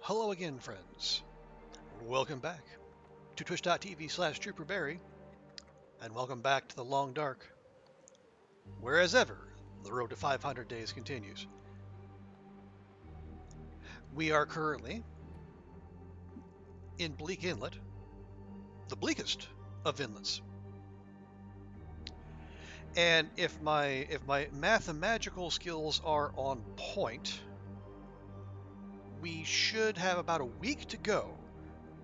Hello again, friends. Welcome back to twitch.tv/TrooperBerry, and welcome back to the Long Dark, where as ever, the road to 500 days continues. We are currently in Bleak Inlet, the bleakest of inlets. And if my mathemagical skills are on point, we should have about a week to go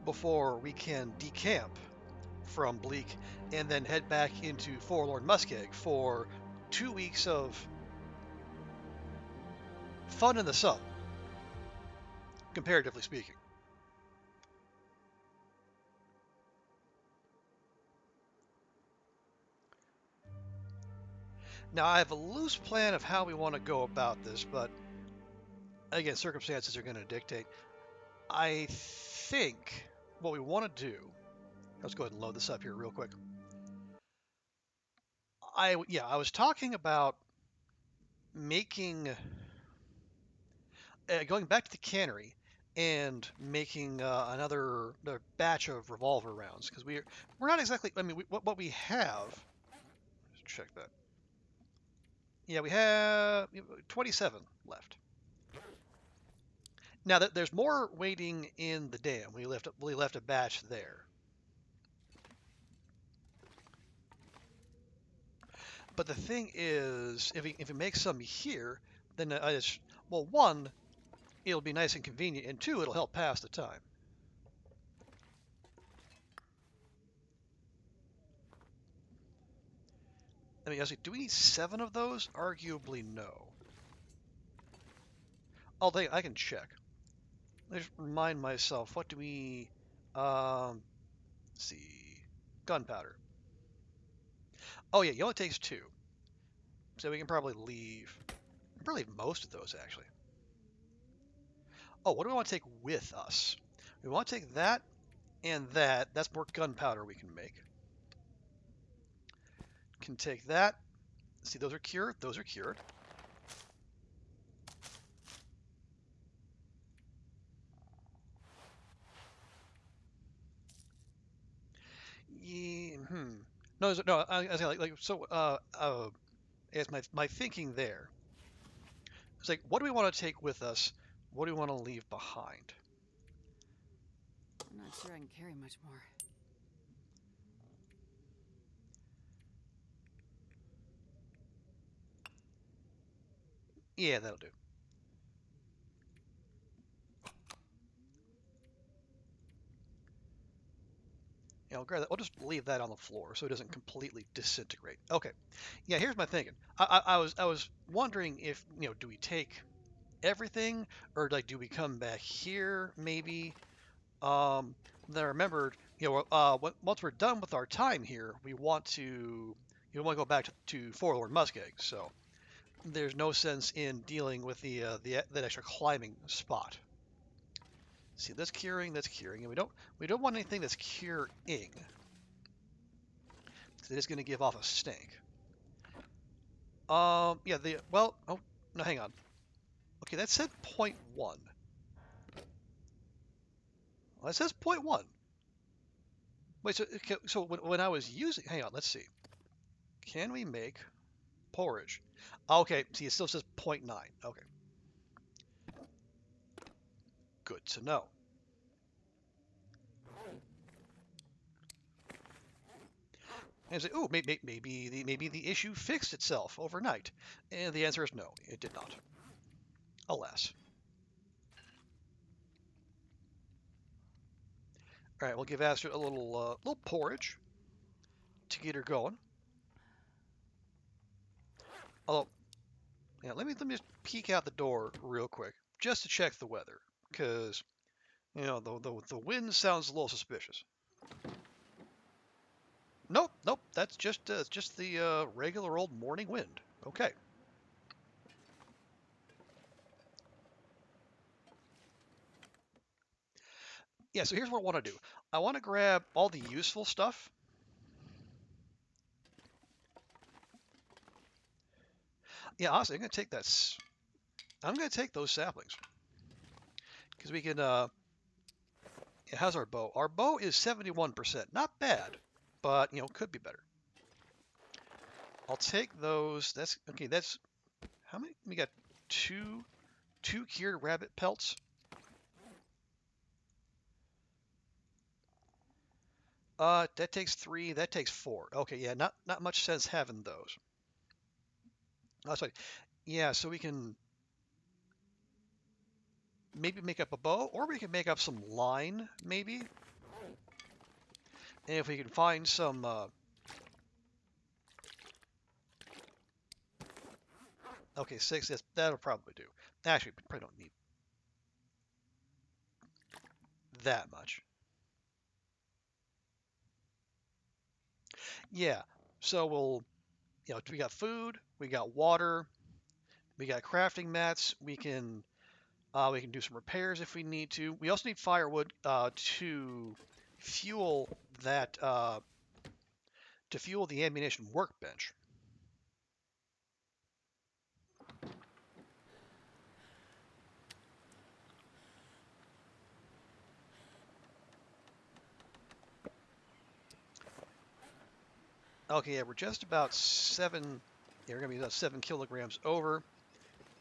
before we can decamp from Bleak and then head back into Forlorn Muskeg for 2 weeks of fun in the sun, comparatively speaking. Now, I have a loose plan of how we want to go about this, but again, circumstances are going to dictate. I think what we want to do, let's go ahead and load this up here real quick. I was talking about making, going back to the cannery and making another batch of revolver rounds, because we're not exactly, I mean, what we have, let's check that. Yeah, we have 27 left. Now that there's more waiting in the dam, we left a batch there. But the thing is, if we make some here, then one, it'll be nice and convenient, and two, it'll help pass the time. I mean, do we need 7 of those? Arguably, no. Although I can check. Let's remind myself, what do we, let's see, gunpowder. Oh yeah, it only takes 2. So we can probably leave most of those, actually. Oh, what do we want to take with us? We want to take that and that. That's more gunpowder we can make. Can take that. See, those are cured. Those are cured. Yeah, No, I was as my thinking there. It's like, what do we want to take with us? What do we want to leave behind? I'm not sure I can carry much more. Yeah, that'll do. Yeah, I'll just leave that on the floor so it doesn't completely disintegrate. Okay. Yeah, here's my thinking. I was wondering if, do we take everything, or like do we come back here maybe? Then I remembered, once we're done with our time here, we want to go back to Forlorn Muskeg. So there's no sense in dealing with that extra climbing spot. See, that's curing, and we don't want anything that's curing, because it is going to give off a stink. Yeah, oh no, hang on. Okay, that said 0.1. Well, that says 0.1. Wait, so when I was using, hang on, let's see. Can we make porridge? Okay, see, it still says 0.9. Okay, good to know. And say, oh, maybe the issue fixed itself overnight. And the answer is no, it did not. Alas. All right, we'll give Astrid a little porridge to get her going. Although, yeah, let me just peek out the door real quick just to check the weather, because the wind sounds a little suspicious. Nope, that's just the regular old morning wind. Okay. Yeah, so here's what I want to do. I want to grab all the useful stuff. Yeah, honestly, I'm going to take those saplings, because we can. How's our bow? Our bow is 71%. Not bad, but could be better. I'll take those. That's okay. That's how many? We got two cured rabbit pelts. That takes 3. That takes 4. Okay, yeah, not much sense having those. That's right. Yeah, so we can maybe make up a bow, or we can make up some line, maybe. And if we can find some, okay, 6. That'll probably do. Actually, we probably don't need that much. Yeah. So we got food, we got water, we got crafting mats. We can do some repairs if we need to. We also need firewood to fuel that to fuel the ammunition workbench. Okay, yeah, we're just about 7. Yeah, we're gonna be about 7 kilograms over,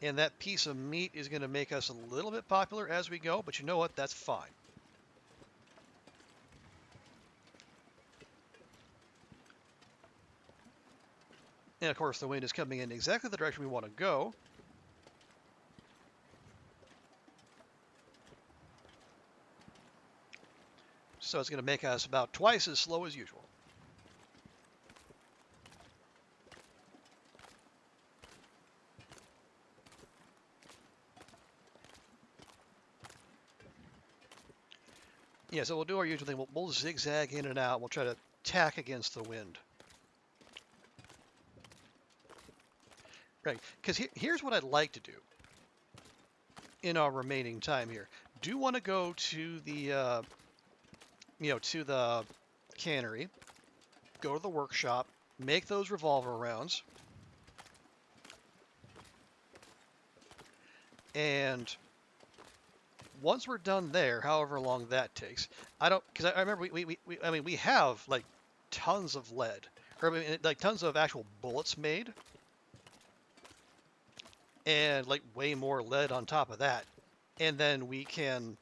and that piece of meat is gonna make us a little bit popular as we go. But you know what? That's fine. And of course, the wind is coming in exactly the direction we want to go. So it's going to make us about twice as slow as usual. Yeah, so we'll do our usual thing. We'll zigzag in and out. We'll try to tack against the wind. Right, because here's what I'd like to do in our remaining time here. Do want to go to the, to the cannery, go to the workshop, make those revolver rounds, and once we're done there, however long that takes, because I remember we have like tons of lead, or like tons of actual bullets made, and like way more lead on top of that, and then we can.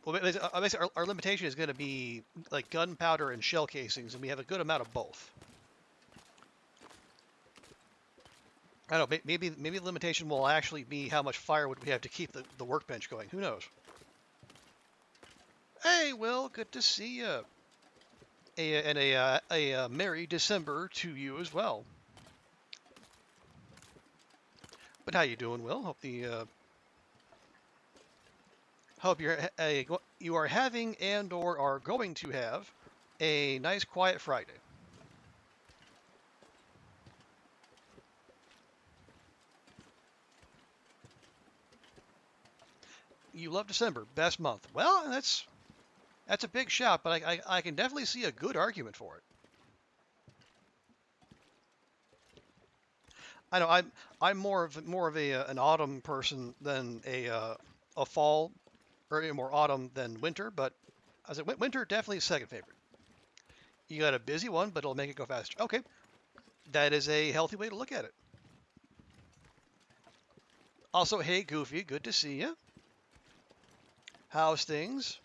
Well, basically our limitation is going to be like gunpowder and shell casings, and we have a good amount of both. I don't know, maybe the limitation will actually be how much firewood we have to keep the workbench going. Who knows? Hey, Will, good to see you. And a Merry December to you as well. But how you doing, Will? Hope you are having and/or are going to have a nice quiet Friday. You love December, best month. Well, that's a big shout, but I can definitely see a good argument for it. I know I'm more of an autumn person than a fall, or more autumn than winter. But I said winter definitely second favorite. You got a busy one, but it'll make it go faster. Okay, that is a healthy way to look at it. Also, hey Goofy, good to see you. How's things?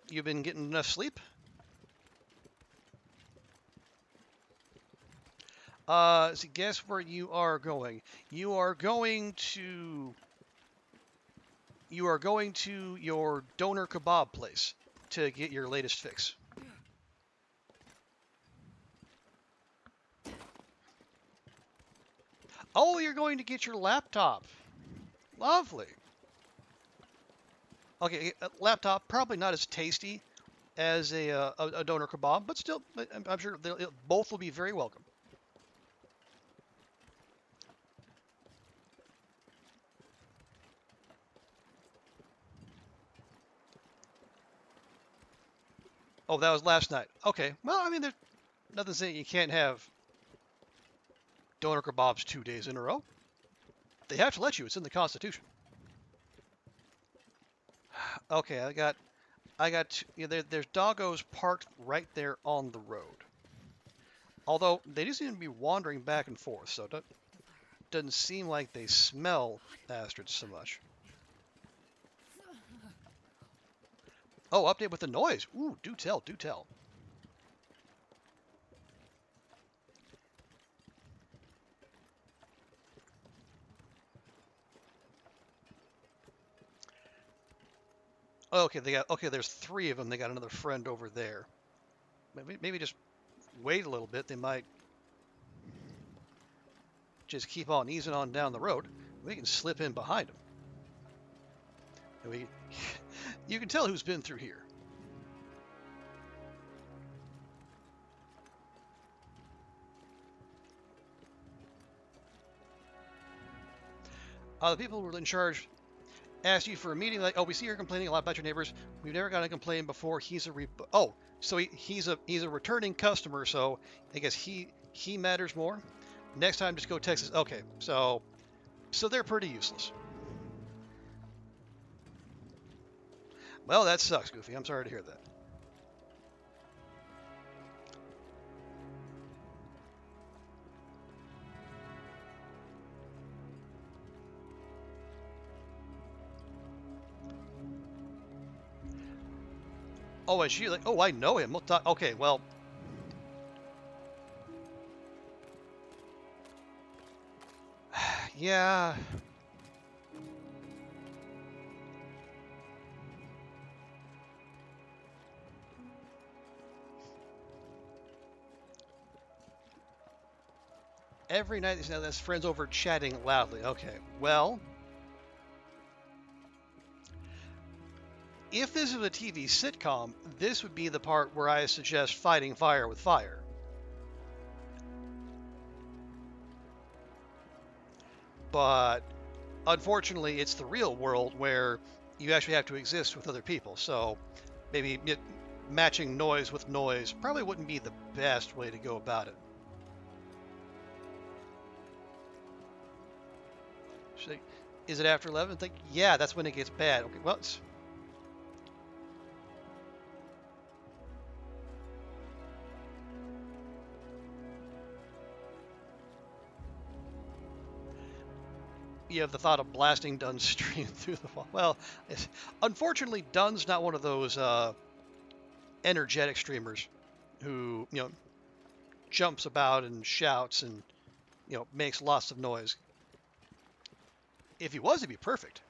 You been getting enough sleep? So guess where you are going? You are going to your doner kebab place to get your latest fix. Oh, you're going to get your laptop. Lovely. Okay, a laptop probably not as tasty as a doner kebab, but still, I'm sure both will be very welcome. Oh, that was last night. Okay. Well, I mean, there's nothing saying you can't have doner kebabs 2 days in a row. They have to let you. It's in the Constitution. Okay, yeah, there's doggos parked right there on the road. Although they do seem to be wandering back and forth, so it doesn't seem like they smell Astrid so much. Oh, update with the noise. Ooh, do tell, do tell. Okay, there's 3 of them. They got another friend over there. Maybe just wait a little bit. They might just keep on easing on down the road. We can slip in behind them. And you can tell who's been through here. The people who were in charge asked you for a meeting. Like, oh, we see you're complaining a lot about your neighbors. We've never gotten a complaint before. So he's a returning customer. So I guess he matters more. Next time, just go Texas. Okay, so they're pretty useless. Well, that sucks, Goofy. I'm sorry to hear that. Oh, and she like, oh, I know him. Okay, well, yeah. Every night that's friends over chatting loudly. Okay, well, if this is a TV sitcom, this would be the part where I suggest fighting fire with fire. But unfortunately, it's the real world where you actually have to exist with other people. So maybe matching noise with noise probably wouldn't be the best way to go about it. Is it after 11? Think, yeah, that's when it gets bad. Okay, well, you have the thought of blasting Dunn's stream through the wall. Well, unfortunately, Dunn's not one of those energetic streamers who jumps about and shouts and makes lots of noise. If he was, it'd be perfect.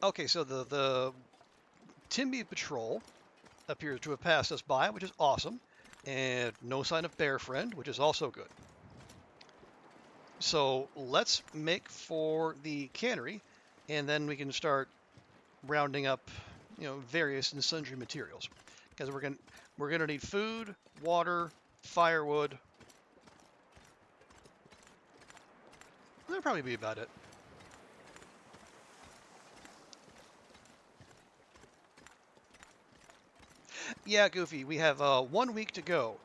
Okay, so the Timby patrol appears to have passed us by, which is awesome, and no sign of Bear Friend, which is also good. So let's make for the cannery, and then we can start rounding up, various and sundry materials, because we're gonna need food, water, firewood. That'll probably be about it. Yeah, Goofy, we have 1 week to go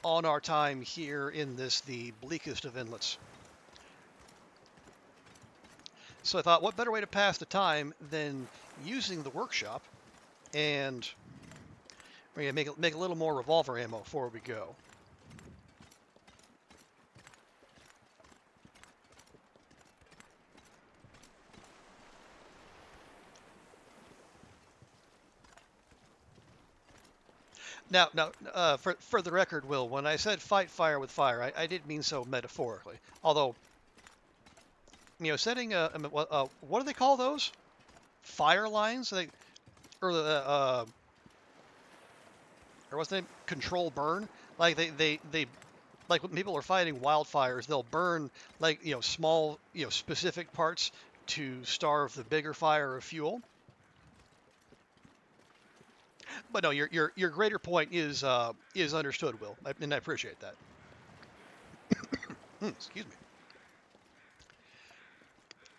on our time here in the bleakest of inlets. So I thought, what better way to pass the time than using the workshop, and we're gonna make a little more revolver ammo before we go. Now, for the record, Will, when I said fight fire with fire, I did mean so metaphorically. Although, setting what do they call those? Fire lines? Or or what's the name? Control burn? Like they like when people are fighting wildfires, they'll burn like small specific parts to starve the bigger fire of fuel. But no, your greater point is understood, Will, and I appreciate that. Excuse me.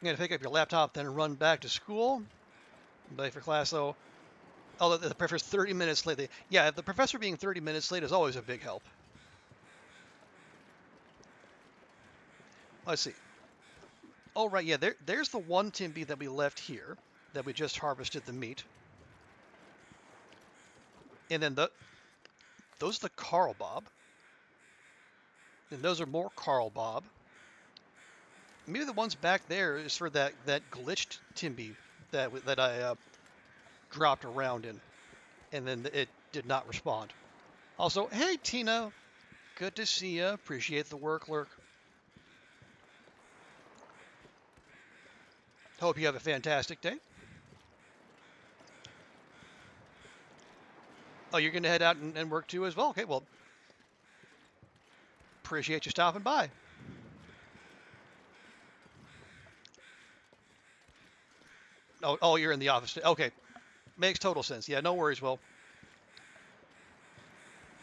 I'm gonna pick up your laptop, then run back to school. Late for class though. Oh, the professor's 30 minutes late. Yeah, the professor being 30 minutes late is always a big help. Let's see. Oh, right, yeah, there's the one Timby that we left here that we just harvested the meat. And then those are the Carl Bob. And those are more Carl Bob. Maybe the ones back there is for that glitched Timby that I dropped around in, and then it did not respond. Also, hey Tina, good to see you. Appreciate the work, Lurk. Hope you have a fantastic day. Oh, you're going to head out and work too as well? Okay, well, appreciate you stopping by. Oh, you're in the office. Okay, makes total sense. Yeah, no worries, Will.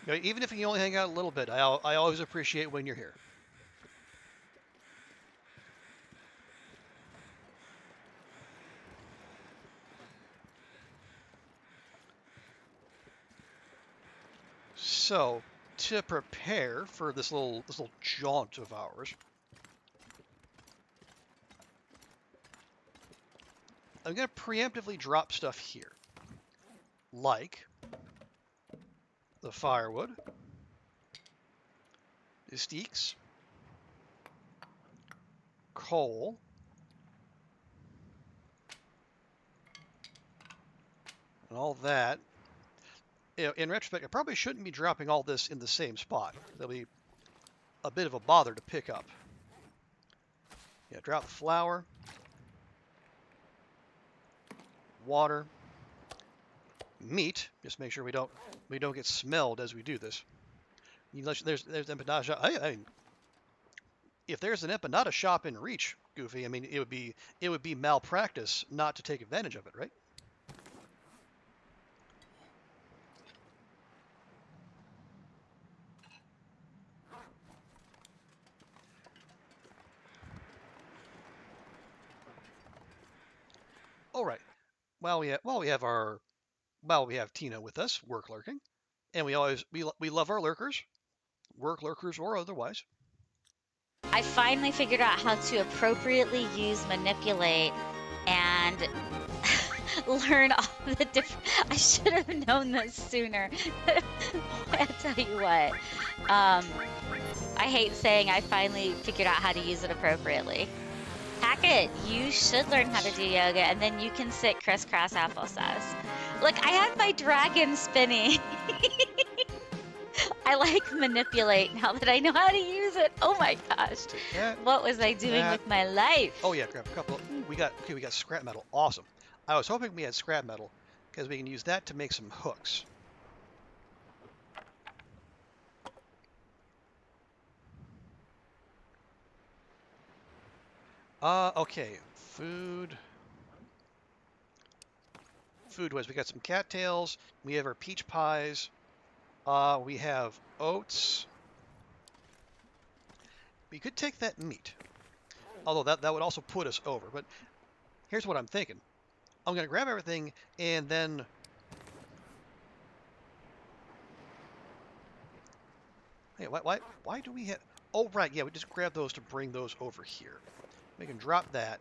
You know, even if you only hang out a little bit, I always appreciate when you're here. So, to prepare for this little jaunt of ours, I'm going to preemptively drop stuff here, like the firewood, the steaks, coal, and all that. You know, in retrospect, I probably shouldn't be dropping all this in the same spot. That'll be a bit of a bother to pick up. Yeah, drop the flour, water, meat. Just make sure we don't get smelled as we do this. There's empanada shop. If there's an empanada shop in reach, Goofy, I mean it would be malpractice not to take advantage of it, right? All right. While we have Tina with us, work lurking, and we love our lurkers, work lurkers or otherwise. I finally figured out how to appropriately use manipulate and learn all the different. I should have known this sooner. I tell you what, I hate saying I finally figured out how to use it appropriately. Hackett, you should learn how to do yoga, and then you can sit crisscross applesauce. Look, I had my dragon spinning. I like manipulate now that I know how to use it. Oh my gosh. What was I doing with my life? Oh yeah, grab a couple. We got scrap metal. Awesome. I was hoping we had scrap metal because we can use that to make some hooks. Okay. Food wise, we got some cattails. We have our peach pies. We have oats. We could take that meat, although that would also put us over. But here's what I'm thinking. I'm gonna grab everything and then. Hey, why do we have? Oh right, yeah, we just grab those to bring those over here. We can drop that.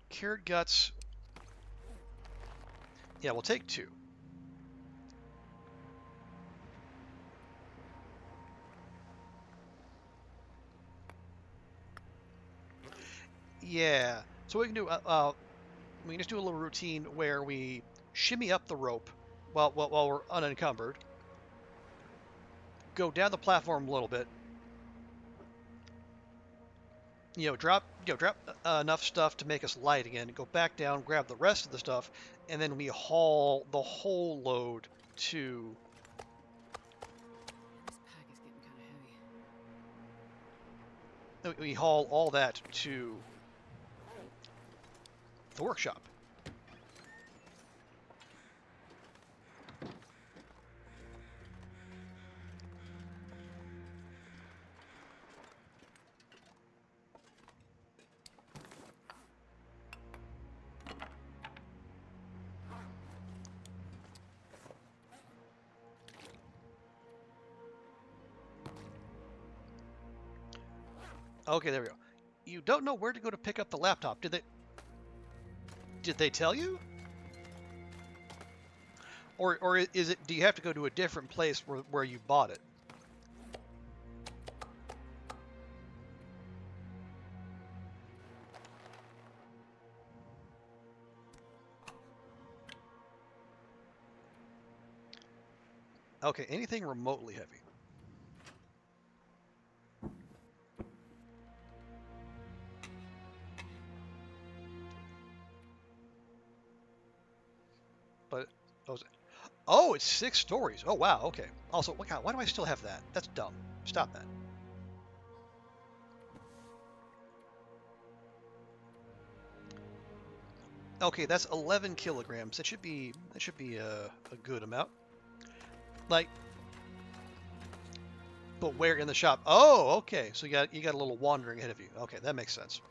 Cured guts. Yeah, we'll take 2. Yeah. So we can do we can just do a little routine where we shimmy up the rope while we're unencumbered. Go down the platform a little bit. Drop enough stuff to make us light again. Go back down, grab the rest of the stuff, and then we haul the whole load to. This pack is getting kind of heavy. We haul all that to the workshop. Okay, there we go. You don't know where to go to pick up the laptop. Did they tell you? Or is it, do you have to go to a different place where you bought it? Okay, anything remotely heavy. But oh, it's 6 stories. Oh wow. Okay. Also, God, why do I still have that? That's dumb. Stop that. Okay, that's 11 kilograms. That should be a good amount. Like, but where in the shop? Oh, okay. So you got a little wandering ahead of you. Okay, that makes sense.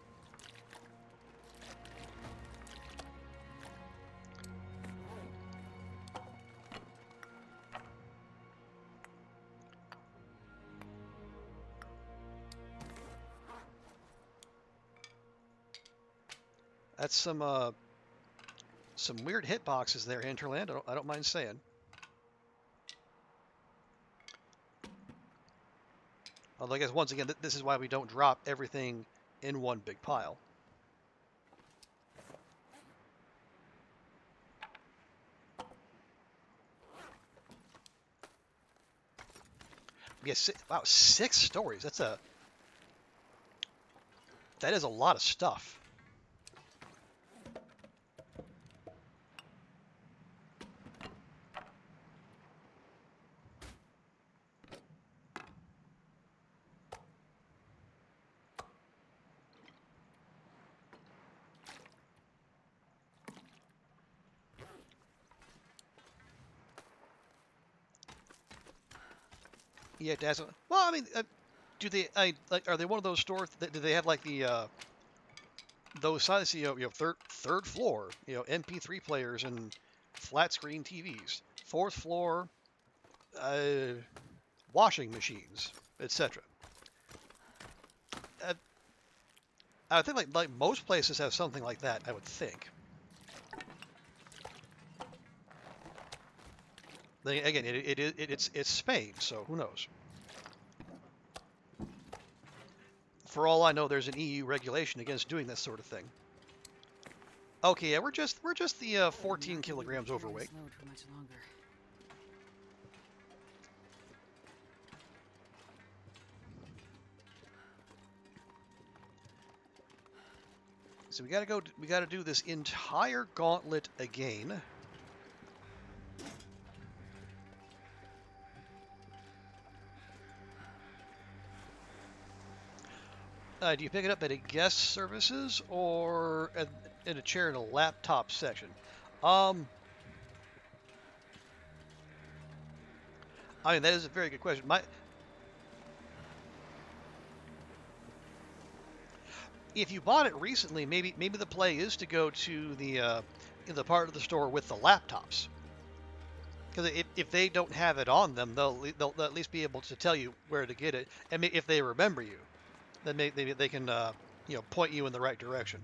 That's some weird hitboxes there, Hinterland. I don't mind saying. Although I guess once again, this is why we don't drop everything in one big pile. Yes, wow, 6 stories. That is a lot of stuff. Yeah, that's well. I mean, do they? Like, are they one of those stores? Do they have like the those sizes? Third floor. MP3 players and flat screen TVs. Fourth floor, uh, washing machines, etc. Uh, I think like most places have something like that. I would think. Then again, it's Spain, so who knows? For all I know, there's an EU regulation against doing this sort of thing. Okay, yeah, we're just the 14 kilograms overweight. So we gotta do this entire gauntlet again. Do you pick it up at a guest services or in a chair in a laptop section? Um, I mean that is a very good question. If you bought it recently, maybe the play is to go to the part of the store with the laptops. Because if they don't have it on them, they'll at least be able to tell you where to get it, and if they remember you, then maybe they can point you in the right direction.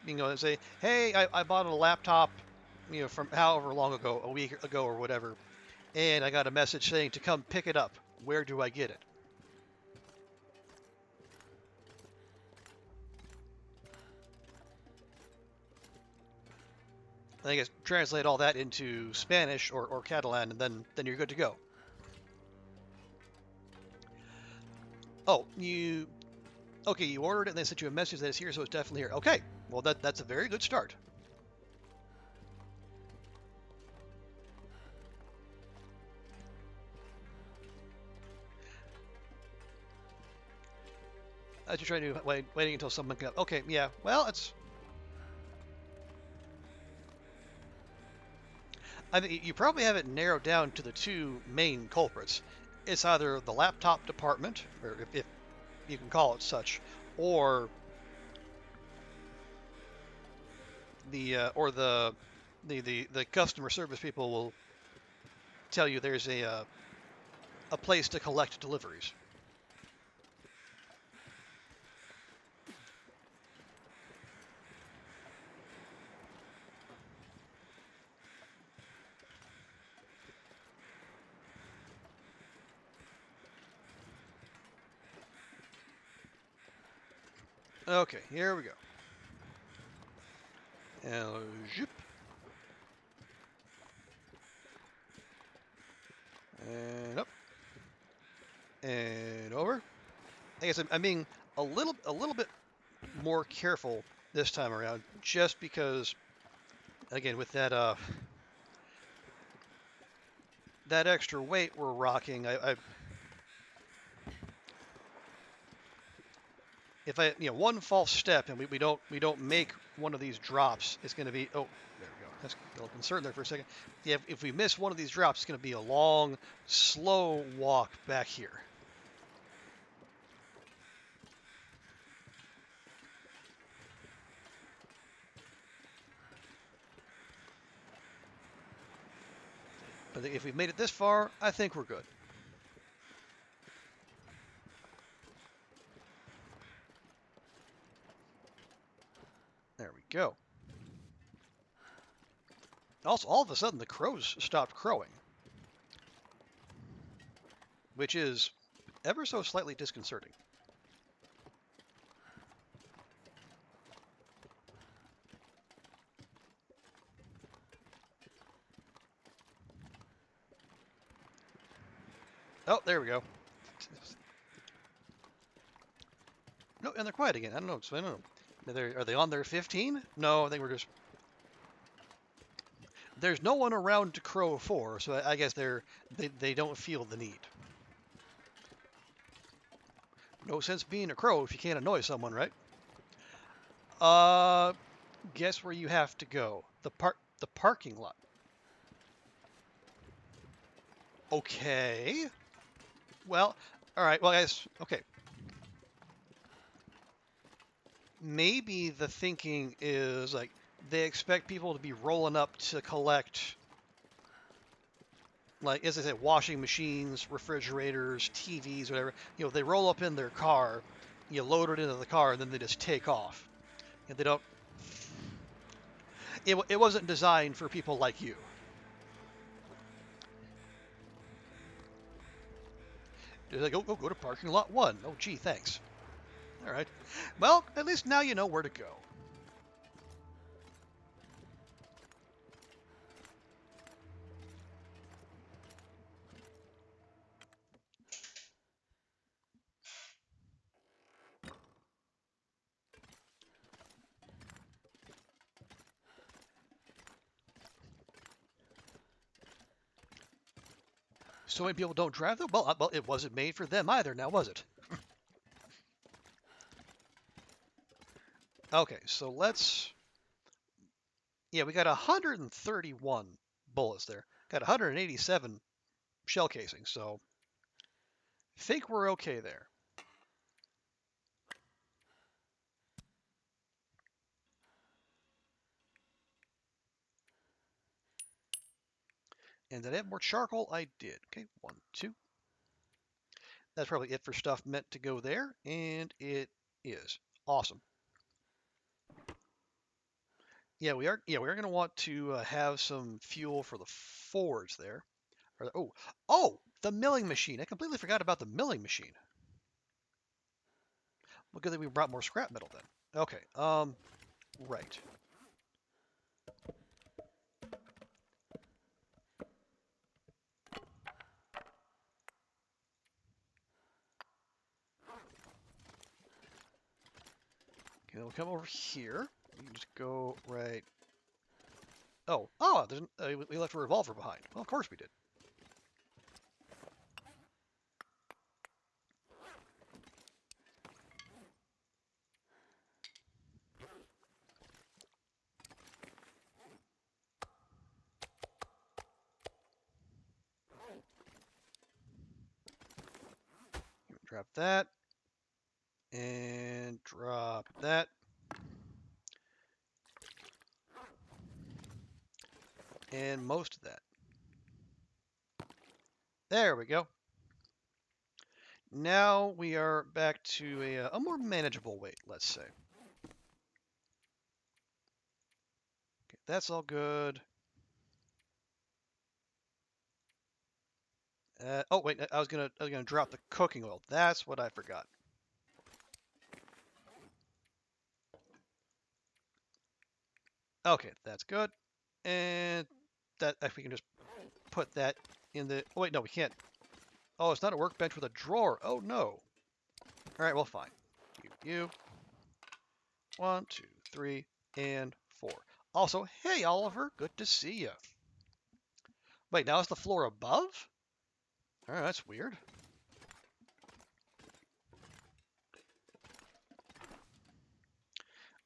And say, hey, I bought a laptop, from however long ago, a week ago or whatever, and I got a message saying to come pick it up. Where do I get it? I guess translate all that into Spanish or Catalan, and then you're good to go. Oh, okay? You ordered it, and they sent you a message that it's here, so it's definitely here. Okay, well that's a very good start. As you're trying to waiting until someone can. Okay, yeah. Well, I think you probably have it narrowed down to the two main culprits. It's either the laptop department, or if you can call it such, or the customer service people will tell you there's a place to collect deliveries. Okay, here we go. And zip. And up. And over. I guess I'm being a little bit more careful this time around, just because, again, with that extra weight we're rocking, if I one false step and we don't make one of these drops, it's going to be there we go. That's a little concerned there for a second. Yeah, if we miss one of these drops, it's going to be a long, slow walk back here. But if we've made it this far, I think we're good. There we go. Also, all of a sudden, the crows stopped crowing, which is ever so slightly disconcerting. Oh, there we go. No, and they're quiet again. I don't know. So I don't know. Are they on their 15? No, I think we're just. There's no one around to crow for, so I guess they don't feel the need. No sense being a crow if you can't annoy someone, right? Uh, guess where you have to go? The parking lot. Okay. Well, all right. Well, guys. Okay. Maybe the thinking is like they expect people to be rolling up to collect, like as I said, washing machines, refrigerators, TVs, whatever. They roll up in their car, you load it into the car, and then they just take off. And they don't. It wasn't designed for people like you. They're like, go to parking lot 1. Oh, gee, thanks. All right. Well, at least now you know where to go. So many people don't drive though. Well, it wasn't made for them either. Now was it? Okay, so let's. Yeah, we got 131 bullets there. Got 187 shell casings, so think we're okay there. And did I have more charcoal? I did. Okay, 1, 2. That's probably it for stuff meant to go there, and it is. Awesome. Yeah, we are. Yeah, we are going to want to have some fuel for the forge there. Oh, the milling machine. I completely forgot about the milling machine. Well, good that we brought more scrap metal then. Okay. Right. Okay, we'll come over here. We can just go right. Oh, we left a revolver behind. Well, of course we did. Drop that. And drop that. And most of that. There we go. Now we are back to a more manageable weight, let's say. Okay, that's all good. Oh wait, I was gonna drop the cooking oil. That's what I forgot. Okay, that's good. And that if we can just put that in the. Oh wait, no, we can't. Oh, it's not a workbench with a drawer. Oh no. All right, well, fine. You. 1, 2, 3, and 4. Also, hey Oliver, good to see you. Wait, now it's the floor above? All right, that's weird.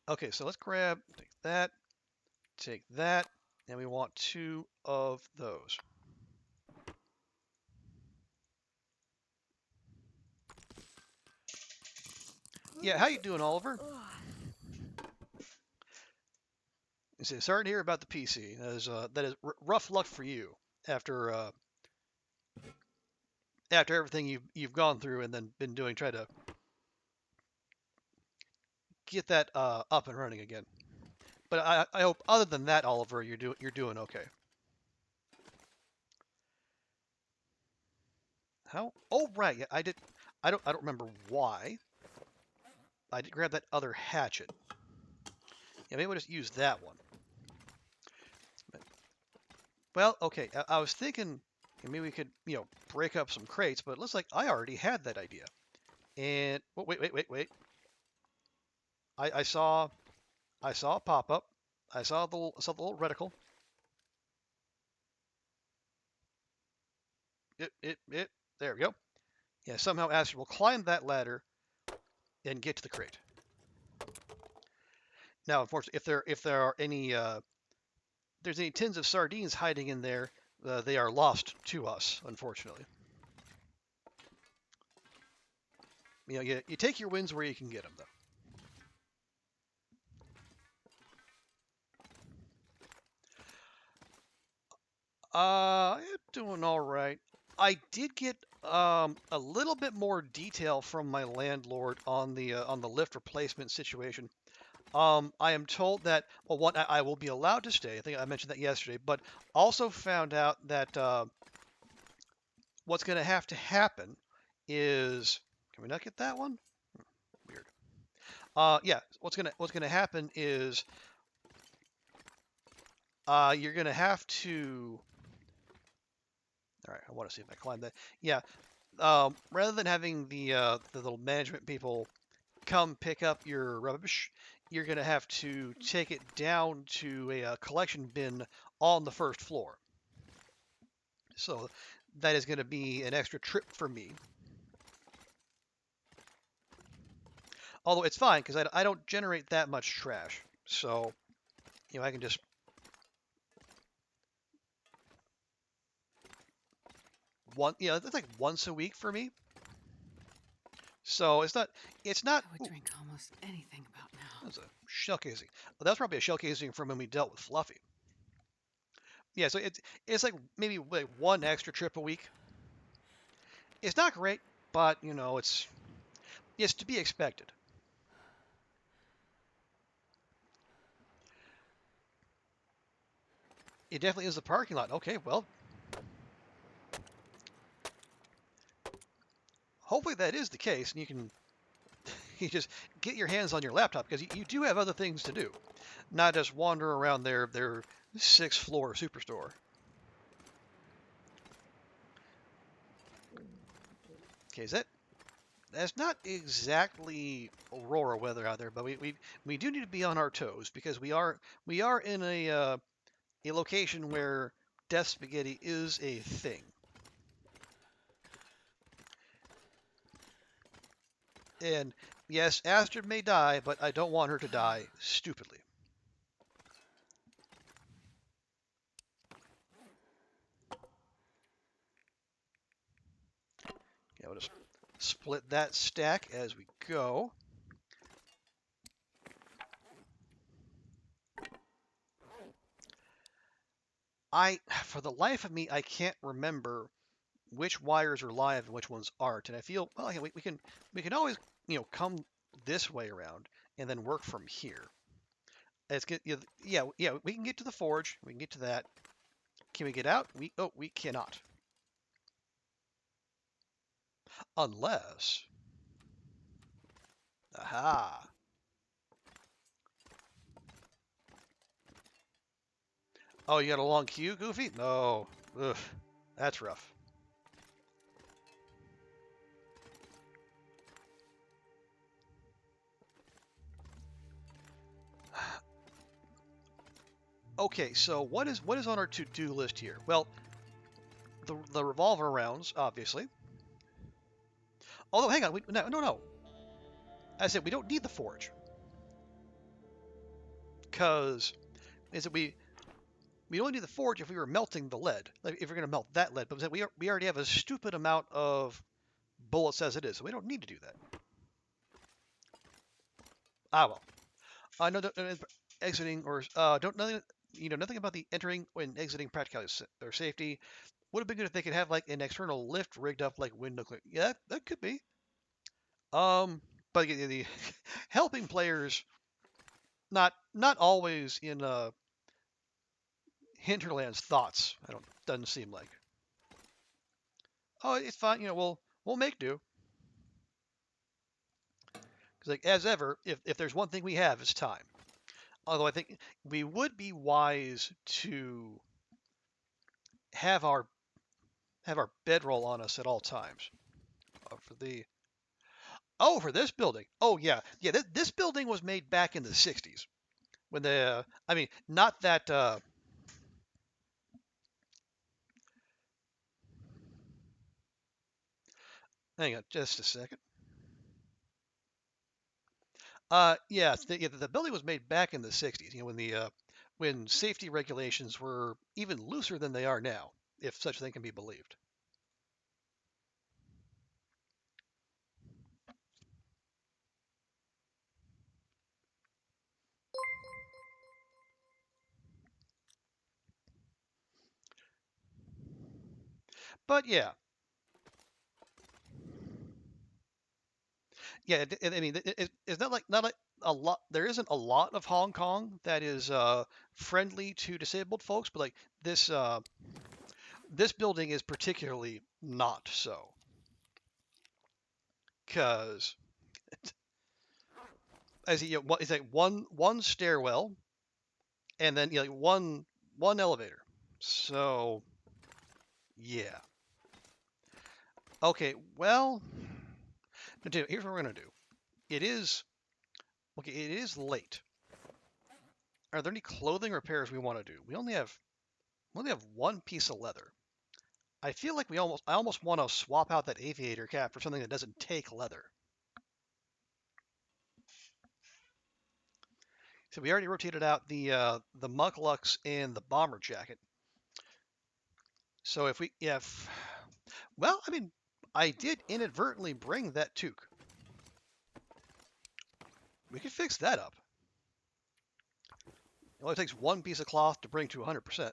Okay, so let's take that, and we want 2 of those. Yeah, how you doing, Oliver? Sorry to hear about the PC. That is rough luck for you after after everything you've gone through and then been doing, try to get that up and running again. But I hope other than that, Oliver, you're doing okay. How? Oh right, yeah, I did. I don't remember why. I did grab that other hatchet. Yeah, maybe we'll just use that one. Well, okay. I was thinking maybe we could break up some crates, but it looks like I already had that idea. And oh, wait. I saw a pop up. I saw the little reticle. It. There we go. Yeah, somehow Astrid will climb that ladder and get to the crate. Now, unfortunately, if there are any there's any tins of sardines hiding in there, they are lost to us, unfortunately. You take your wins where you can get them, though. I'm doing all right. I did get a little bit more detail from my landlord on the lift replacement situation. I am told that well, one I will be allowed to stay. I think I mentioned that yesterday, but also found out that what's going to have to happen is can we not get that one? Weird. Yeah. What's gonna happen is you're gonna have to. All right. I want to see if I climb that. Yeah. Rather than having the little management people come pick up your rubbish, you're going to have to take it down to a collection bin on the first floor. So that is going to be an extra trip for me. Although it's fine because I don't generate that much trash. So, I can just it's like once a week for me. So it's not. I would drink almost anything about now. That's a shell casing. Well, that's probably a shell casing from when we dealt with Fluffy. Yeah, so it's like maybe like one extra trip a week. It's not great, but it's to be expected. It definitely is the parking lot. Okay, well, hopefully that is the case, and you can you just get your hands on your laptop because you do have other things to do, not just wander around their sixth floor superstore. Okay, that's not exactly Aurora weather out there, but we do need to be on our toes because we are in a location where death spaghetti is a thing. And yes, Astrid may die, but I don't want her to die stupidly. Yeah, we'll just split that stack as we go. For the life of me, I can't remember which wires are live and which ones aren't. And I feel, well, yeah, we can always, come this way around and then work from here. It's good. Yeah, we can get to the forge. We can get to that. Can we get out? We cannot. Unless, aha. Oh, you got a long queue, Goofy? No. Ugh. That's rough. Okay, so what is on our to-do list here? Well, the revolver rounds, obviously. Although, hang on, no. I said we don't need the forge because is it we only need the forge if we were melting the lead, like if we're going to melt that lead. But we already have a stupid amount of bullets as it is, so we don't need to do that. Ah well. I know that exiting or don't nothing nothing about the entering and exiting practicality or safety. Would have been good if they could have like an external lift rigged up like window clear. Yeah, that could be. But the helping players not always in Hinterland's thoughts. I don't doesn't seem like. Oh, it's fine. We'll make do. Because like as ever, if there's one thing we have, it's time. Although I think we would be wise to have our bedroll on us at all times. For the for this building. Oh yeah. This building was made back in the '60s when I mean, not that. Hang on, just a second. The building was made back in the '60s. When when safety regulations were even looser than they are now, if such a thing can be believed. But yeah. I mean, it's not like a lot. There isn't a lot of Hong Kong that is friendly to disabled folks, but like this building is particularly not so, because as it's like one stairwell and then like one elevator. So yeah. Okay. Well, here's what we're gonna do. It is okay. It is late. Are there any clothing repairs we want to do? We only have one piece of leather. I feel like I almost want to swap out that aviator cap for something that doesn't take leather. So we already rotated out the Muklux and the bomber jacket. So well, I mean, I did inadvertently bring that toque. We could fix that up. It only takes one piece of cloth to bring to 100%.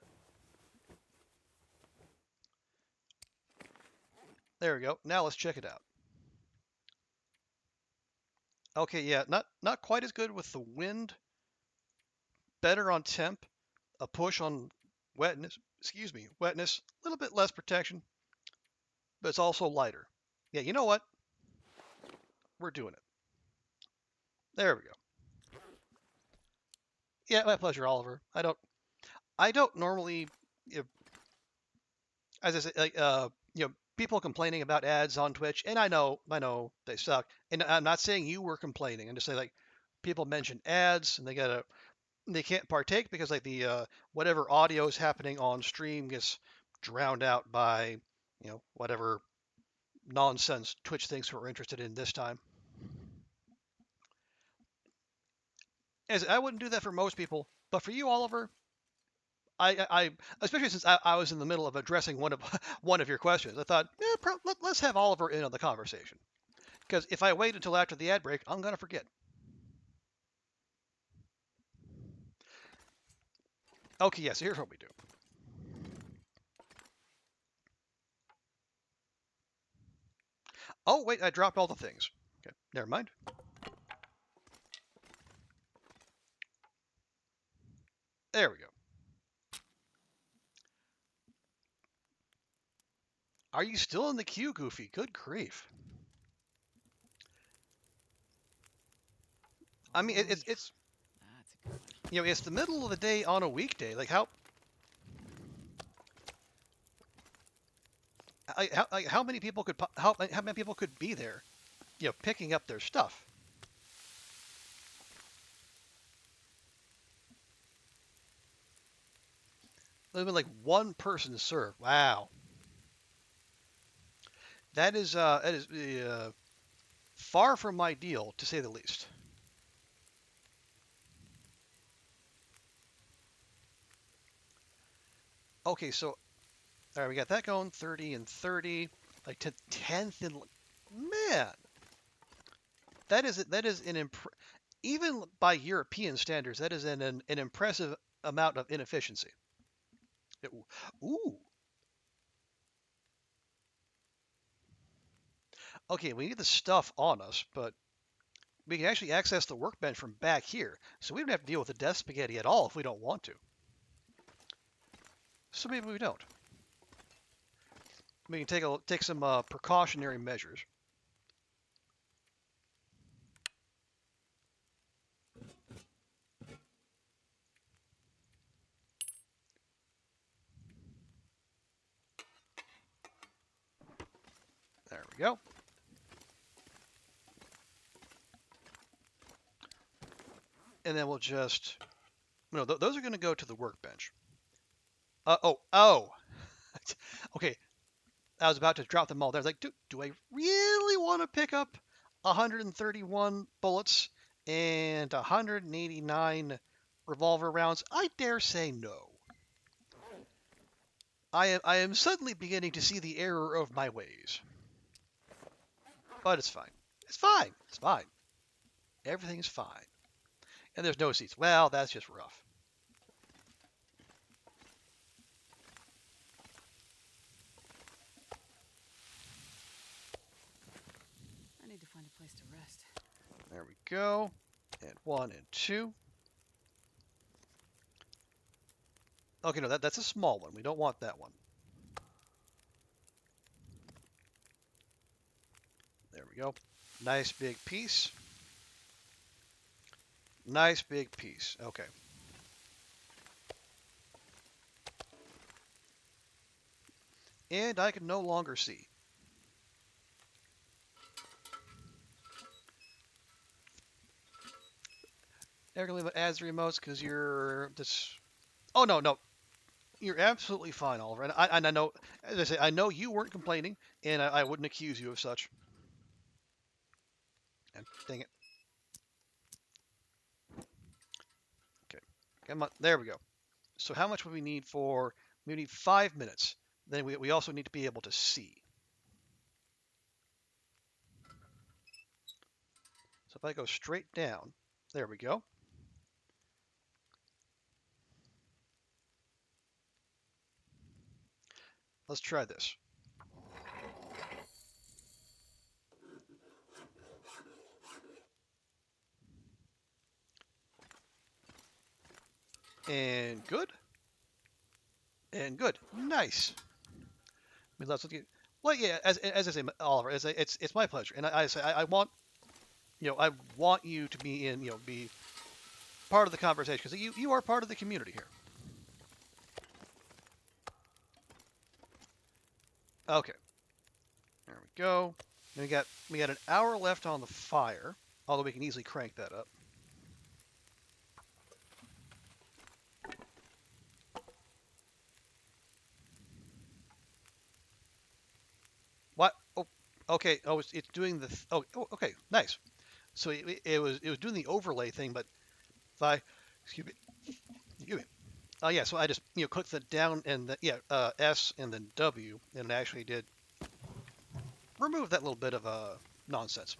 There we go. Now let's check it out. Okay, yeah, not quite as good with the wind. Better on temp. A push on wetness. Excuse me, wetness. A little bit less protection, but it's also lighter. Yeah, you know what? We're doing it. There we go. Yeah, my pleasure, Oliver. I don't normally, as I say, like people complaining about ads on Twitch, and I know they suck. And I'm not saying you were complaining. I'm just saying like people mention ads and they can't partake because like the whatever audio is happening on stream gets drowned out by whatever nonsense Twitch thinks we're interested in this time. As I wouldn't do that for most people, but for you, Oliver, I especially since I was in the middle of addressing one of one of your questions, I thought, let's have Oliver in on the conversation. Because if I wait until after the ad break, I'm gonna forget. Okay, yes. Here's what we do. Oh wait, I dropped all the things. Okay, never mind. There we go. Are you still in the queue, Goofy? Good grief. I mean, it's That's a good one. it's the middle of the day on a weekday. Like how how many people could how many people could be there, picking up their stuff? There's been like one person served. Wow, that is far from ideal to say the least. Okay, so all right, we got that going 30 and 30, like 10th and man, that is even by European standards, that is an impressive amount of inefficiency. It- ooh, okay, we need the stuff on us, but we can actually access the workbench from back here, so we don't have to deal with the death spaghetti at all if we don't want to. So maybe we don't. We can take some precautionary measures. There we go. And then we'll just, no, those are going to go to the workbench. Oh. Okay, I was about to drop them all there. I was like, do I really want to pick up 131 bullets and 189 revolver rounds? I dare say no. I am suddenly beginning to see the error of my ways. But it's fine. It's fine. It's fine. Everything's fine. And there's no seats. Well, that's just rough. I need to find a place to rest. There we go. And 1 and 2. Okay, no, that's a small one. We don't want that one. There we go. Nice big piece. Nice big piece. Okay. And I can no longer see. Never gonna leave it as remotes because you're this. Oh no, you're absolutely fine, Oliver. And I know, as I say, I know you weren't complaining, and I wouldn't accuse you of such. And dang it. Okay, come on. There we go. So how much would we need for? We need 5 minutes. Then we also need to be able to see. So if I go straight down, there we go. Let's try this. And good. And good. Nice. I mean, let's look at. Well, yeah. As I say, Oliver, it's my pleasure, and I say I want I want you to be be part of the conversation because you are part of the community here. Okay. There we go. And we got an hour left on the fire, although we can easily crank that up. What? Oh, okay. Oh, it's doing the. Okay. Nice. So it was doing the overlay thing, but if I excuse me, excuse me. Oh yeah. So I just clicked the down and the S and then W, and it actually did remove that little bit of nonsense.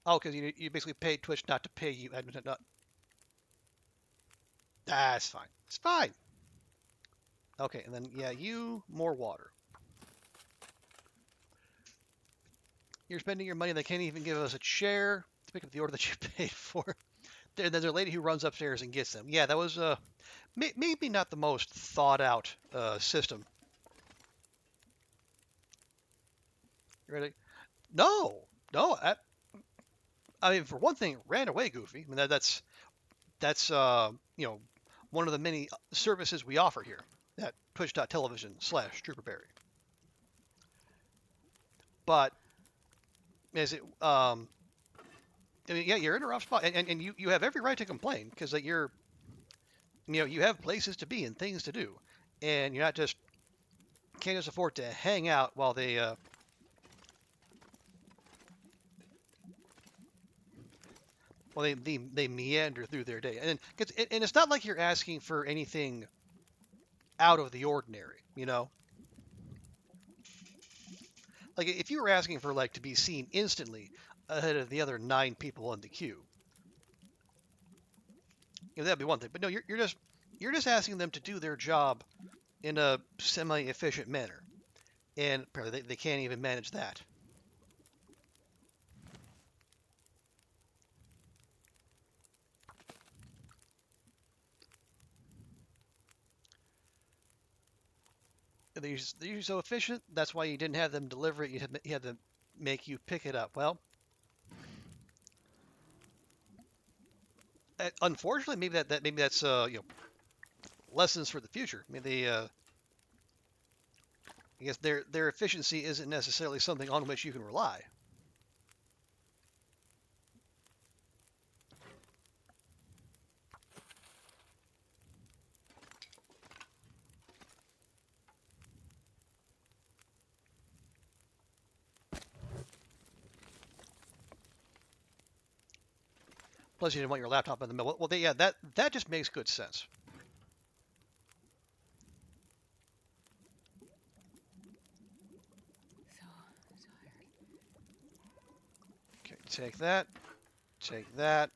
Oh, because you basically paid Twitch not to pay you. Not, that's fine. It's fine. Okay, and then you more water. You're spending your money. They can't even give us a chair to pick up the order that you paid for. There's a lady who runs upstairs and gets them. Yeah, that was maybe not the most thought out system. You ready? No, no. I mean, for one thing, ran away goofy. I mean, that's one of the many services we offer here at push.television/Trooperberry. But is it I mean, yeah, you're in a rough spot, and you have every right to complain because that you have places to be and things to do, and you're not just can't just afford to hang out while they meander through their day, and it's not like you're asking for anything out of the ordinary, Like if you were asking for like to be seen instantly ahead of the other 9 people in the queue, that'd be one thing. But no, you're just asking them to do their job in a semi-efficient manner, and apparently they can't even manage that. They're usually so efficient. That's why you didn't have them deliver it. You had to make you pick it up. Well, unfortunately, maybe that's lessons for the future. I mean, I guess their efficiency isn't necessarily something on which you can rely. Plus, you didn't want your laptop in the middle. Well, yeah, that just makes good sense. So tired. Okay, take that. Take that.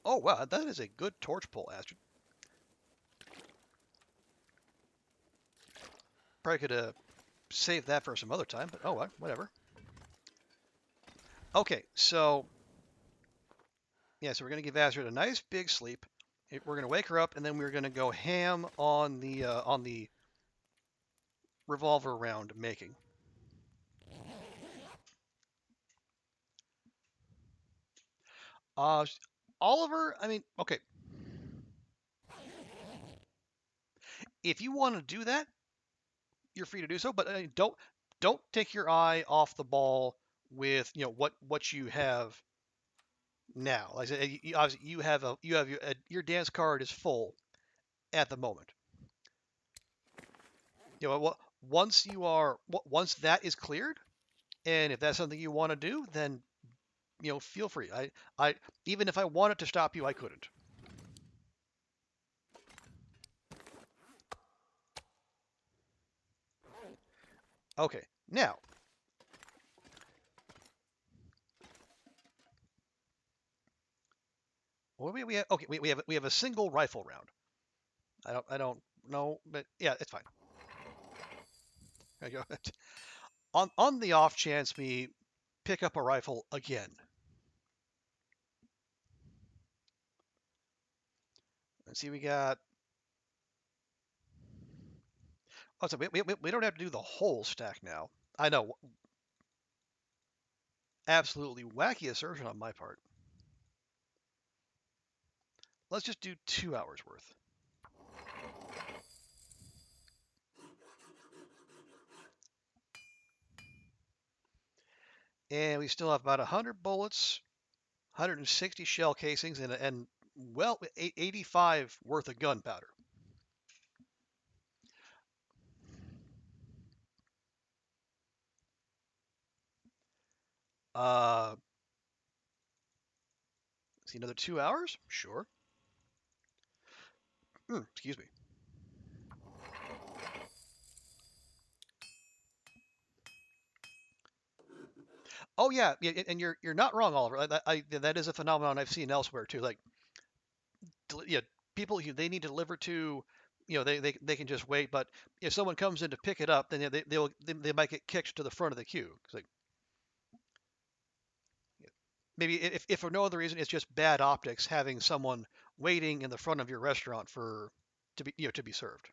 Oh wow, that is a good torch pull, Astrid. Probably could have saved that for some other time, but oh well, whatever. Okay, so yeah, so we're gonna give Astrid a nice big sleep. We're gonna wake her up, and then we're gonna go ham on the revolver round making. Uh, Oliver, I mean, okay, if you want to do that, you're free to do so, but don't take your eye off the ball with what you have now. Like I said, obviously your dance card is full at the moment. Once that is cleared, and if that's something you want to do, then feel free. I even if I wanted to stop you, I couldn't. Okay, now what we have? Okay, we have a single rifle round. I don't know, but yeah, it's fine. There you go. On the off chance we pick up a rifle again. Let's see, we got. Oh, so we don't have to do the whole stack now. I know, absolutely wacky assertion on my part. Let's just do 2 hours worth. And we still have about 100 bullets, 160 shell casings, and well, 85 worth of gunpowder. Uh, see, another 2 hours? Sure. Excuse me. Oh yeah, yeah, and you're not wrong, Oliver. That is a phenomenon I've seen elsewhere too. Like, yeah, people who they need to deliver to, they can just wait. But if someone comes in to pick it up, then they might get kicked to the front of the queue. It's like maybe if for no other reason, it's just bad optics having someone waiting in the front of your restaurant for to be served.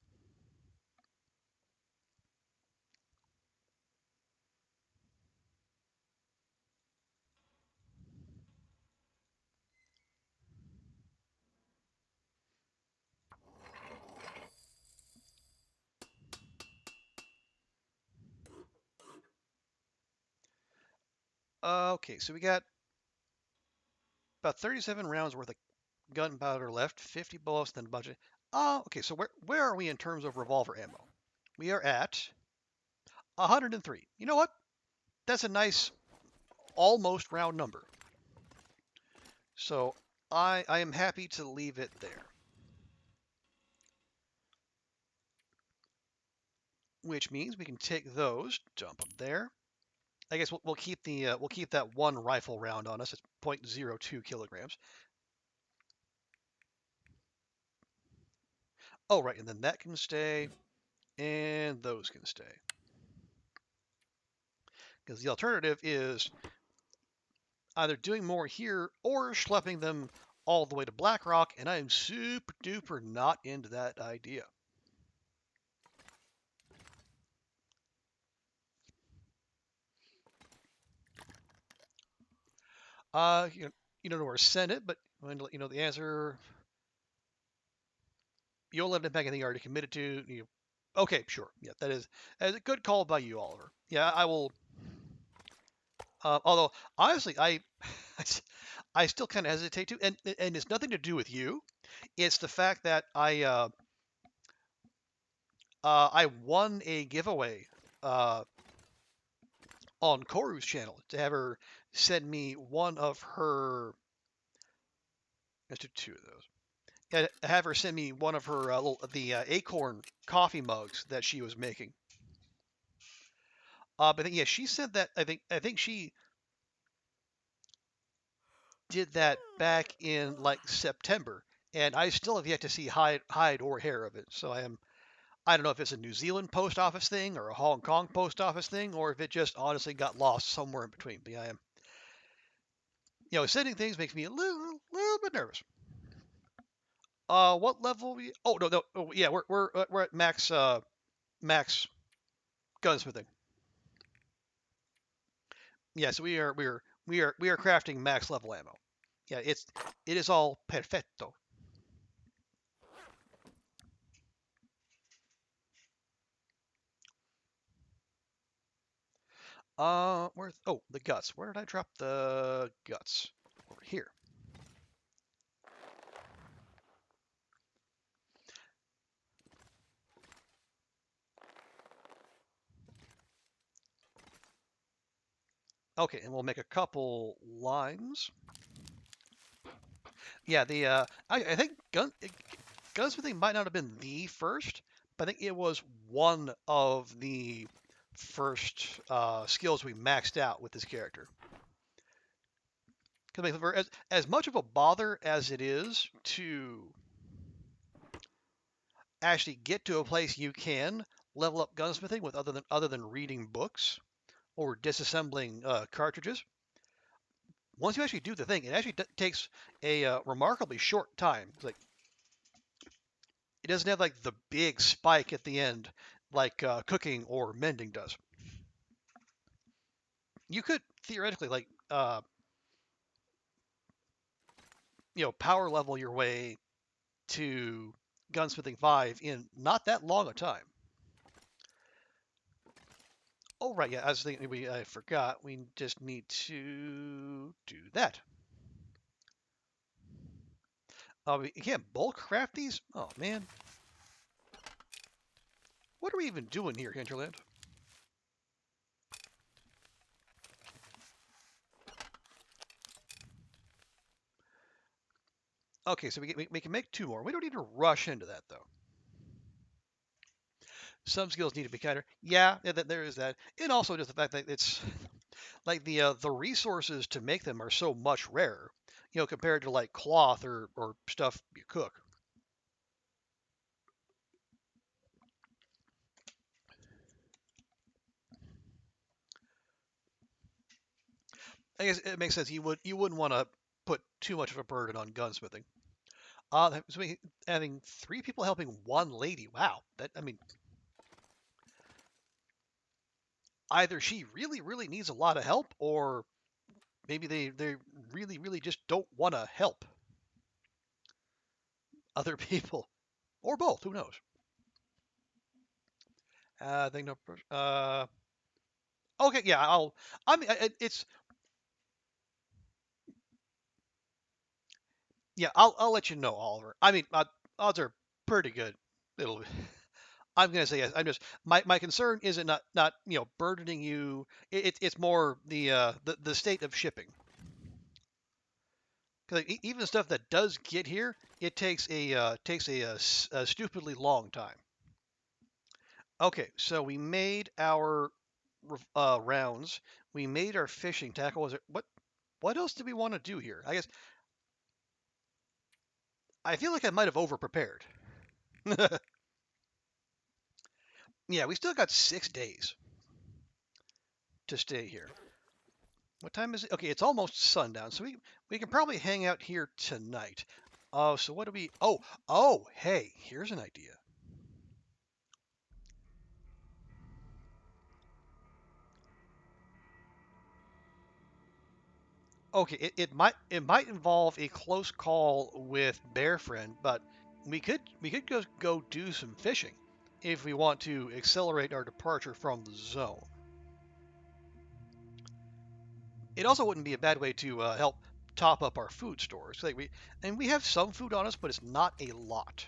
Okay, so we got about 37 rounds worth of gunpowder left, 50 bullets, then a bunch of. Okay, so where are we in terms of revolver ammo? We are at 103. You know what? That's a nice almost round number. So I am happy to leave it there. Which means we can take those, dump them there. I guess we'll keep the we'll keep that one rifle round on us. It's 0.02 kilograms. Oh right, and then that can stay, and those can stay. Because the alternative is either doing more here or schlepping them all the way to Blackrock, and I am super duper not into that idea. You don't know where to send it, but you know the answer. You'll live in back anything you already committed to. Okay, sure. Yeah, that is a good call by you, Oliver. Yeah, I will. Although honestly, I still kind of hesitate to, and it's nothing to do with you. It's the fact that I won a giveaway uh, on Koru's channel to have her send me one of her. Let's do two of those. Yeah, have her send me one of her acorn coffee mugs that she was making. But yeah, she sent that. I think she did that back in like September, and I still have yet to see hide or hair of it. So I don't know if it's a New Zealand post office thing or a Hong Kong post office thing, or if it just honestly got lost somewhere in between. But yeah, I am, sending things makes me a little bit nervous. What level? Oh no, no. Oh, yeah, we're at max gunsmithing. Yes, we are crafting max level ammo. Yeah, it is all perfecto. Where's the guts? Where did I drop the guts? Over here. Okay, and we'll make a couple lines. Yeah, I think gunsmithing might not have been the first, but I think it was one of the first skills we maxed out with this character. Because as much of a bother as it is to actually get to a place you can level up gunsmithing with other than reading books or disassembling cartridges, once you actually do the thing, it actually takes a remarkably short time. It's like it doesn't have like the big spike at the end like cooking or mending does. You could theoretically power level your way to gunsmithing 5 in not that long a time. Oh right, yeah, I was thinking I forgot. We just need to do that. We can't bulk craft these? Oh man. What are we even doing here, Hinterland? Okay, so we can make two more. We don't need to rush into that though. Some skills need to be kinder. Yeah, there is that, and also just the fact that it's like the resources to make them are so much rarer, compared to like cloth or stuff you cook. I guess it makes sense. You wouldn't want to put too much of a burden on gunsmithing. So having 3 people helping one lady. Wow, I mean, either she really really needs a lot of help, or maybe they really really just don't want to help other people, or both. Who knows? I think no. Okay, yeah. I mean, it's Yeah, I'll let you know, Oliver. I mean, odds are pretty good. It'll. I'm gonna say yes. I'm just my concern isn't not burdening you. It's more the state of shipping. Because even stuff that does get here, it takes a stupidly long time. Okay, so we made our rounds. We made our fishing tackle. Was it what else did we want to do here? I guess I feel like I might have over prepared. Yeah, we still got 6 days to stay here. What time is it? Okay, it's almost sundown, so we can probably hang out here tonight. Oh, so what do we? Oh, hey, here's an idea. Okay, it might involve a close call with Bear Friend, but we could go do some fishing if we want to accelerate our departure from the zone. It also wouldn't be a bad way to help top up our food stores. Like we have some food on us, but it's not a lot.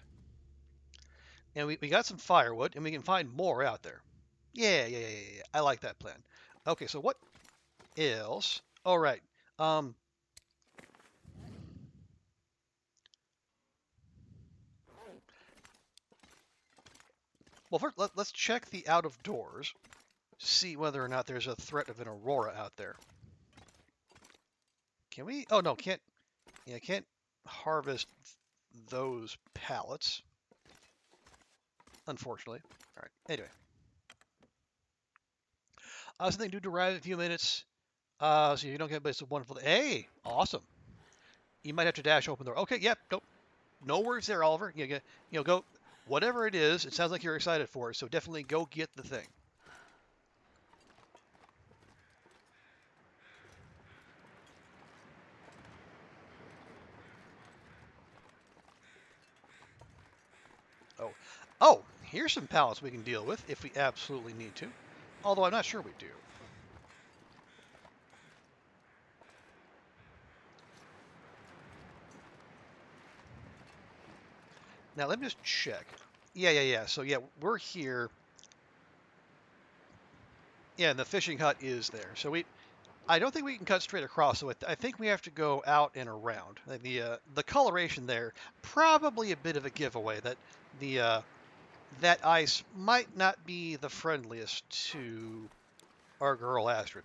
And we got some firewood, and we can find more out there. Yeah. I like that plan. Okay, so what else? All right. Um, well, first let's check the out of doors, see whether or not there's a threat of an aurora out there. Can we? Oh no, can't. Yeah, can't harvest those pallets, unfortunately. All right. Anyway, something to arrive in a few minutes. So you don't get, but it's a wonderful. Hey, awesome. You might have to dash open the door. Okay, yep. Nope. No worries there, Oliver. Go. Whatever it is, it sounds like you're excited for it. So definitely go get the thing. Oh, here's some pallets we can deal with if we absolutely need to. Although I'm not sure we do. Now let me just check. Yeah. So yeah, we're here. Yeah, and the fishing hut is there. So I don't think we can cut straight across. So I think we have to go out and around. The coloration there, probably a bit of a giveaway that the that ice might not be the friendliest to our girl Astrid.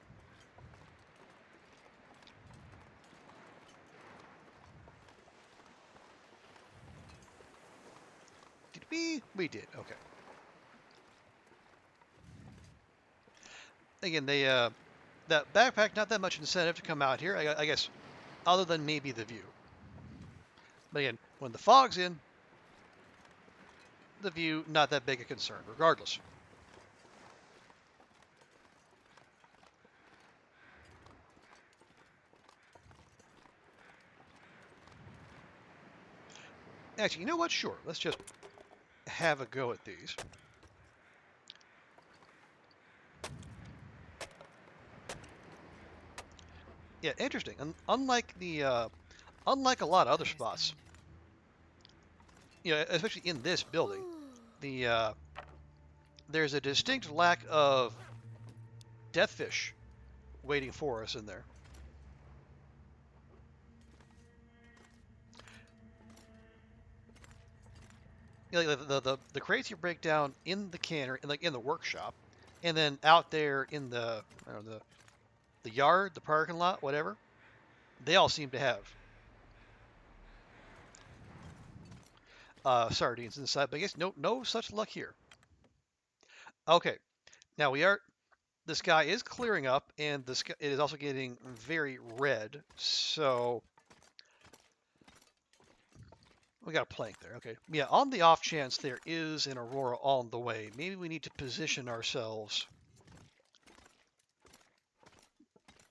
Did we? We did. Okay. Again, that backpack, not that much incentive to come out here. I guess, other than maybe the view. But again, when the fog's in, the view not that big a concern, regardless. Actually, you know what? Sure. Let's just have a go at these. Yeah, interesting. Unlike a lot of other spots, especially in this building, the there's a distinct lack of deathfish waiting for us in there. Like the crates you break down in the cannery, like in the workshop, and then out there in the I don't know, the yard, the parking lot, whatever, they all seem to have sardines inside. But I guess no such luck here. Okay, now the sky is clearing up, and the sky it is also getting very red. So we got a plank there. Okay, yeah. On the off chance there is an aurora on the way, maybe we need to position ourselves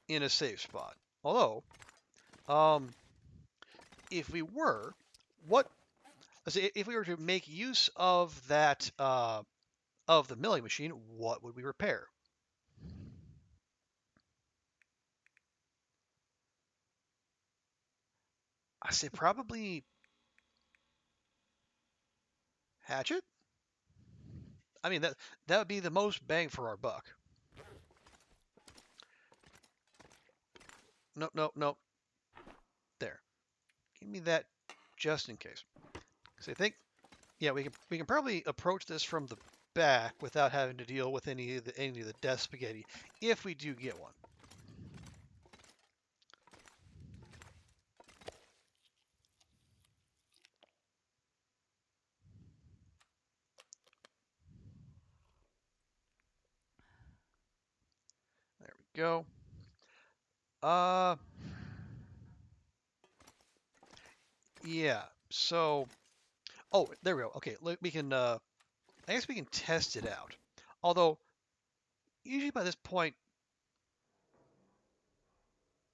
in a safe spot. Although, um, if we were, what? Let's say if we were to make use of that of the milling machine, what would we repair? I say probably hatchet. I mean that would be the most bang for our buck. Nope, nope, nope. There. Give me that just in case. Because I think, yeah, we can probably approach this from the back without having to deal with any of the death spaghetti if we do get one. There we go. Uh, yeah. So, oh, there we go. Okay, we can. I guess we can test it out. Although usually by this point,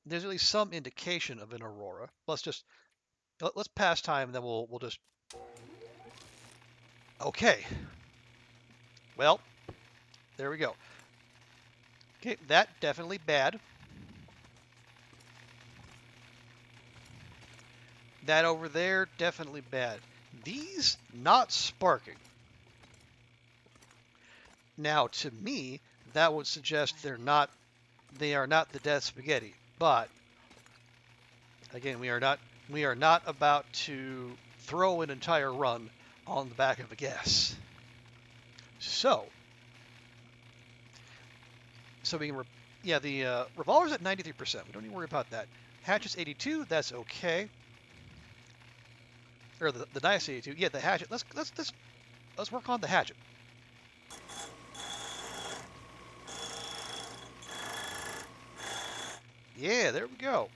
there's at least some indication of an aurora. Let's pass time, and then we'll just. Okay. Well, there we go. Okay, that definitely bad. That over there, definitely bad. These not sparking. Now, to me, that would suggest they are not the death spaghetti. But again, we are not about to throw an entire run on the back of a guess. So we can, yeah, the revolver's at 93%. We don't need to worry about that. Hatchet's 82. That's okay. Or the dice 82. Yeah, the hatchet. Let's work on the hatchet. Yeah, there we go.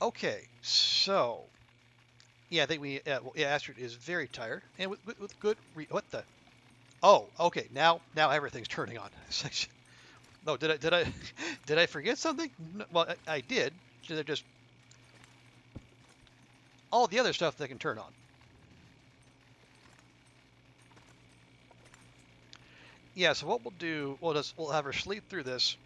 Okay, so yeah, I think Astrid is very tired and with good. What the? Oh, okay. Now everything's turning on. No, did I did I forget something? No, well, I did. They're just all the other stuff that can turn on. Yeah. So what we'll do, we'll have her sleep through this.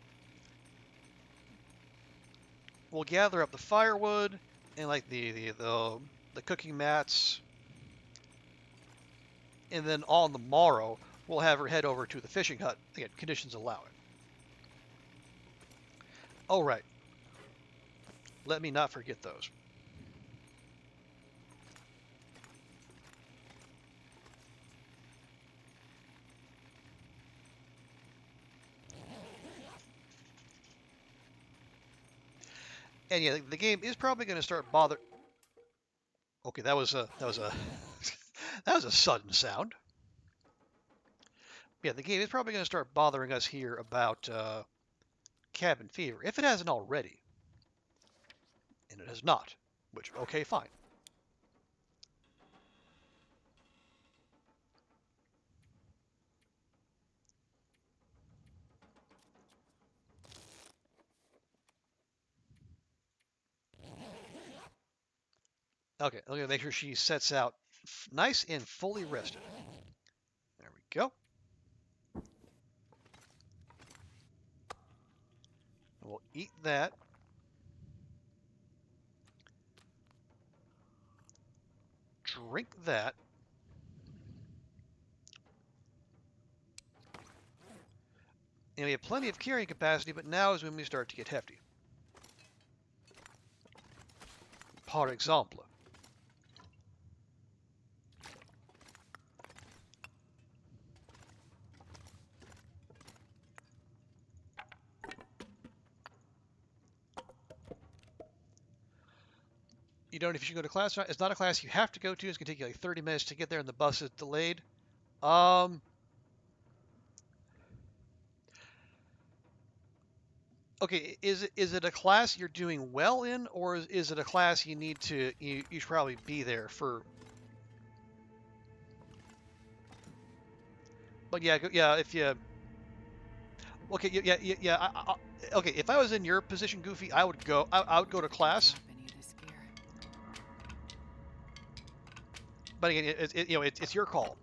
We'll gather up the firewood and like the cooking mats, and then on the morrow we'll have her head over to the fishing hut. Again, conditions allow it. Oh right. Let me not forget those. And yeah, the game is probably going to start bother. Okay, that was a that was a sudden sound. Yeah, the game is probably going to start bothering us here about cabin fever if it hasn't already, and it has not. Which okay, fine. Okay, I'm gonna make sure she sets out nice and fully rested. There we go. And we'll eat that. Drink that. And we have plenty of carrying capacity, but now is when we start to get hefty. Par exemple. You don't if you should go to class. It's not a class you have to go to. It's gonna take you like 30 minutes to get there, and the bus is delayed. Um, okay, is it a class you're doing well in, or is it a class you need to you should probably be there for? But yeah, yeah, if you okay, yeah, yeah, yeah. Okay, if I was in your position, Goofy, I would go. I would go to class. Drop any of this gear. But again, it's your call.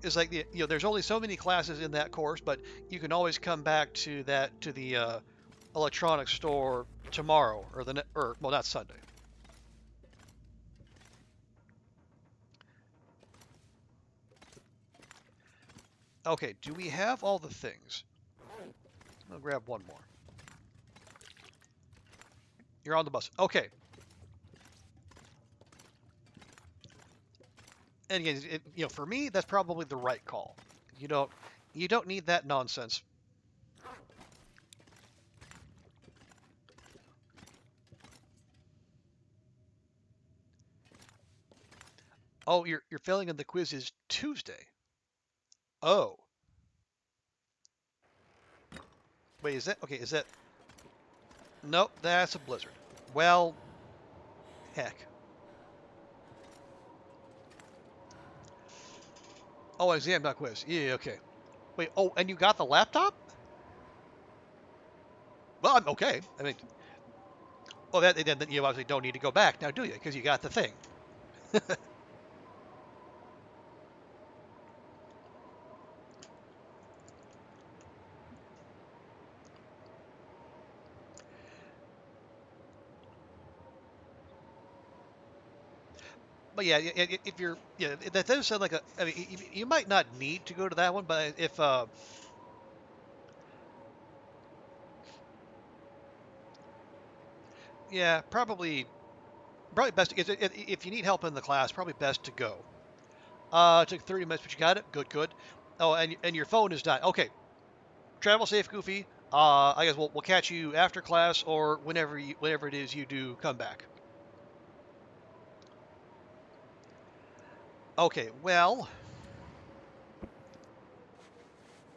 It's like there's only so many classes in that course, but you can always come back to the electronics store tomorrow or well, not Sunday. Okay, do we have all the things? I'll grab one more. You're on the bus. Okay. And again, for me, that's probably the right call. You don't need that nonsense. Oh, you're failing in the quiz is Tuesday. Oh, wait, is that okay? Is that nope? That's a blizzard. Well, heck. Oh, exam, not quiz. Yeah, okay. Wait, oh, and you got the laptop? Well, I'm okay. I mean, well, then you obviously don't need to go back now, do you? Because you got the thing. But yeah, if you're, yeah, that does sound like a. I mean, you might not need to go to that one, but if, yeah, probably best if you need help in the class, probably best to go. It took 30 minutes, but you got it. Good, good. Oh, and your phone is dying. Okay, travel safe, Goofy. I guess we'll catch you after class or whenever it is you do come back. Okay, well,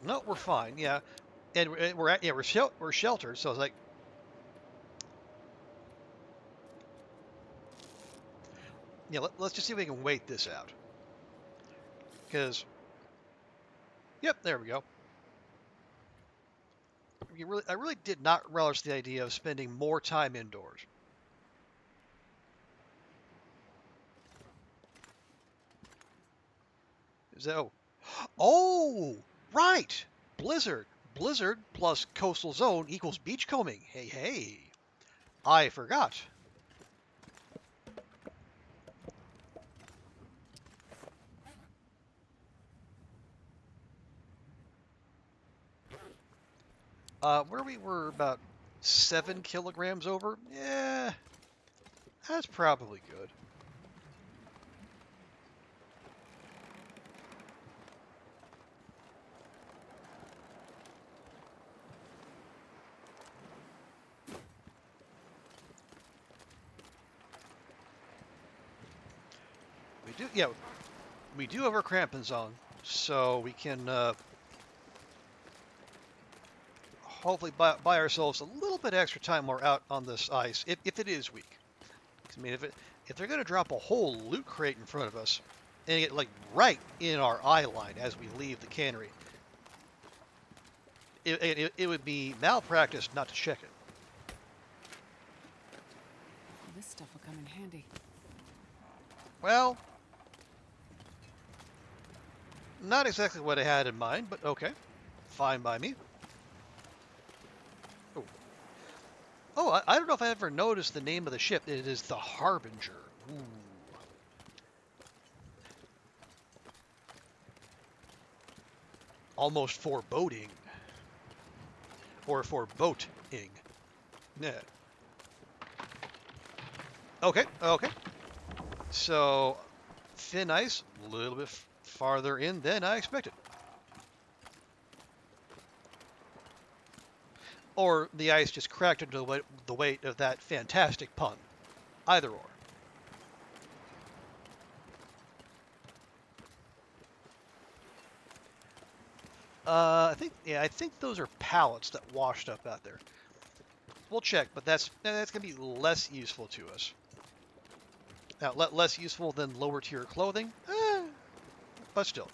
no, we're fine. Yeah, and we're sheltered, so it's like, yeah, let's just see if we can wait this out. Because, yep, there we go. I really did not relish the idea of spending more time indoors. Is that, oh, right, Blizzard. Blizzard plus coastal zone equals beachcombing. Hey, hey, I forgot. Where we were about 7 kilograms over. Yeah, that's probably good. We do, yeah, we do have our crampons on, so we can hopefully buy ourselves a little bit extra time while we're out on this ice, if it is weak. I mean, if they're going to drop a whole loot crate in front of us and get like right in our eye line as we leave the cannery, it would be malpractice not to check it. This stuff will come in handy. Well, not exactly what I had in mind, but okay, fine by me. Oh, I don't know if I ever noticed the name of the ship. It is the Harbinger. Ooh. Almost foreboding. Or foreboding. Yeah. Okay, okay. So, thin ice, a little bit farther in than I expected. Or the ice just cracked under the weight of that fantastic pun. Either or. I think those are pallets that washed up out there. We'll check, but that's gonna be less useful to us. Now, less useful than lower tier clothing, but still,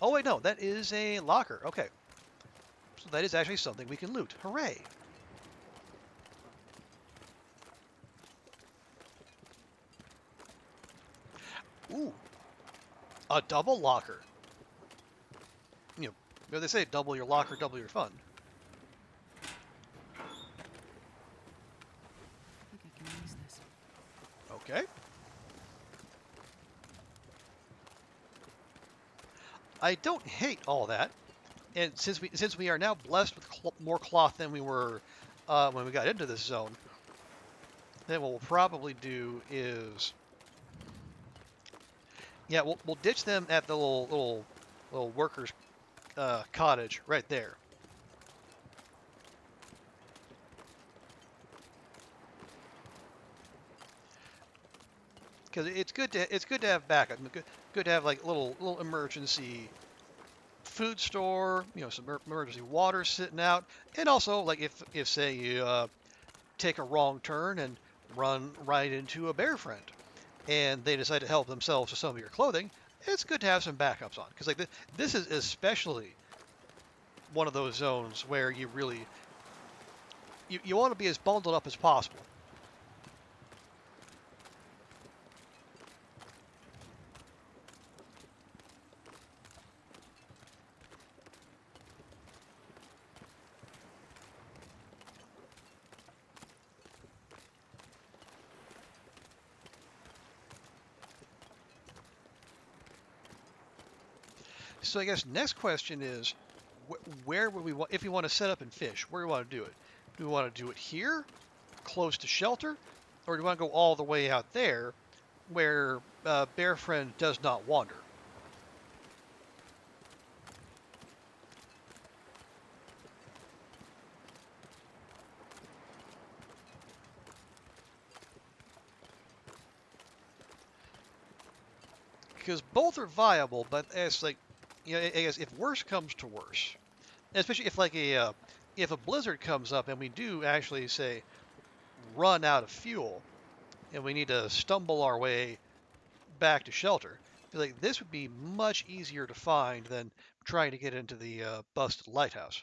Oh wait, no, that is a locker. Okay, So that is actually something we can loot. Hooray! Ooh, a double locker. You know, they say double your locker, double your fun. I think I can use this. Okay. I don't hate all that, and since we are now blessed with more cloth than we were when we got into this zone, then what we'll probably do is, yeah, we'll ditch them at the little workers cottage right there. Because it's good to have backup. Good to have like little emergency food store, you know, some emergency water sitting out, and also like if say you take a wrong turn and run right into a bear friend, and they decide to help themselves to some of your clothing, it's good to have some backups on. Because like this is especially one of those zones where you really you want to be as bundled up as possible. So I guess next question is, where would we want, if we want to set up and fish, where do we want to do it? Do we want to do it here, close to shelter, or do we want to go all the way out there where Bear Friend does not wander? Because both are viable, but it's like, you know, I guess if worse comes to worse, especially if like if a blizzard comes up and we do actually say run out of fuel and we need to stumble our way back to shelter, I feel like this would be much easier to find than trying to get into the busted lighthouse.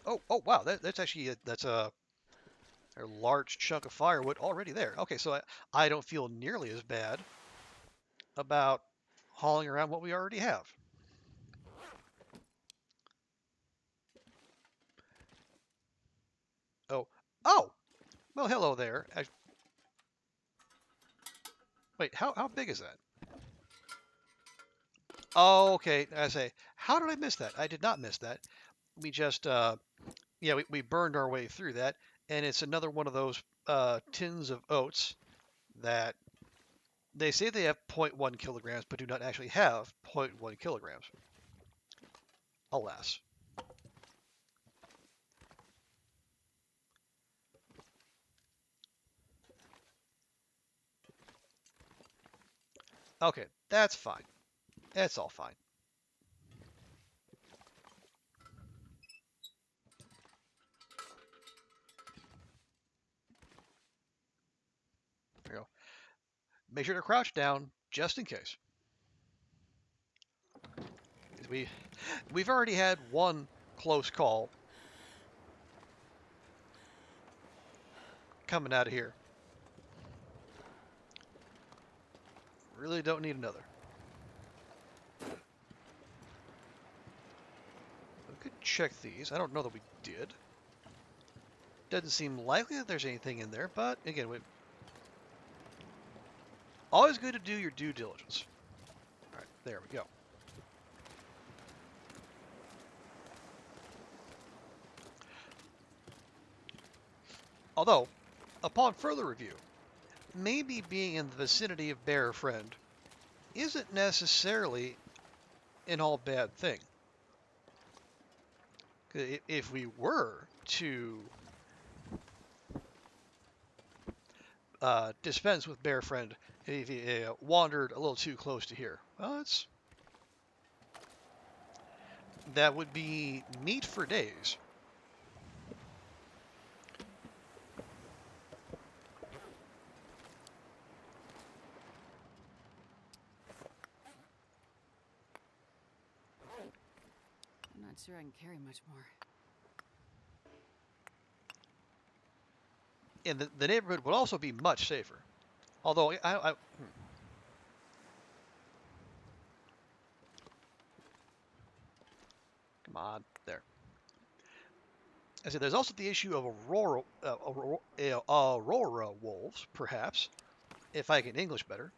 Oh wow, that's actually that's a large chunk of firewood already there. Okay, so I don't feel nearly as bad about hauling around what we already have. Oh, oh, well, hello there. Wait, how big is that? Oh, okay. I say, how did I miss that? I did not miss that. We just, yeah, we burned our way through that, and it's another one of those tins of oats that they say they have zero point 0.1 kilograms, but do not actually have zero point 0.1 kilograms. Alas. Okay, that's fine. That's all fine. There you go. Make sure to crouch down just in case. We we've already had one close call coming out of here. Really don't need another. We could check these. I don't know that we did. Doesn't seem likely that there's anything in there, but again, always good to do your due diligence. All right, there we go. Although, upon further review, maybe being in the vicinity of Bear Friend isn't necessarily an all bad thing. If we were to dispense with Bear Friend if he wandered a little too close to here, well, that would be meat for days. sure I can carry much more. And the neighborhood would also be much safer. Although, come on, there. I said there's also the issue of Aurora wolves, perhaps, if I can English better.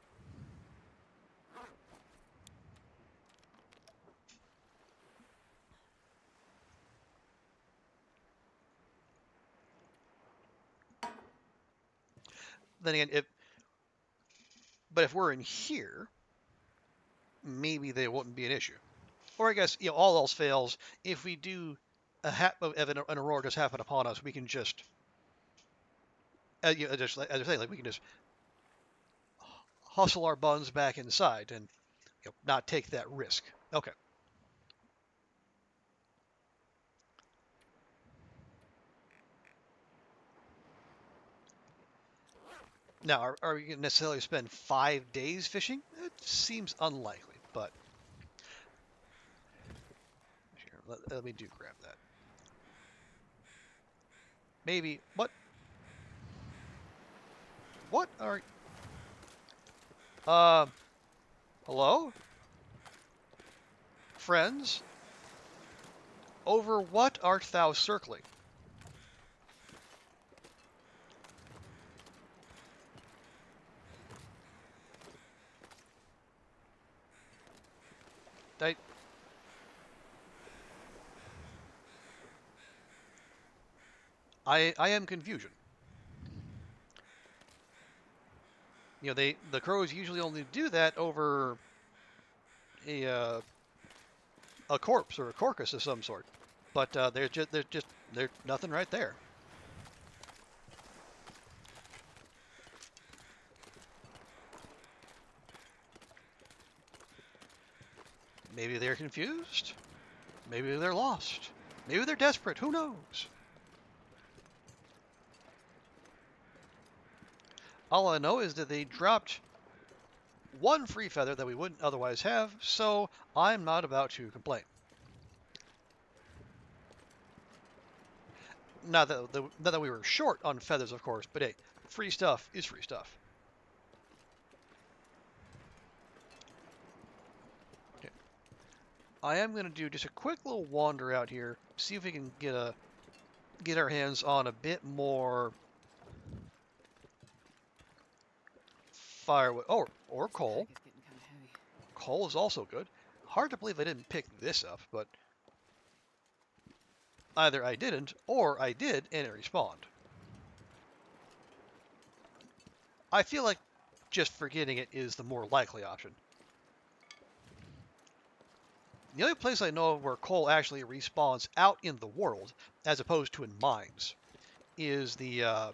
Then again, if we're in here, maybe they wouldn't be an issue. Or I guess, all else fails, if we do if an aurora does happen upon us, we can just, just as I say, like we can just hustle our buns back inside and not take that risk. Okay. Now, are we going to necessarily spend 5 days fishing? It seems unlikely, but here, let me grab that. Maybe, what are, hello? Friends? Over what art thou circling? I am confusion. The crows usually only do that over a corpse or a carcass of some sort, but there's nothing right there. Maybe they're confused. Maybe they're lost. Maybe they're desperate. Who knows? All I know is that they dropped one free feather that we wouldn't otherwise have, so I'm not about to complain. Not that we were short on feathers, of course, but hey, free stuff is free stuff. Okay. I am going to do just a quick little wander out here, see if we can get our hands on a bit more firewood, or coal. It's getting kind of heavy. Coal is also good. Hard to believe I didn't pick this up, but either I didn't, or I did, and it respawned. I feel like just forgetting it is the more likely option. The only place I know of where coal actually respawns out in the world, as opposed to in mines, is the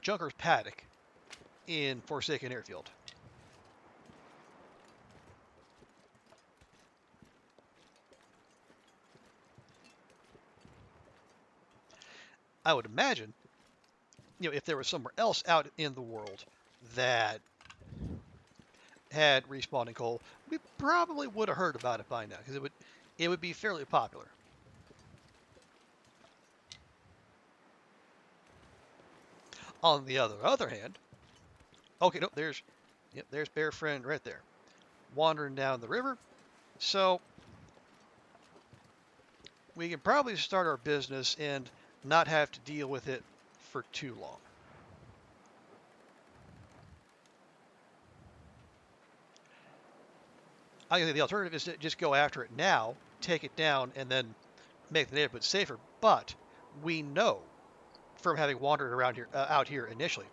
Junker's Paddock in Forsaken Airfield. I would imagine, if there was somewhere else out in the world that had respawning coal, we probably would have heard about it by now, because it would be fairly popular. On the other hand, okay, no, there's Bear Friend right there, wandering down the river. So we can probably start our business and not have to deal with it for too long. I think the alternative is to just go after it now, take it down, and then make the neighborhood safer. But we know from having wandered around here, out here initially,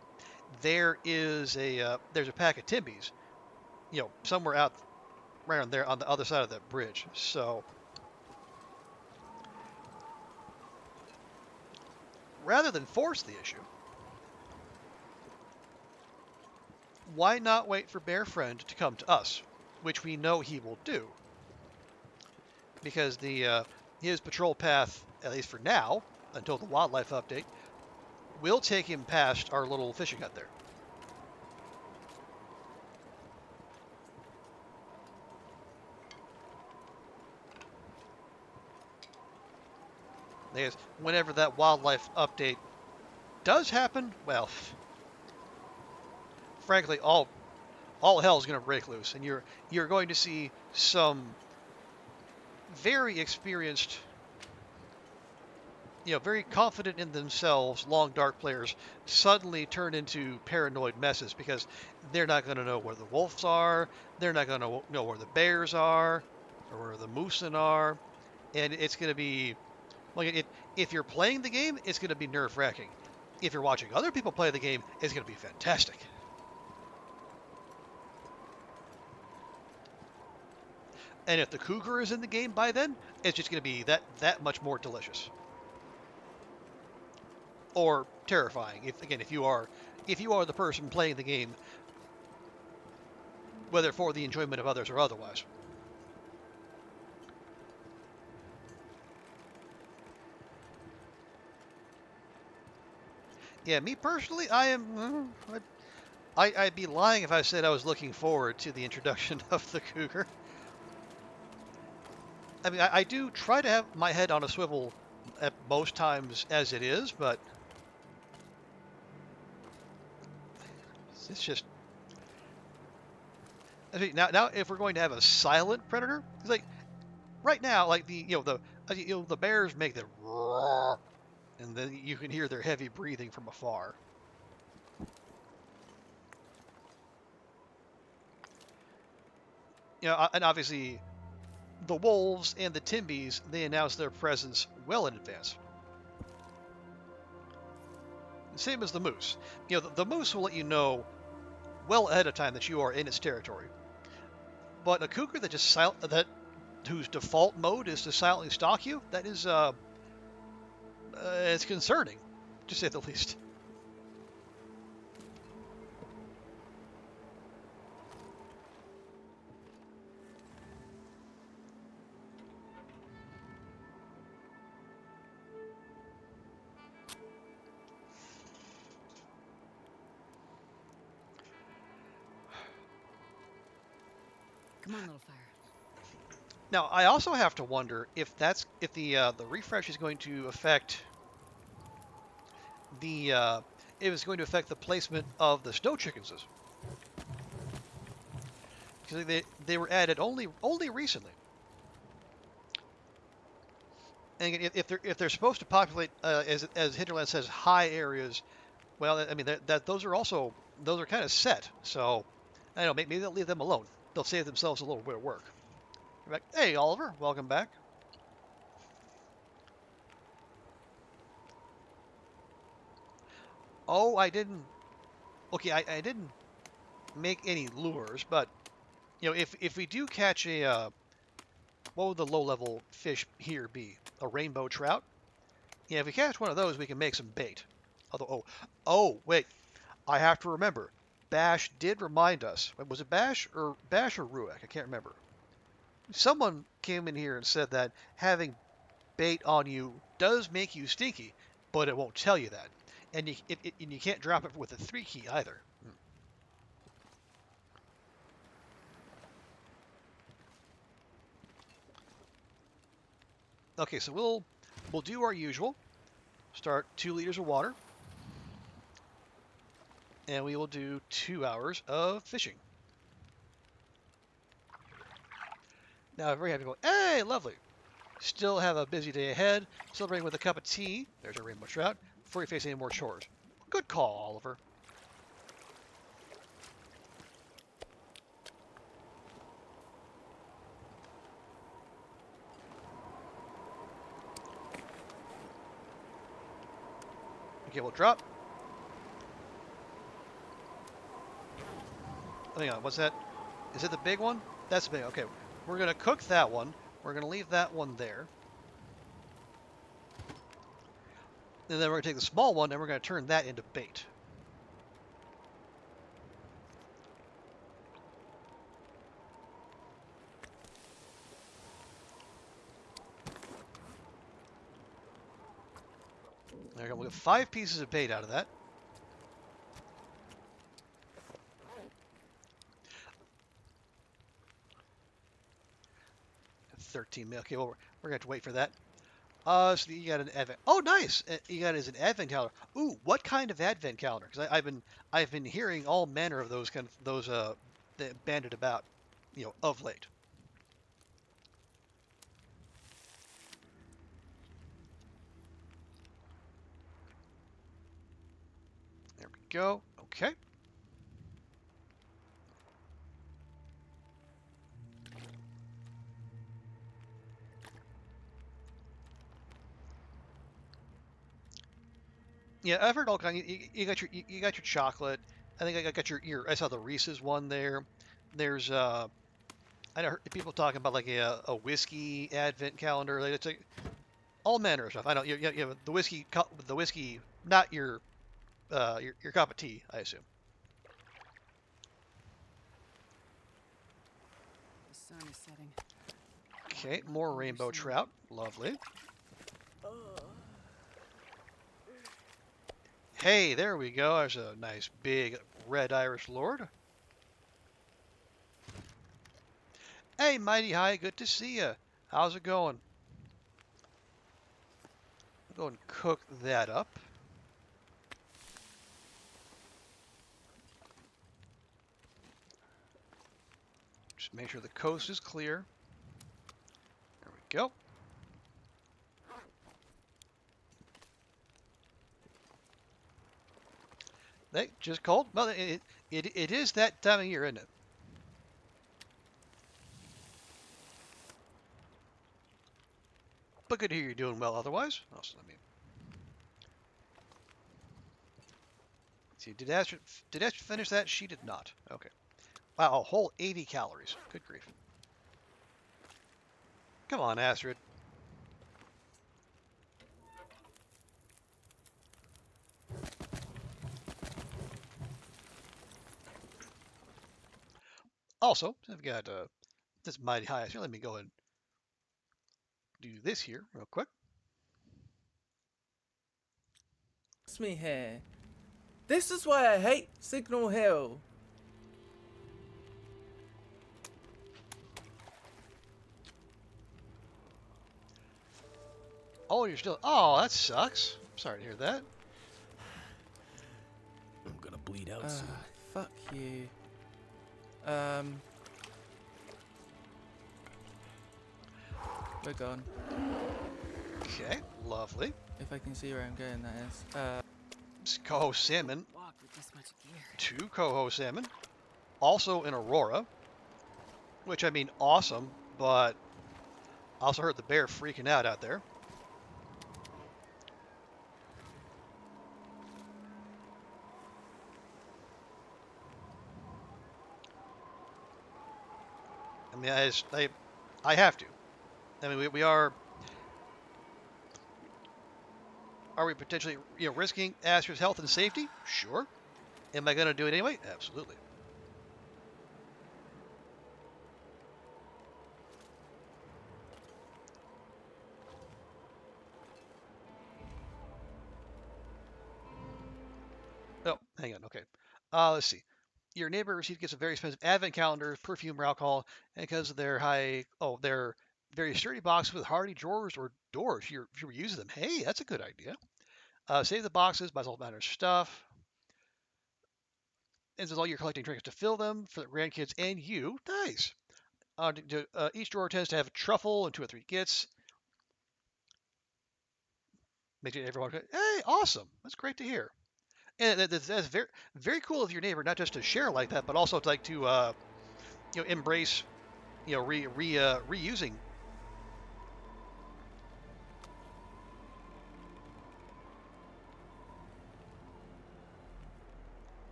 there's a pack of Timbies, somewhere out around there on the other side of that bridge. So rather than force the issue, why not wait for Bear Friend to come to us, which we know he will do, because his patrol path, at least for now, until the wildlife update, will take him past our little fishing hut there. I guess whenever that wildlife update does happen, well, frankly, all hell is going to break loose, and you're going to see some very experienced, very confident in themselves, long dark players suddenly turn into paranoid messes because they're not going to know where the wolves are, they're not going to know where the bears are, or where the moosin are, and it's going to be like if you're playing the game, it's going to be nerve-wracking. If you're watching other people play the game, it's going to be fantastic. And if the cougar is in the game by then, it's just going to be that much more delicious or terrifying. If you are the person playing the game, whether for the enjoyment of others or otherwise. Yeah, me personally, I'd be lying if I said I was looking forward to the introduction of the cougar. I mean, I do try to have my head on a swivel at most times as it is, but it's just. I mean, now if we're going to have a silent predator, it's like right now, like the bears make the roar, and then you can hear their heavy breathing from afar. And obviously the wolves and the timbies, they announce their presence well in advance. Same as the moose. The moose will let you know well ahead of time that you are in its territory. But a cougar whose default mode is to silently stalk you, that is it's concerning, to say the least. Come on, little fire. Now, I also have to wonder if the refresh is going to affect the it was going to affect the placement of the snow chickens, because they were added only recently. And if they're supposed to populate as Hinterland says high areas, well, I mean those are kind of set. So I don't know, maybe they'll leave them alone. They'll save themselves a little bit of work. Like, hey, Oliver, welcome back. Oh, I didn't. Okay, I didn't make any lures, but if we do catch what would the low level fish here be? A rainbow trout? Yeah, if we catch one of those, we can make some bait. Although, wait, I have to remember. Bash did remind us. Was it Bash or Ruek? I can't remember. Someone came in here and said that having bait on you does make you stinky, but it won't tell you that, and you can't drop it with a 3 key either. Okay, so we'll do our usual. Start 2 liters of water, and we will do 2 hours of fishing. Now we're going to go, hey, lovely. Still have a busy day ahead. Celebrating with a cup of tea. There's a rainbow trout. Before you face any more chores. Good call, Oliver. Okay, we'll drop. Hang on, what's that? Is it the big one? That's big. Okay, we're going to cook that one. We're going to leave that one there. And then we're going to take the small one and we're going to turn that into bait. There we go. We'll get 5 pieces of bait out of that. $13 million. Okay, well, we're going to have to wait for that. So you got an advent. Oh, nice. You got it as an advent calendar. Ooh, what kind of advent calendar? Because I've been hearing all manner of those kind of those that banded about, of late. There we go. Okay. Yeah, I've heard all kind. You got your chocolate. I think I got your. I saw the Reese's one there. There's I know people talking about like a whiskey advent calendar. Like it's like all manner of stuff. I know you have the whiskey, not your cup of tea, I assume. The sun is setting. Okay, more rainbow trout. Lovely. Hey, there we go. There's a nice big red Irish lord. Hey, Mighty High, good to see you. How's it going? I'll go and cook that up. Just make sure the coast is clear. There we go. They just cold. Well, it is that time of year, isn't it? But good to hear you're doing well otherwise. Also, let me see. Did Astrid finish that? She did not. Okay. Wow, a whole 80 calories. Good grief. Come on, Astrid. Also, I've got this Mighty High Astrid. Let me go and do this here real quick. It's me here. This is why I hate Signal Hill. Oh, you're still. Oh, that sucks. Sorry to hear that. I'm gonna bleed out soon. Fuck you. We're gone. Okay, lovely. If I can see where I'm going, that is. Co-host Salmon. Walk with this much gear. 2 co-host Salmon. Also in Aurora. Which, I mean, awesome, but I also heard the bear freaking out there. I mean, I have to. I mean, we are. Are we potentially, risking Astrid's health and safety? Sure. Am I going to do it anyway? Absolutely. Oh, hang on. Okay. Let's see. Your neighbor received gets a very expensive advent calendar, perfume or alcohol, and because of their they're very sturdy boxes with hardy drawers or doors. If you were using them, hey, that's a good idea. Save the boxes, buys all manner of stuff. And says all you're collecting trinkets to fill them for the grandkids and you. Nice. Each drawer tends to have a truffle and 2 or 3 gifts. Making everyone, hey, awesome. That's great to hear. And that's very, very cool of your neighbor, not just to share like that, but also to embrace, reusing.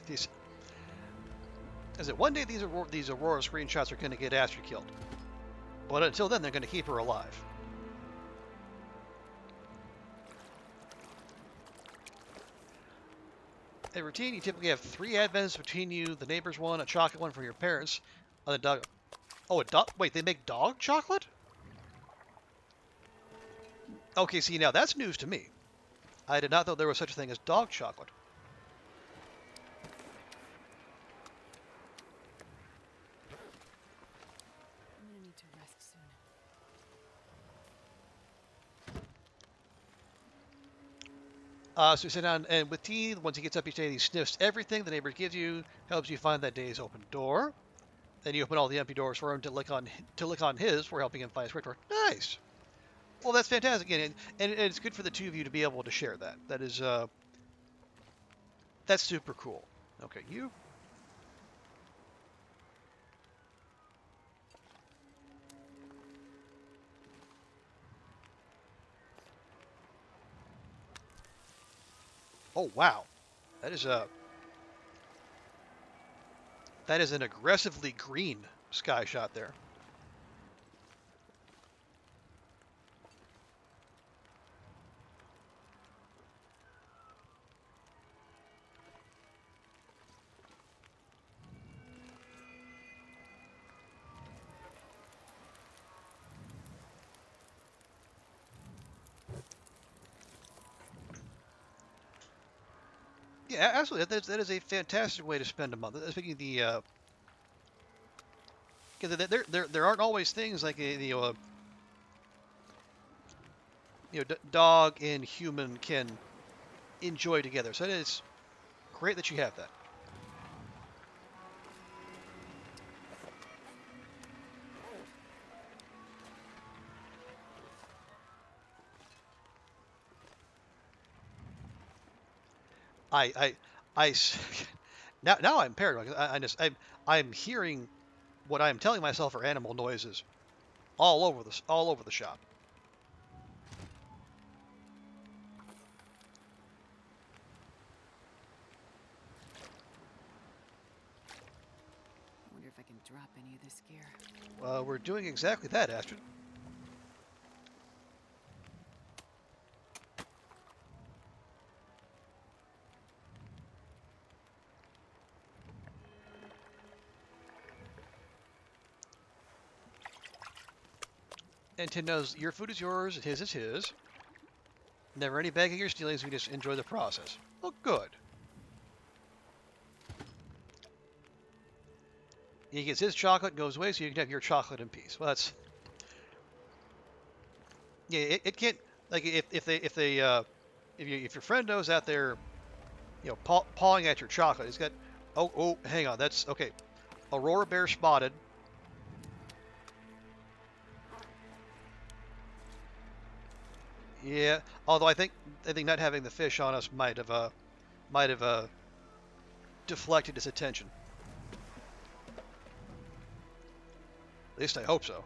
These, as it one day these Aurora screenshots are going to get Astrid killed, but until then they're going to keep her alive. A routine, you typically have 3 advents between you, the neighbor's one, a chocolate one for your parents, on the dog. Oh, a dog. Wait, they make dog chocolate? Okay, see, now that's news to me. I did not know there was such a thing as dog chocolate. So you sit down, and with tea, once he gets up each day, he sniffs everything the neighbor gives you, helps you find that day's open door. Then you open all the empty doors for him to lick on his for helping him find his door. Nice. Well, that's fantastic, and it's good for the two of you to be able to share that. That is that's super cool. Okay, you. Oh wow, that is that is an aggressively green sky shot there. Yeah, absolutely. That is a fantastic way to spend a month. Speaking of the, because there aren't always things like dog and human can enjoy together. So it is great that you have that. I I I now I'm paranoid. I'm hearing what I'm telling myself are animal noises all over the shop. I wonder if I can drop any of this gear. We're doing exactly that, Astrid. And Tim knows your food is yours, and his is his. Never any begging or stealing, so we just enjoy the process. Oh, good. He gets his chocolate, goes away, so you can have your chocolate in peace. Well, that's yeah. It can't like if your friend knows out there, pawing at your chocolate. He's got. Oh, hang on. That's okay. Aurora bear spotted. Yeah. Although I think not having the fish on us might have deflected his attention. At least I hope so.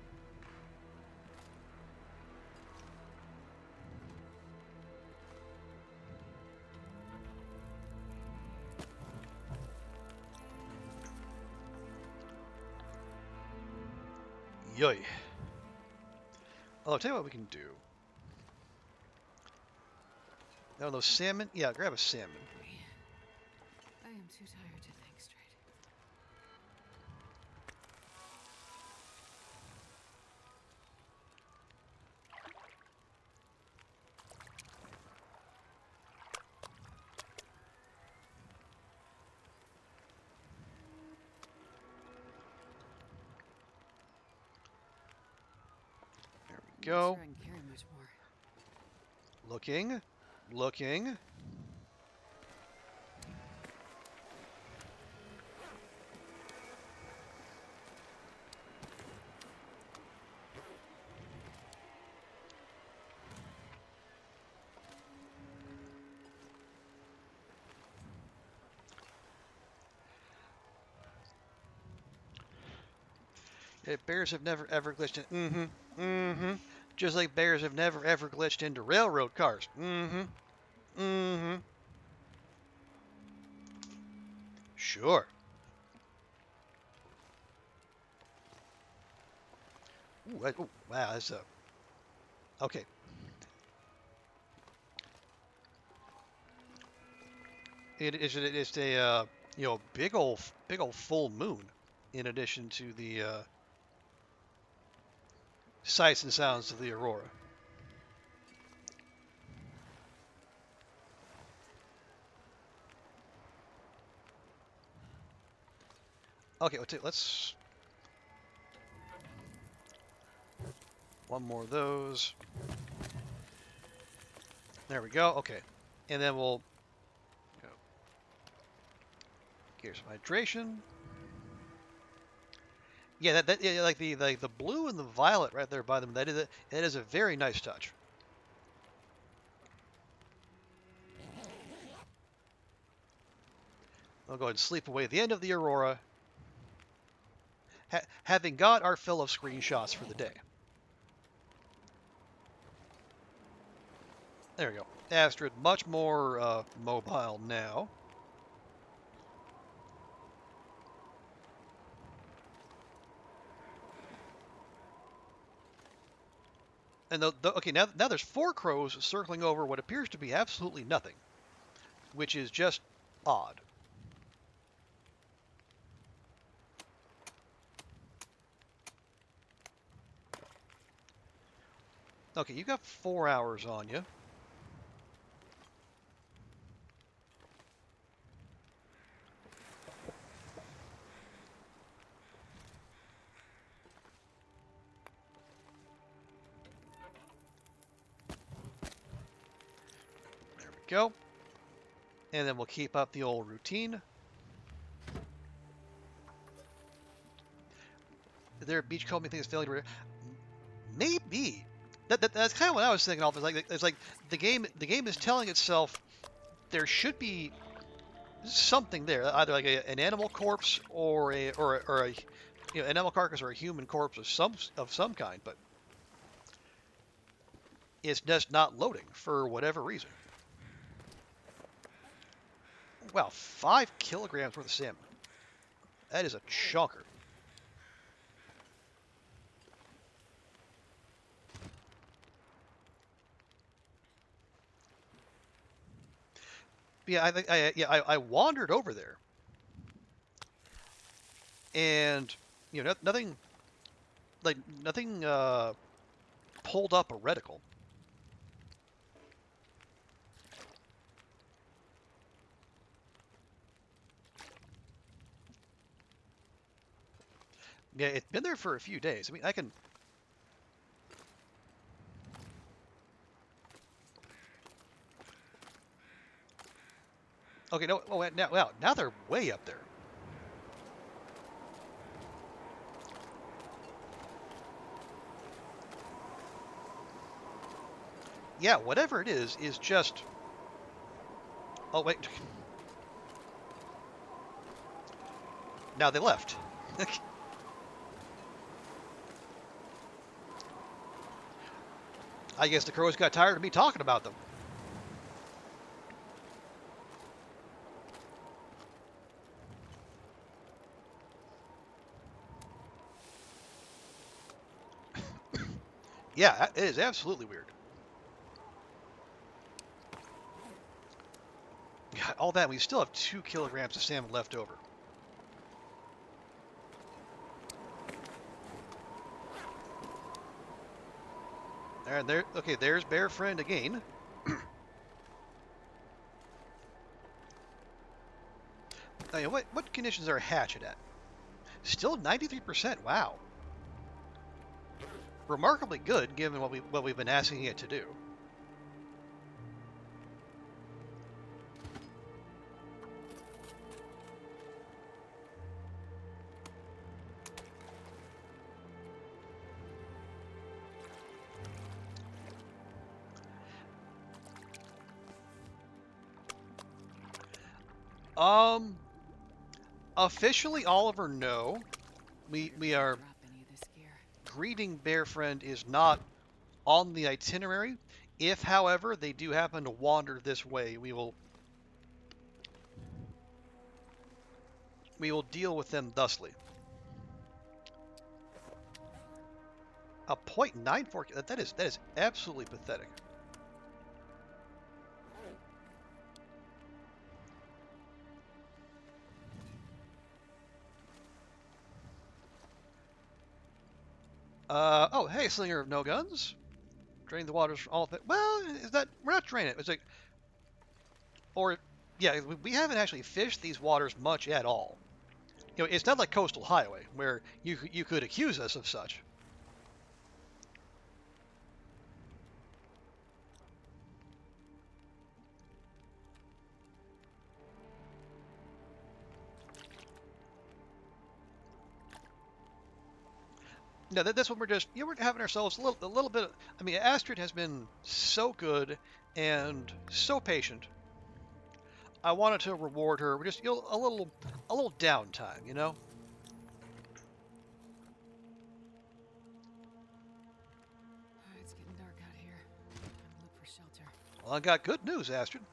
Yoy. I'll tell you what we can do. Now those salmon. Yeah, grab a salmon. I am too tired to think straight. There we I'm go. not sure I can carry much more. Looking. Yeah, bears have never ever glitched in. Mm-hmm. Just like bears have never ever glitched into railroad cars. Mm-hmm. Sure. Ooh, wow, that's okay. It's a big old full moon, in addition to the sights and sounds of the aurora. Okay, let's one more of those. There we go. Okay. And then we'll go, get some hydration. Yeah, yeah, like the blue and the violet right there by them. That is a very nice touch. I'll go ahead and sleep away the end of the aurora, having got our fill of screenshots for the day. There we go. Astrid, much more mobile now. And okay, now there's 4 crows circling over what appears to be absolutely nothing, which is just odd. Okay, you got 4 hours on you. There we go. And then we'll keep up the old routine. Their beachcomber thing is failing to... Maybe. That's kind of what I was thinking. It's like the game is telling itself there should be something there, either like an animal corpse or a animal carcass or a human corpse of some kind, but it's just not loading for whatever reason. Wow, 5 kilograms worth of salmon. That is a chunker. Yeah, I wandered over there, and nothing pulled up a reticle. Yeah, it's been there for a few days. I mean, I can. Okay, no. Oh, now they're way up there. Yeah, whatever it is just. Oh wait. Now they left. I guess the crows got tired of me talking about them. Yeah, it is absolutely weird. God, all that, we still have 2 kilograms of salmon left over. And okay, there's Bear Friend again. I mean, what conditions are Hatchet at? Still 93%. Wow. Remarkably good, given what we've been asking it to do. Officially, Oliver, no. We are Drop any of this gear. greeting Bear Friend is not on the itinerary. If, however, they do happen to wander this way, we will deal with them thusly. A .94, that is absolutely pathetic. Oh, hey, Slinger of No Guns. Drain the waters from all of it. Well, is that we're not draining it. It's like, or yeah, we haven't actually fished these waters much at all. It's not like Coastal Highway where you could accuse us of such. No, that's what we're just, we're having ourselves a little bit. I mean, Astrid has been so good and so patient. I wanted to reward her with just a little downtime, you know. It's getting dark out here. Time to look for shelter. Well, I got good news, Astrid.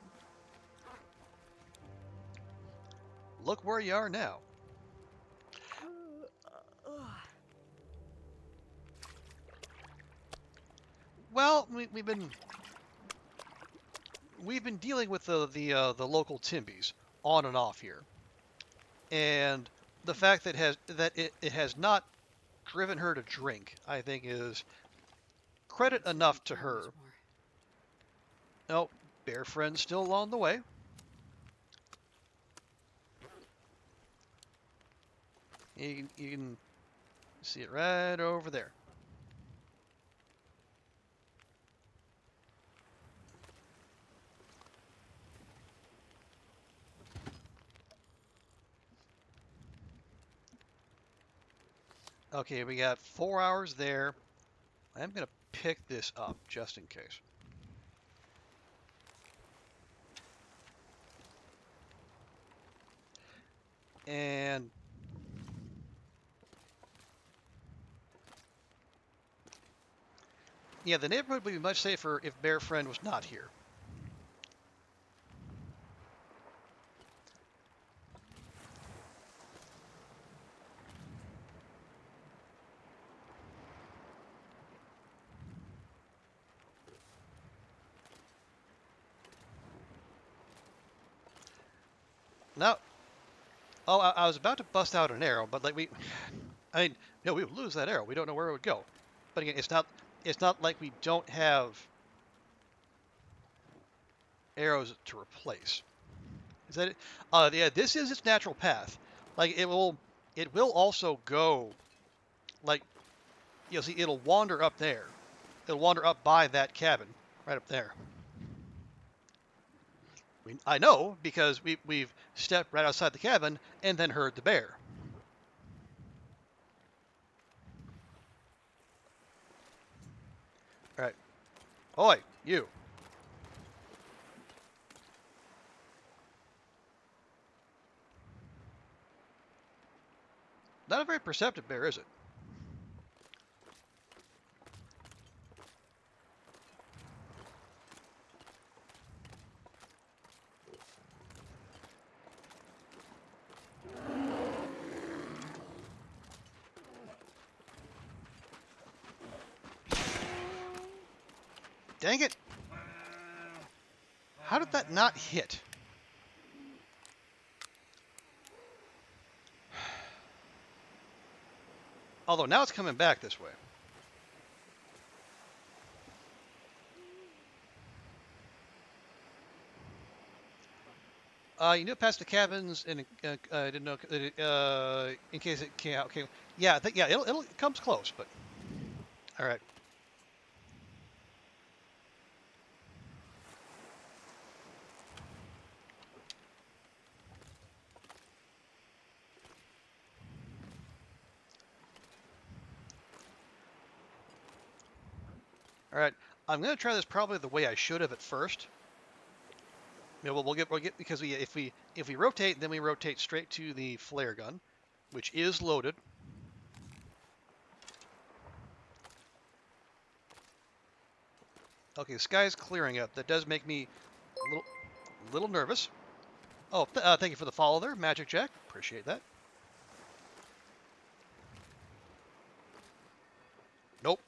Look where you are now. Well, we've been dealing with the local Timbies on and off here, and the fact that it has not driven her to drink, I think, is credit Can't enough to seem her. much more. No, bear friend's still along the way. You can see it right over there. Okay, we got 4 hours there. I'm gonna pick this up just in case. And yeah, the neighborhood would be much safer if Bear Friend was not here. Now, oh, I was about to bust out an arrow, but I mean, no, we would lose that arrow. We don't know where it would go. But again, it's not like we don't have arrows to replace. Is that it? Yeah, this is its natural path. Like it will also go, like, you'll see, it'll wander up there. It'll wander up by that cabin, right up there. I know because we've stepped right outside the cabin and then heard the bear. All right. Oi, you. Not a very perceptive bear, is it? Dang it! How did that not hit? Although now it's coming back this way. You know, past the cabins, and I didn't know in case it came out. Okay, yeah, yeah, it comes close, but all right. All right, I'm gonna try this probably the way I should have at first. Yeah, we'll get because if we rotate, then we rotate straight to the flare gun, which is loaded. Okay, the sky's clearing up. That does make me little nervous. Oh, thank you for the follow there, Magic Jack. Appreciate that. Nope.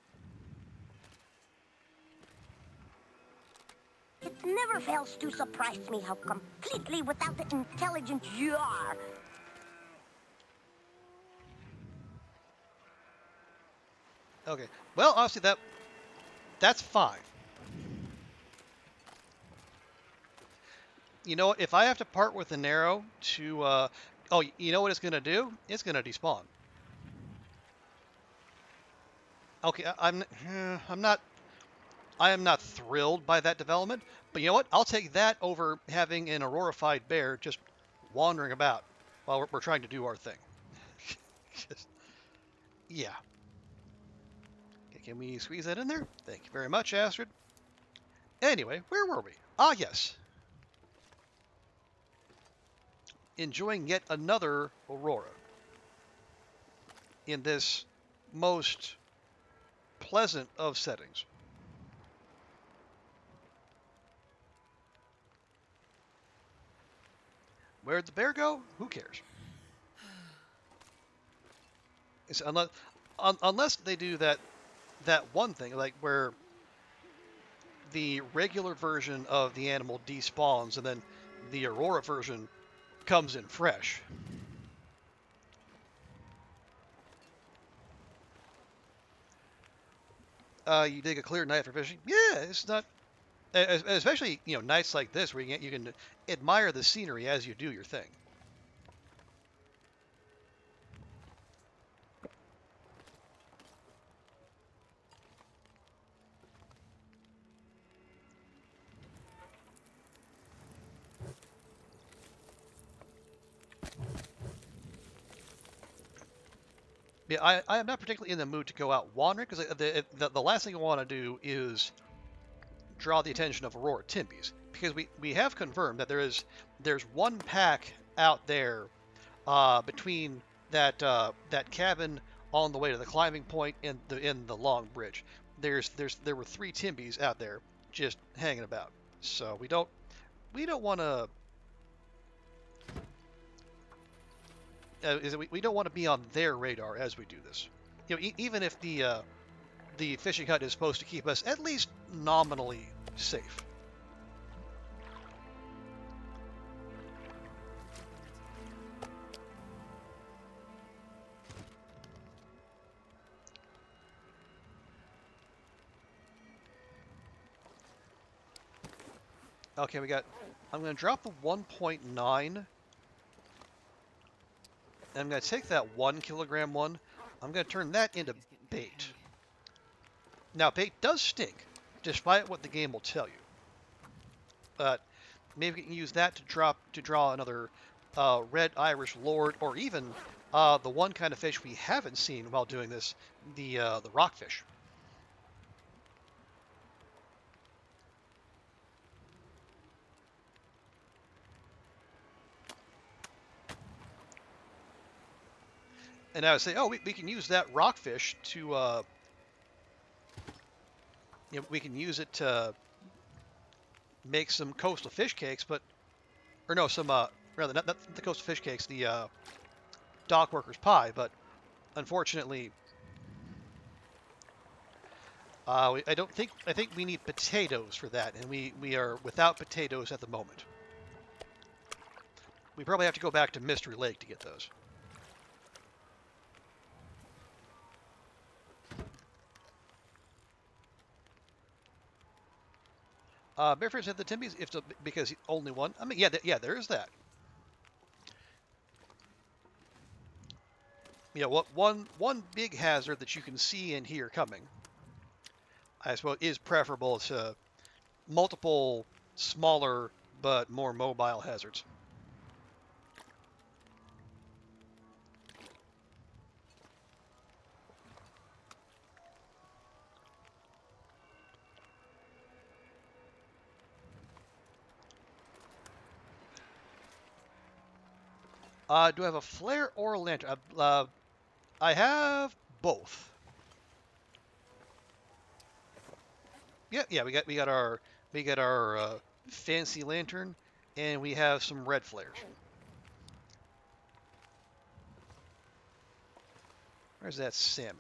It never fails to surprise me how completely without the intelligence you are. Okay. Well, honestly, that's fine. You know what? If I have to part with an arrow to, oh, you know what it's gonna do? It's gonna despawn. Okay, I am not thrilled by that development, but you know what? I'll take that over having an aurorified bear just wandering about while we're trying to do our thing. Just, yeah. can we squeeze that in there? Thank you very much, Astrid. Anyway, where were we? Ah, yes. Enjoying yet another aurora in this most pleasant of settings. Where'd the bear go? Who cares? Unless they do that one thing, like where the regular version of the animal despawns and then the aurora version comes in fresh. You dig a clear night for fishing? Yeah, it's not, especially nights like this where you can admire the scenery as you do your thing. Yeah, I am not particularly in the mood to go out wandering because the last thing I want to do is draw the attention of Aurora Timbies, because we have confirmed that there's one pack out there between that cabin on the way to the climbing point and the long bridge. There were 3 Timbies out there just hanging about, so we don't want to. We don't want to be on their radar as we do this. Even if the fishing hut is supposed to keep us at least nominally safe. Okay, I'm going to drop the 1.9. I'm going to take that 1 kilogram one. I'm going to turn that into bait. Now, bait does stink, despite what the game will tell you. But maybe we can use that to draw another red Irish lord, or even the one kind of fish we haven't seen while doing this, the rockfish. And I would say, oh, we can use that rockfish to, we can use it to make some coastal fish cakes, or no, rather, not the coastal fish cakes, the dock workers pie, but unfortunately, I think we need potatoes for that, and we are without potatoes at the moment. We probably have to go back to Mystery Lake to get those. Bearfish at the Timbies, if so, because only one. I mean, yeah, there is that. What one big hazard that you can see and hear coming, I suppose, is preferable to multiple smaller but more mobile hazards. Do I have a flare or a lantern? I have both. Yeah. We got our fancy lantern, and we have some red flares. Where's that salmon?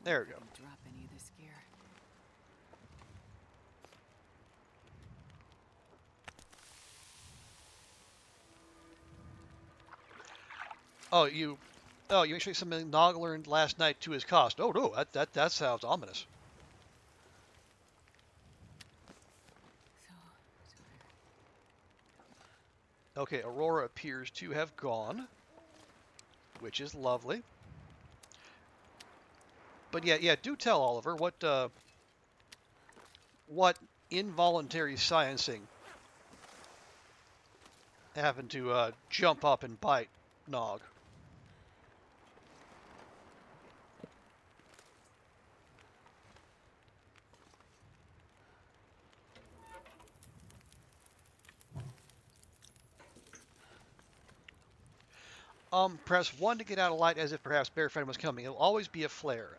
There we go. Drop any of this gear. Oh, you actually something Nog learned last night to his cost. Oh no, that sounds ominous. Okay, Aurora appears to have gone, which is lovely. But yeah, do tell Oliver what involuntary sciencing happened to jump up and bite Nog. Press 1 to get out of light as if perhaps bear friend was coming. It'll always be a flare.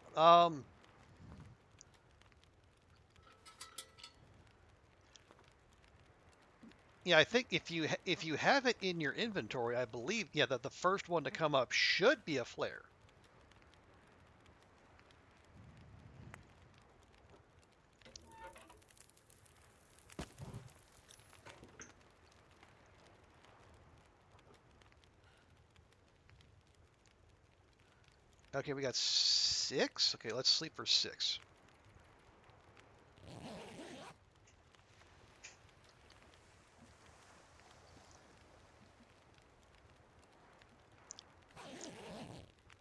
Yeah, I think if you have it in your inventory, I believe, yeah, that the first one to come up should be a flare. Okay, we got 6. Okay, let's sleep for 6.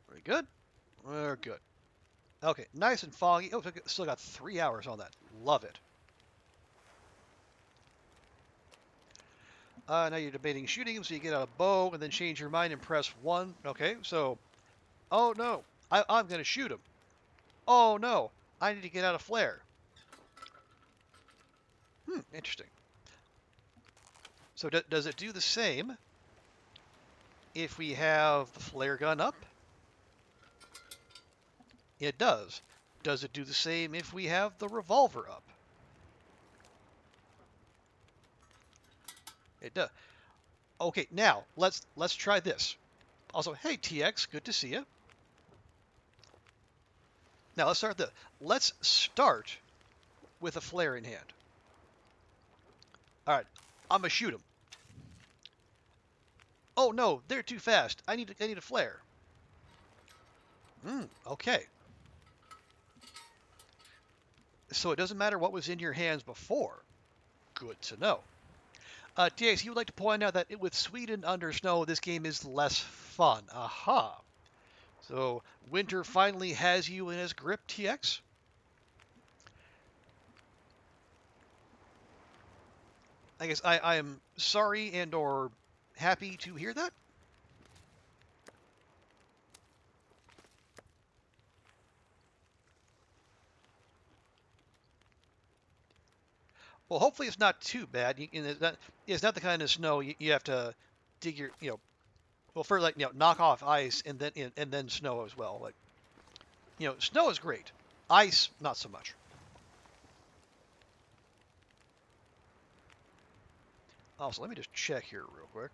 Very good. We're good. Okay, nice and foggy. Oh, still got 3 hours on that. Love it. Now you're debating shooting him, so you get out a bow and then change your mind and press 1. Okay, so, oh no, I'm going to shoot him. Oh no, I need to get out a flare. Interesting. So does it do the same if we have the flare gun up? It does. Does it do the same if we have the revolver up? It does. Okay, now let's try this. Also, hey TX, good to see you. Now let's start with a flare in hand. All right, I'm gonna shoot him. Oh no, they're too fast. I need a flare. Okay. So it doesn't matter what was in your hands before. Good to know. TX, you would like to point out that with Sweden under snow, this game is less fun. Aha. So winter finally has you in his grip, TX? I guess I am sorry and or happy to hear that. Well, hopefully it's not too bad. It's not the kind of snow you have to dig your, well, first like knock off ice and then snow as well. Like, snow is great. Ice, not so much. Also, let me just check here real quick.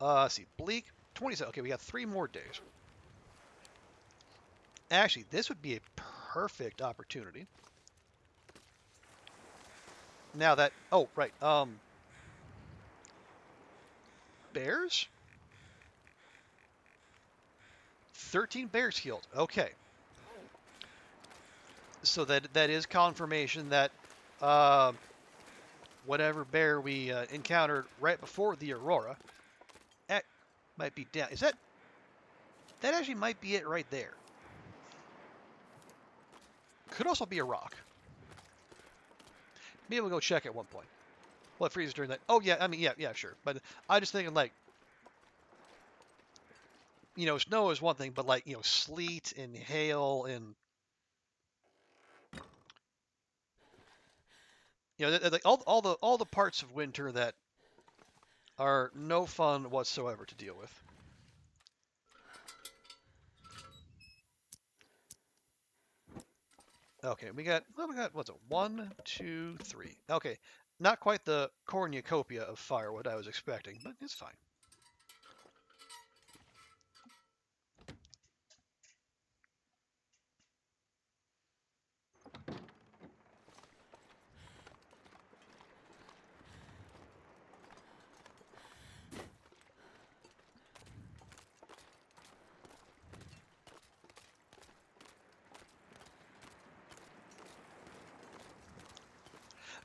Let's see, bleak, 27. Okay, we got 3 more days. Actually, this would be a perfect opportunity. Now that, oh, right, bears? 13 bears killed. Okay. So that is confirmation that whatever bear we encountered right before the Aurora might be down. That actually might be it right there. Could also be a rock. Maybe we'll go check at one point. Well, it freezes during that. Oh yeah, I mean yeah, sure. But I just thinking like, snow is one thing, but like sleet and hail and like all the parts of winter that are no fun whatsoever to deal with. Okay, we got what's it? 1, 2, 3. Okay, not quite the cornucopia of firewood I was expecting, but it's fine.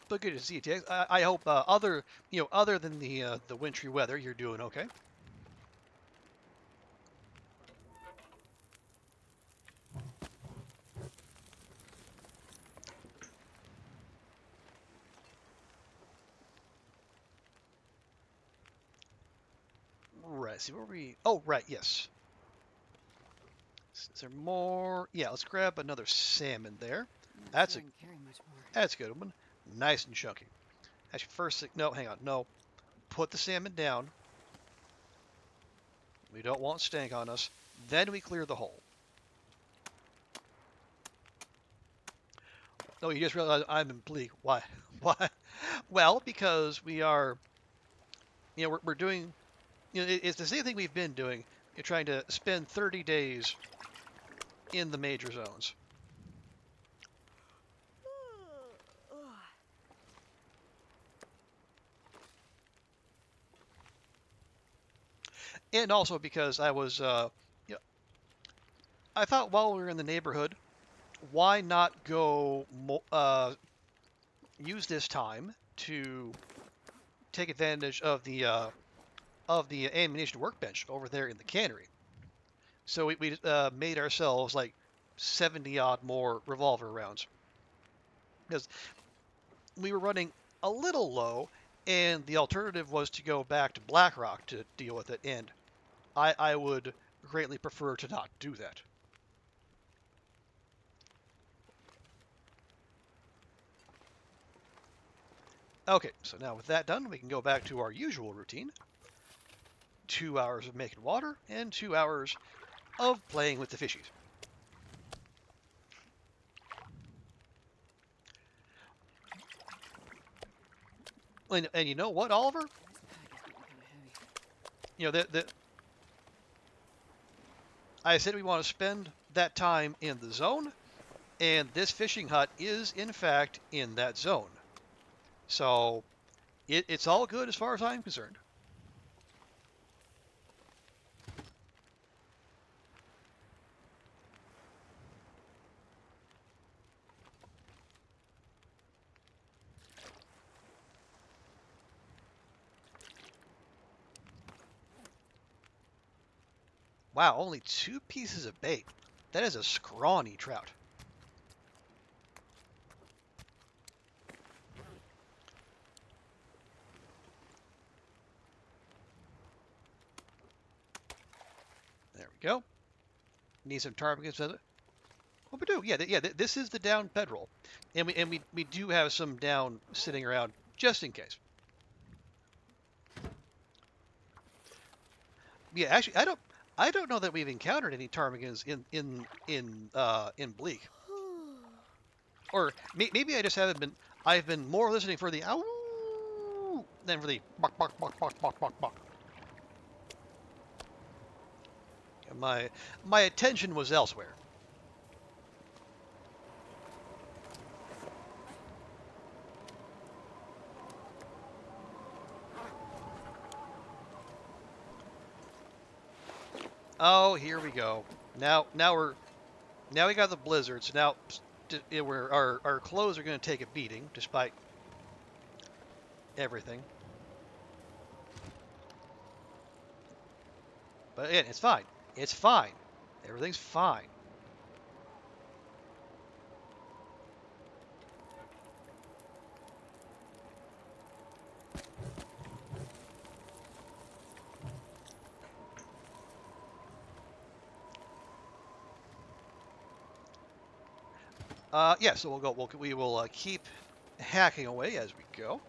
But good to see you, TX. I hope other than the wintry weather, you're doing okay. Right. See where we. Oh, right. Yes. Is there more? Yeah. Let's grab another salmon there. That's I can carry much more. that's a good one. Nice and chunky. Actually, first thing. No, hang on. No. Put the salmon down. We don't want stank on us. Then we clear the hole. No, you just realize I'm in bleak. Why? Why? Well, because we are, we're doing, it's the same thing we've been doing. You're trying to spend 30 days in the major zones. And also because I was, I thought while we were in the neighborhood, why not go use this time to take advantage of the ammunition workbench over there in the cannery. So we made ourselves like 70 odd more revolver rounds because we were running a little low, and the alternative was to go back to Blackrock to deal with it, and I would greatly prefer to not do that. Okay, so now with that done, we can go back to our usual routine. 2 hours of making water and 2 hours of playing with the fishies. And you know what, Oliver? This pack is getting kind of heavy. You know, I said we want to spend that time in the zone, and this fishing hut is, in fact, in that zone. So it's all good as far as I'm concerned. Wow, only 2 pieces of bait. That is a scrawny trout. There we go. Need some ptarmigans with it. What we do? Yeah. This is the down bedroll, and we do have some down sitting around just in case. Yeah, actually, I don't know that we've encountered any ptarmigans in Bleak, or maybe I just haven't been. I've been more listening for the ow than for the bark bark bark bark bark bark bark. My attention was elsewhere. Oh, here we go. Now we got the blizzard. So now our clothes are going to take a beating despite everything. But again, it's fine. It's fine. Everything's fine. Yeah, so we'll go. We will keep hacking away as we go.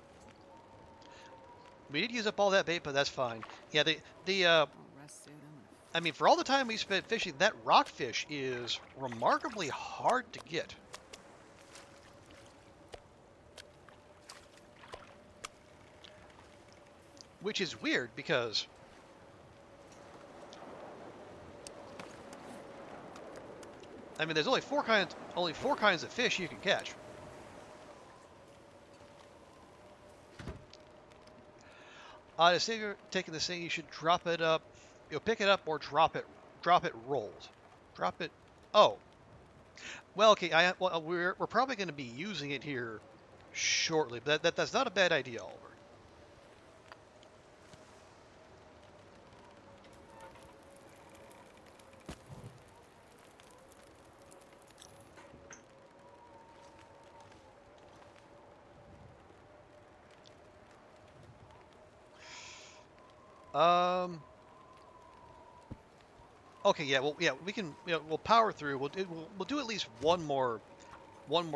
We did use up all that bait, but that's fine. Yeah, I'll rest soon. I mean, for all the time we spent fishing, that rockfish is remarkably hard to get. Which is weird because I mean, there's only four kinds of fish you can catch. To say you're taking this thing, you should drop it up. You'll pick it up or drop it rolled. Drop it. Oh, well, okay. We're probably going to be using it here shortly, but that's not a bad idea, Oliver. Okay, yeah, well, yeah, we can, we'll power through. We'll do at least one more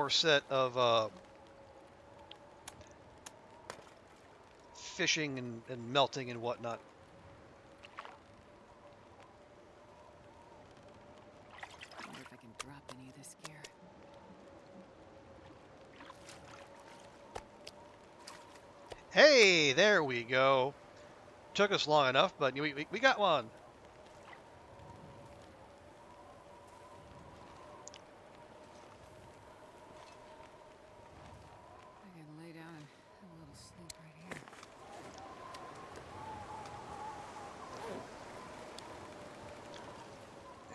set of fishing and melting and whatnot. Hey, there we go. Took us long enough, but we got one. I can lay down and have a little sleep right here.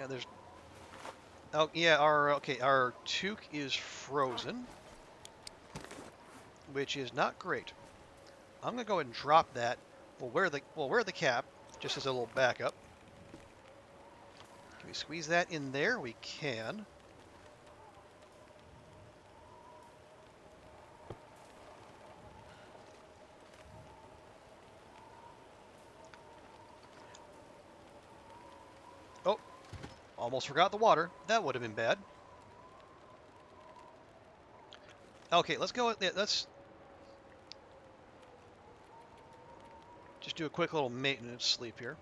Yeah, there's. Oh yeah, our toque is frozen, which is not great. I'm gonna go ahead and drop that. We'll wear the cap just as a little backup. Can we squeeze that in there? We can. Oh, almost forgot the water. That would have been bad. Okay, let's go. Let's just do a quick little maintenance sleep here.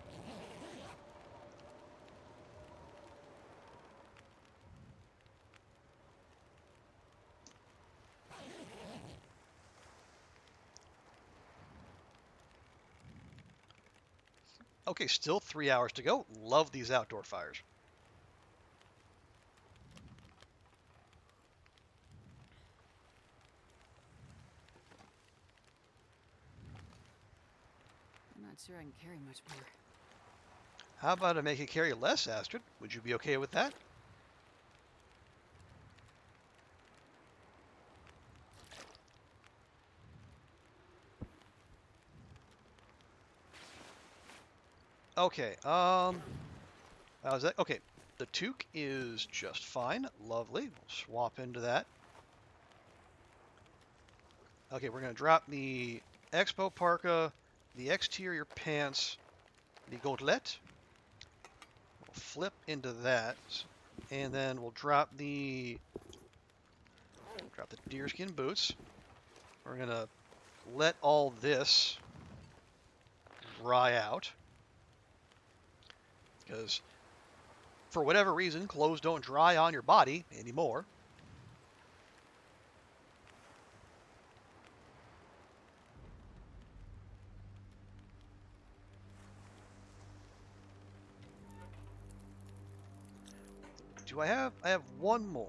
Okay, still 3 hours to go. Love these outdoor fires. I'm not sure I can carry much more. How about I make it carry less, Astrid? Would you be okay with that? Okay, how's that? Okay, the toque is just fine. Lovely. We'll swap into that. Okay, we're going to drop the Expo Parka, the exterior pants, the godelet. We'll flip into that, and then we'll drop the deerskin boots. We're going to let all this dry out, because for whatever reason, clothes don't dry on your body anymore. Do I have? I have one more.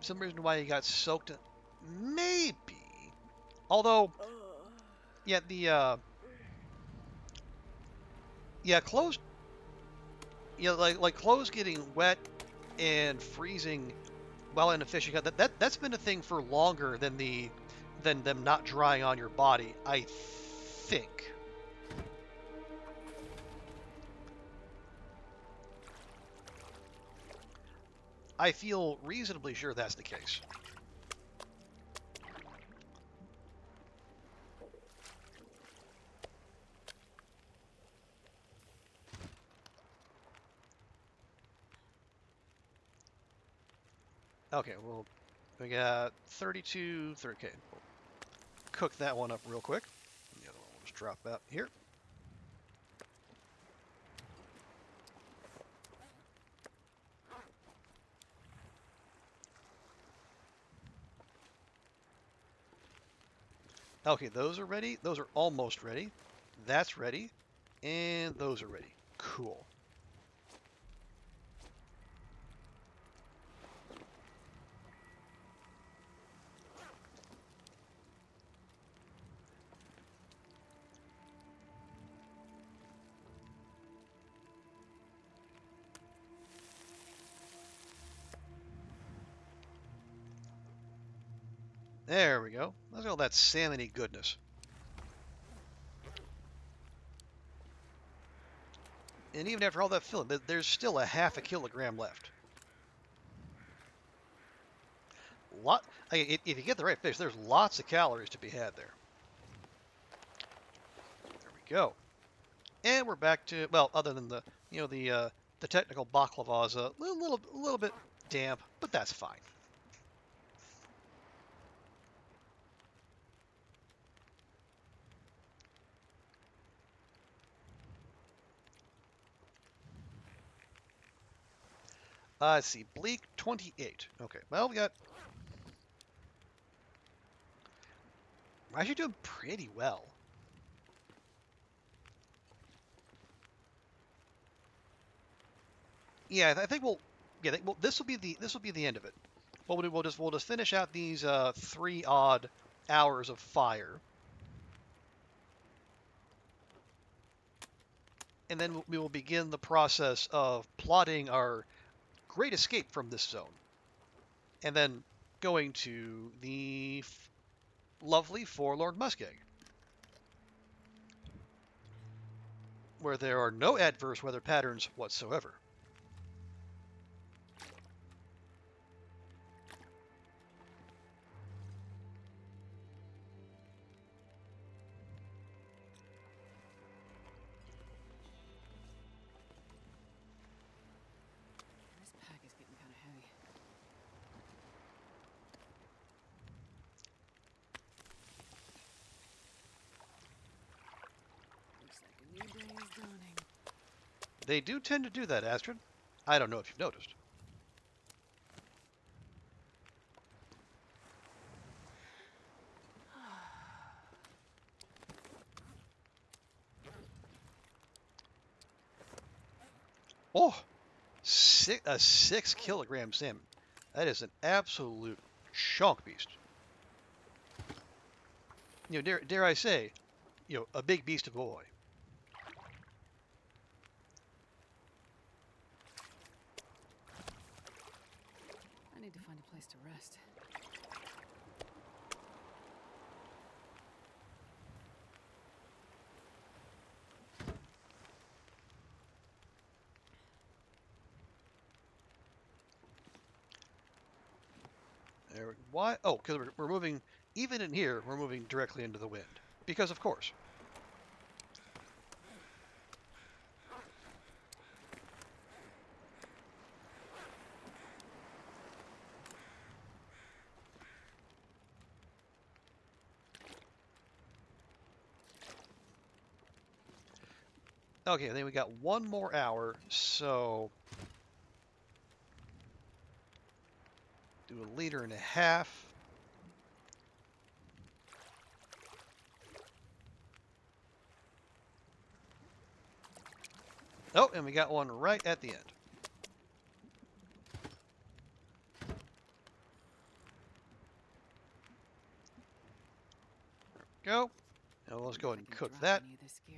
Some reason why you got soaked. Maybe. Although, yeah, clothes. Yeah, like clothes getting wet and freezing while in a fishing hut. That's been a thing for longer than them not drying on your body, I think. I feel reasonably sure that's the case. Okay, well, we got 32, 30, okay. We'll cook that one up real quick. The other one will just drop out here. Okay, those are ready. Those are almost ready. That's ready. And those are ready. Cool. There we go. Look at all that salmon-y goodness. And even after all that filling, there's still a half a kilogram left. Lot. If you get the right fish, there's lots of calories to be had there. There we go. And we're back to, well, other than the technical baklava is a little bit damp, but that's fine. Let's see, bleak 28. Okay, well, we're actually doing pretty well. Yeah, I think we'll. Yeah, well, this will be the end of it. What we'll do, we'll just finish out these 3 odd hours of fire, and then we will begin the process of plotting our great escape from this zone, and then going to the lovely Forlorn Muskeg, where there are no adverse weather patterns whatsoever. This pack is getting kind of heavy. Looks like a new day is dawning. They do tend to do that, Astrid. I don't know if you've noticed. Oh, a 6 kilogram salmon. That is an absolute chunk beast. Dare I say, a big beast of a boy. I need to find a place to rest. Why? Oh, because we're moving, even in here, we're moving directly into the wind. Because, of course. Okay, then we got 1 more hour, so do 1.5 liters. Oh, and we got one right at the end. Go. Now let's go ahead and cook that. Any of this gear.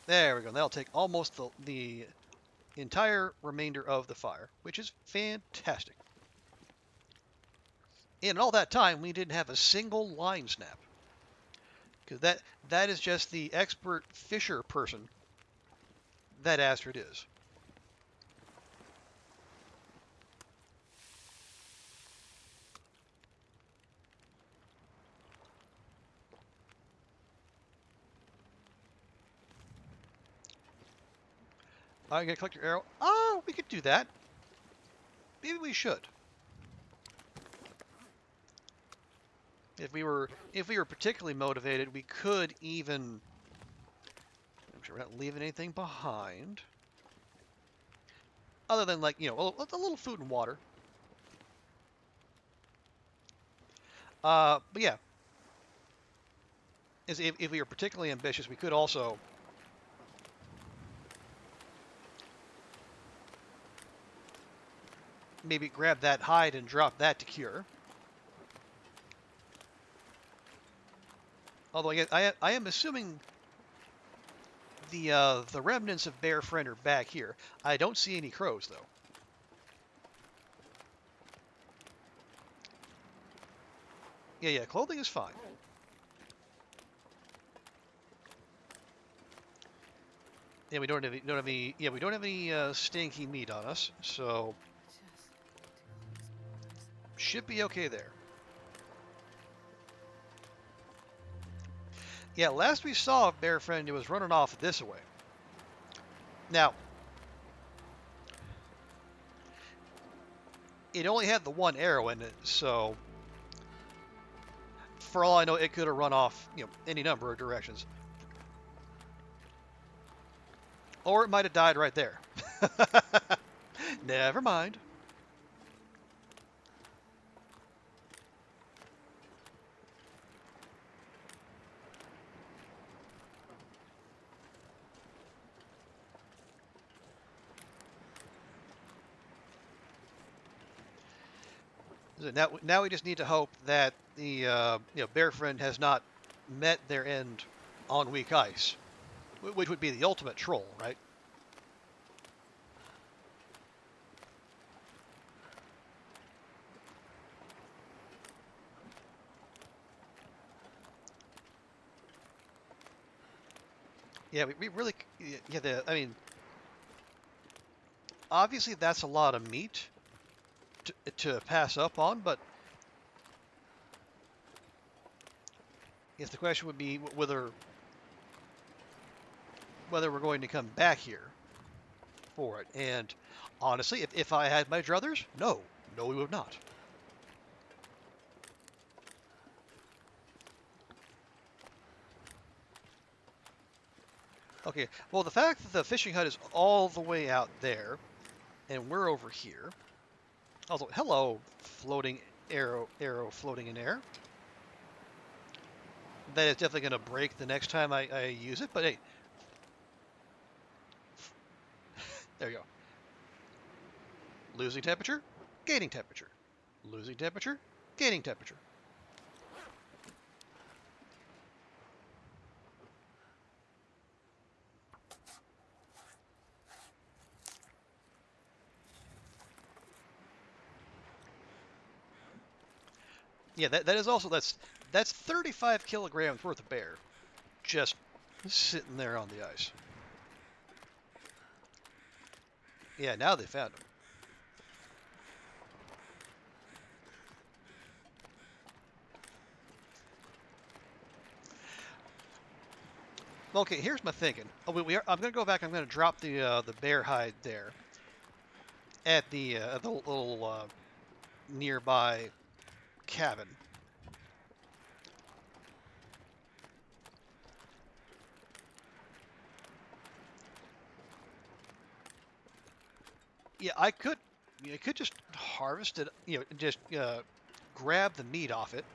There we go. That'll take almost the entire remainder of the fire, which is fantastic. In all that time, we didn't have a single line snap. Because that is just the expert fisher person that Astrid is. I'm gonna collect your arrow. Oh, we could do that. Maybe we should. If we were particularly motivated, we could even. I'm sure we're not leaving anything behind, other than like a little food and water. But yeah, if we were particularly ambitious, we could also. Maybe grab that hide and drop that to cure. Although I am assuming the remnants of Bear Friend are back here. I don't see any crows though. Yeah, clothing is fine. Yeah, we don't have any. Yeah, we don't have any stinky meat on us, so should be okay there. Yeah, last we saw of Bear Friend, it was running off this way. Now, it only had the 1 arrow in it, so for all I know, it could have run off, any number of directions. Or it might have died right there. Never mind. So now we just need to hope that the bear friend has not met their end on weak ice, which would be the ultimate troll, right? Yeah, we really yeah. I mean, obviously that's a lot of meat to pass up on, but if the question would be whether we're going to come back here for it. And honestly, if I had my druthers, no, we would not. Okay, well, the fact that the fishing hut is all the way out there, and we're over here. Also, hello, floating arrow floating in air. That is definitely going to break the next time I use it, but hey, there you go. Losing temperature, gaining temperature. Losing temperature, gaining temperature. Yeah, that is also that's 35 kilograms worth of bear just sitting there on the ice. Yeah, now they found him. Okay, here's my thinking. Oh, I'm gonna go back. I'm gonna drop the bear hide there at the little nearby cabin. Yeah, I could just harvest it. Just grab the meat off it.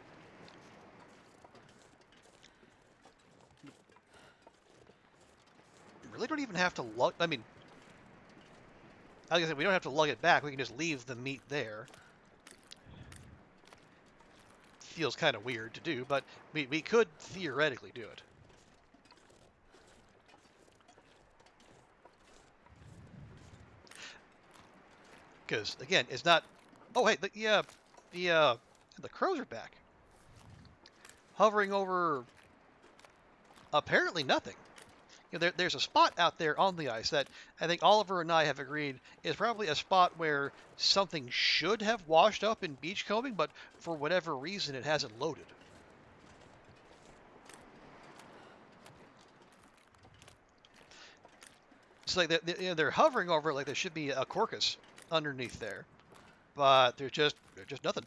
Really don't even have to lug. I mean, like I said, we don't have to lug it back. We can just leave the meat there. Feels kind of weird to do, but we could theoretically do it. Because again, it's not. Oh, hey, the crows are back, hovering over apparently nothing. There's a spot out there on the ice that I think Oliver and I have agreed is probably a spot where something should have washed up in beachcombing, but for whatever reason it hasn't loaded. It's like they're hovering over it like there should be a Corcus underneath there, but there's just nothing.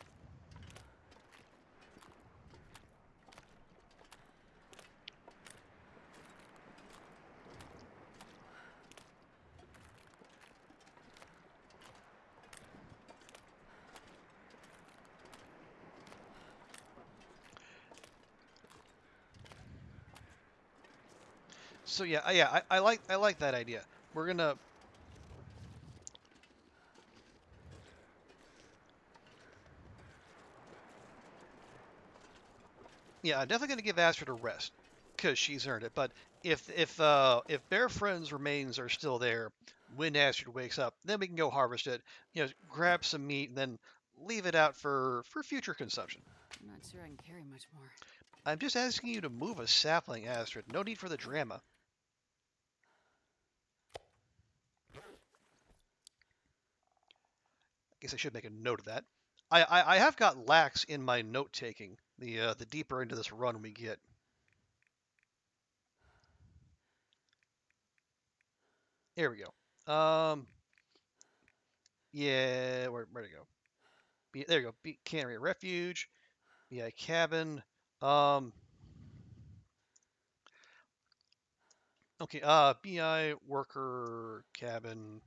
So yeah, I like that idea. We're gonna Yeah, I'm definitely gonna give Astrid a rest because she's earned it. But if Bear Friend's remains are still there when Astrid wakes up, then we can go harvest it. Grab some meat and then leave it out for future consumption. I'm not sure I can carry much more. I'm just asking you to move a sapling, Astrid. No need for the drama. I guess I should make a note of that. I have got lax in my note taking. The deeper into this run we get. Here we go. Yeah, where'd it go? There you go. Cannery Refuge. BI cabin. Um, okay. BI worker cabin.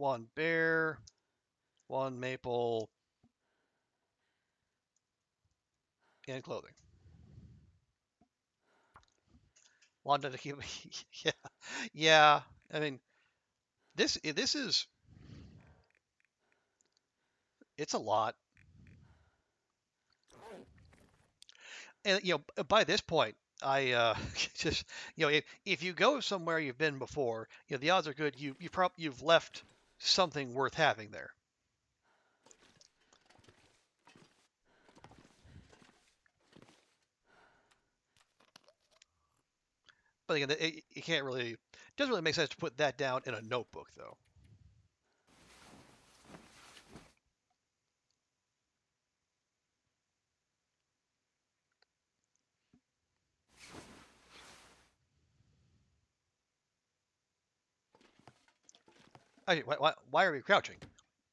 one bear, one maple, and clothing. Wanted to keep, yeah, yeah. I mean, this is it's a lot, and by this point, I just if you go somewhere you've been before, the odds are good you've left something worth having there. But again, it can't really doesn't really make sense to put that down in a notebook though. Why are we crouching?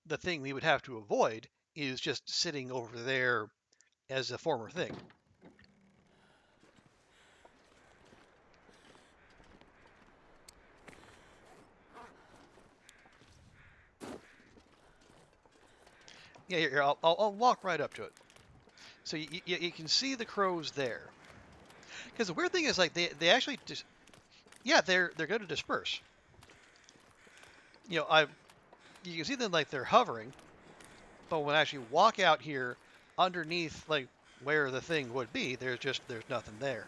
The thing we would have to avoid is just sitting over there as a former thing. Yeah, here, I'll walk right up to it. So you can see the crows there. Because the weird thing is, like, they actually just, yeah, they're going to disperse. I you can see them like they're hovering, but when I actually walk out here underneath like where the thing would be, there's nothing there.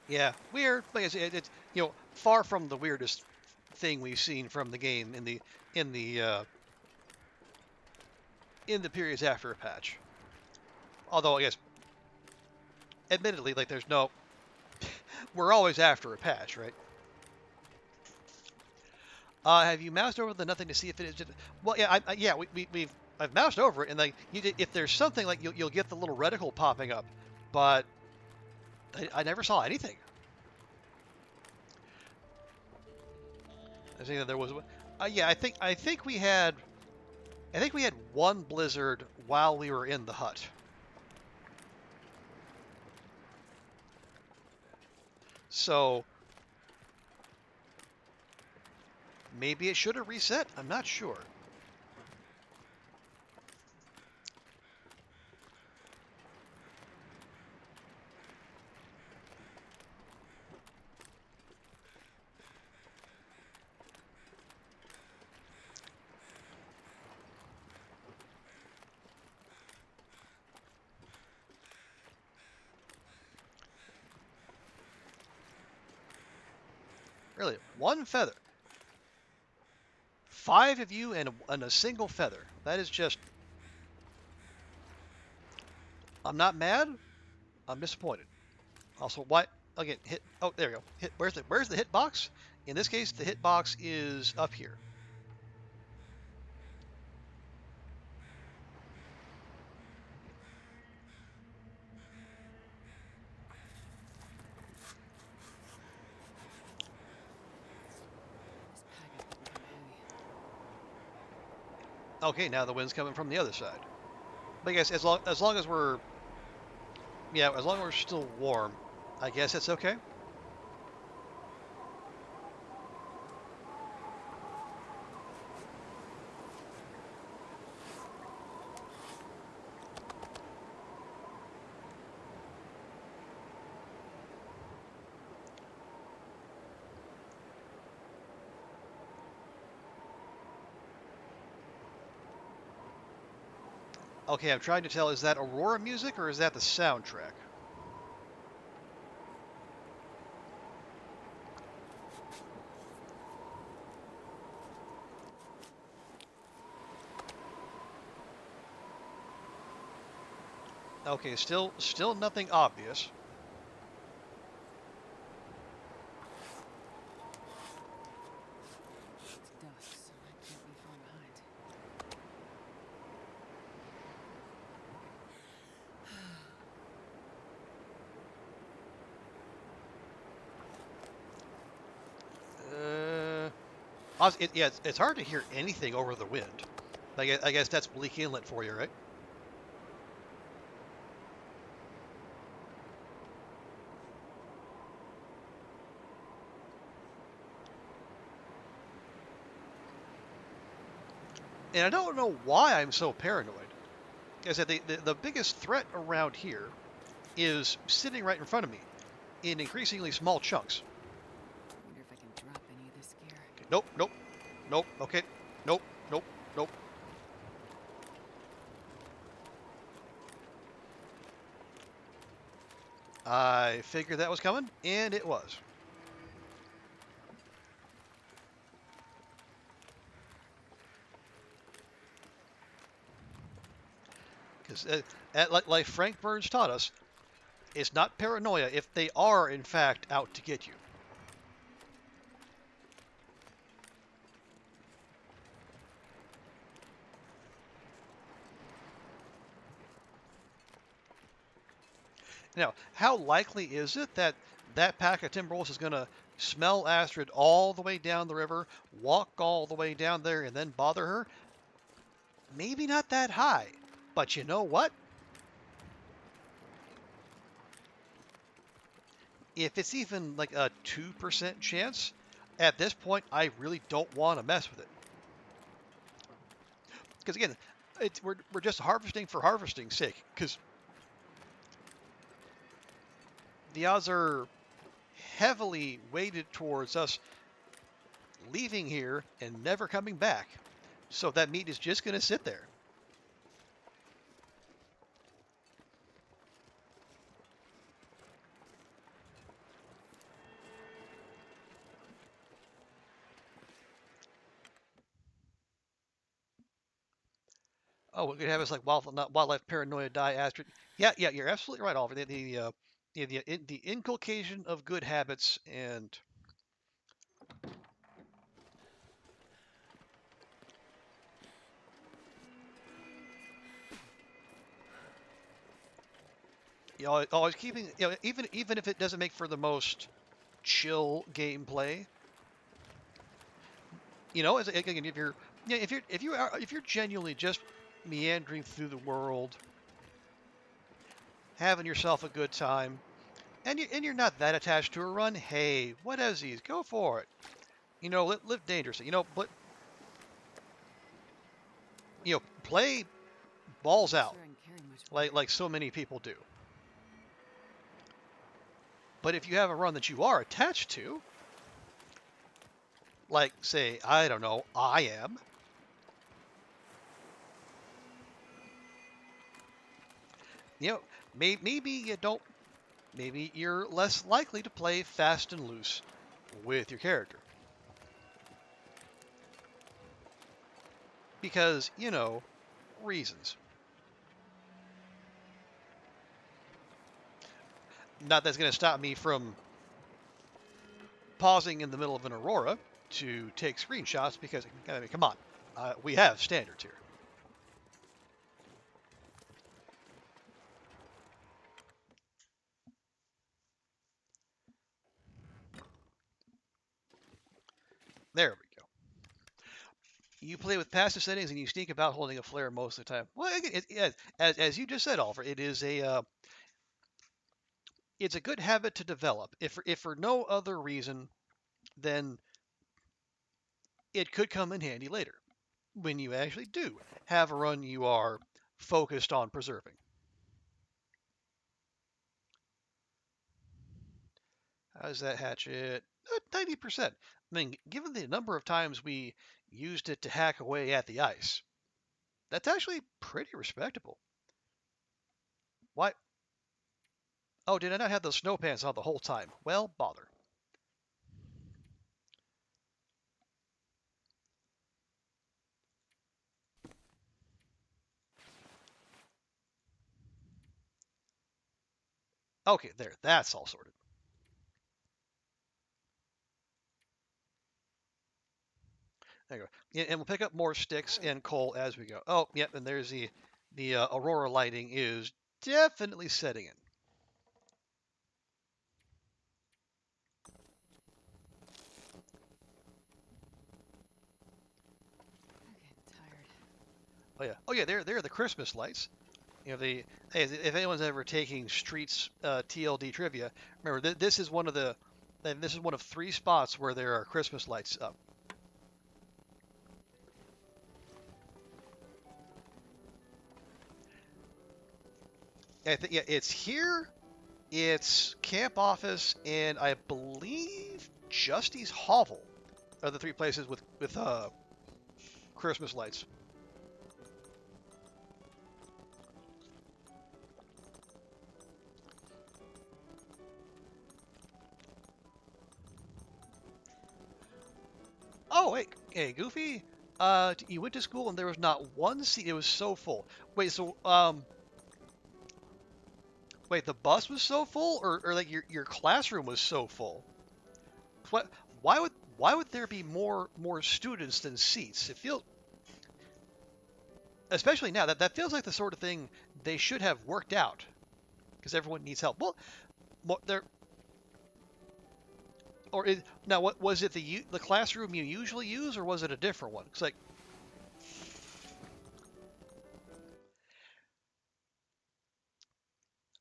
Yeah, weird. Like I said, it's far from the weirdest thing we've seen from the game in the uh, in the periods after a patch. Although I guess, admittedly, like there's no, we're always after a patch, right? Have you moused over the nothing to see if it is? Well, yeah, yeah, we've I've moused over it, and like if there's something like you'll get the little reticle popping up, but I never saw anything. I think that there was, yeah, I think we had one blizzard while we were in the hut. So maybe it should have reset. I'm not sure. Really, one feather. 5 of you and a single feather. That is just. I'm not mad. I'm disappointed. Also, why again? Hit. Oh, there we go. Hit. Where's the hit box? In this case, the hit box is up here. This pack has become heavy. Okay, now the wind's coming from the other side. But I guess as long as we're as long as we're still warm, I guess it's okay. Okay, I'm trying to tell, is that Aurora music or is that the soundtrack? Okay, still nothing obvious. It's dusk, so I can't be far behind. Yeah, it's hard to hear anything over the wind. I guess that's Bleak Inlet for you, right? And I don't know why I'm so paranoid. Like I said, the biggest threat around here is sitting right in front of me in increasingly small chunks. Wonder if I can drop any of this gear. Okay, nope, nope, nope, okay, nope, nope, nope. I figured that was coming, and it was. Because, like Frank Burns taught us, it's not paranoia if they are, in fact, out to get you. Now, how likely is it that that pack of Timberwolves is going to smell Astrid all the way down the river, walk all the way down there, and then bother her? Maybe not that high. But you know what? If it's even like a 2% chance, at this point, I really don't want to mess with it. Because again, we're just harvesting for harvesting's sake. Because the odds are heavily weighted towards us leaving here and never coming back. So that meat is just going to sit there. Oh, we could have us like wildlife paranoia die, Astrid. Yeah, yeah, you're absolutely right, Oliver. The inculcation of good habits and always keeping even if it doesn't make for the most chill gameplay. Again, if you're yeah, if you're genuinely just meandering through the world, having yourself a good time, and you're not that attached to a run, hey, what is these? Go for it. Live dangerously. But play balls Not out sure I can carry much more. like so many people do. But if you have a run that you are attached to, like say, I don't know, I am, you know, maybe you don't, maybe you're less likely to play fast and loose with your character. Because, reasons. Not that's going to stop me from pausing in the middle of an Aurora to take screenshots because, I mean, come on, we have standards here. There we go. You play with passive settings and you sneak about holding a flare most of the time. Well, as you just said, Oliver, it's a good habit to develop. If for no other reason, then it could come in handy later when you actually do have a run you are focused on preserving. How's that hatchet? 90%. I mean, given the number of times we used it to hack away at the ice, that's actually pretty respectable. Why? Oh, did I not have those snow pants on the whole time? Well, bother. Okay, there. That's all sorted. There you go. Yeah, and we'll pick up more sticks and coal as we go. Oh, yep, and there's the aurora lighting is definitely setting in. Oh yeah, they're the Christmas lights. You know, the hey, if anyone's ever taking Streets TLD trivia, remember this is one of the this is one of 3 spots where there are Christmas lights up. Yeah, it's here, it's camp office, and I believe Justy's Hovel are the 3 places with Christmas lights. Oh, hey, Goofy. You went to school and there was not one seat. It was so full. Wait, so wait, the bus was so full, or like your classroom was so full? What? Why would there be more students than seats? It feels, especially now, that feels like the sort of thing they should have worked out because everyone needs help. Well, there now what was it the classroom you usually use, or was it a different one? It's like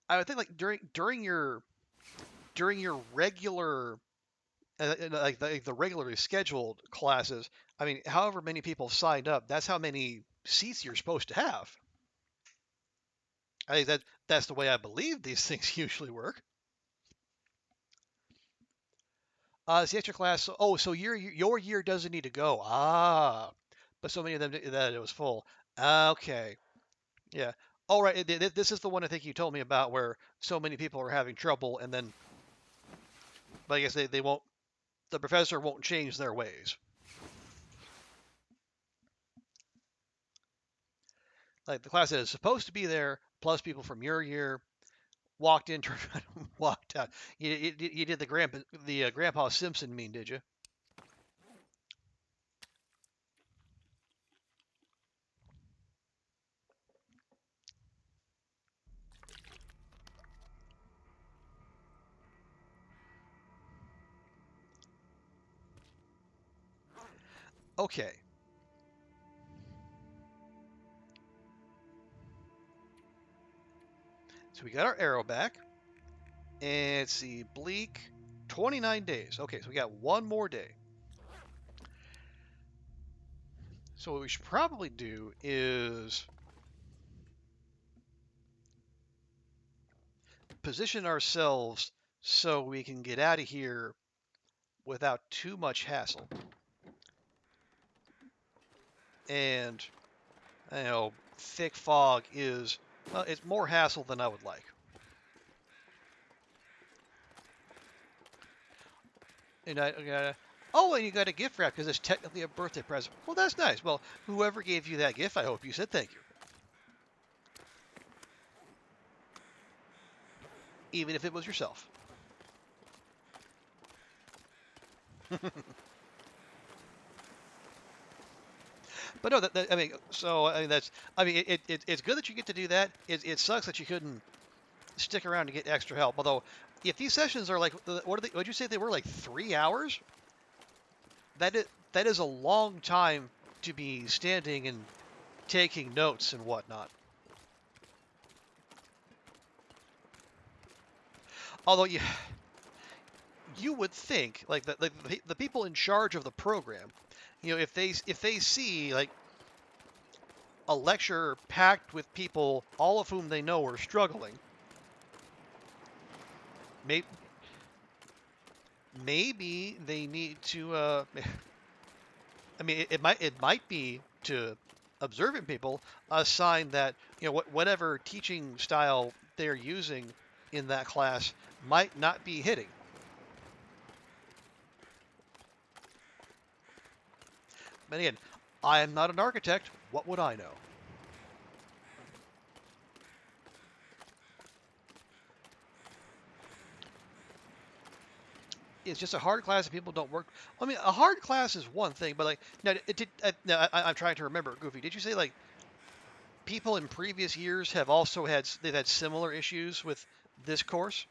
I would think like during your regular like the regularly scheduled classes, I mean, however many people signed up, that's how many seats you're supposed to have. I think that's the way I believe these things usually work. It's the extra class. Oh, so your year doesn't need to go. Ah, but so many of them that it was full. Okay, yeah. All right. This is the one I think you told me about where so many people are having trouble, and then, but I guess they won't. The professor won't change their ways. Like the class that is supposed to be there, plus people from your year walked in, turned around, walked out. You did the Grandpa Simpson meme, did you? Okay. So we got our arrow back. And let's see, bleak, 29 days. Okay, so we got one more day. So what we should probably do is position ourselves so we can get out of here without too much hassle. And, thick fog is, well, it's more hassle than I would like. And oh, and you got a gift wrap because it's technically a birthday present. Well, that's nice. Well, whoever gave you that gift, I hope you said thank you. Even if it was yourself. But no, I mean, so I mean it's good that you get to do that. It sucks that you couldn't stick around to get extra help. Although, if these sessions are like, what'd you say they were, like 3 hours? That is a long time to be standing and taking notes and whatnot. Although you would think like the people in charge of the program, if they see like a lecture packed with people, all of whom they know are struggling, maybe they need to. I mean, it might be to observant people a sign that whatever teaching style they're using in that class might not be hitting. But again, I am not an architect. What would I know? It's just a hard class and people don't work. I mean, a hard class is one thing, but like now, I'm trying to remember. Goofy, did you say like people in previous years have also they've had similar issues with this course?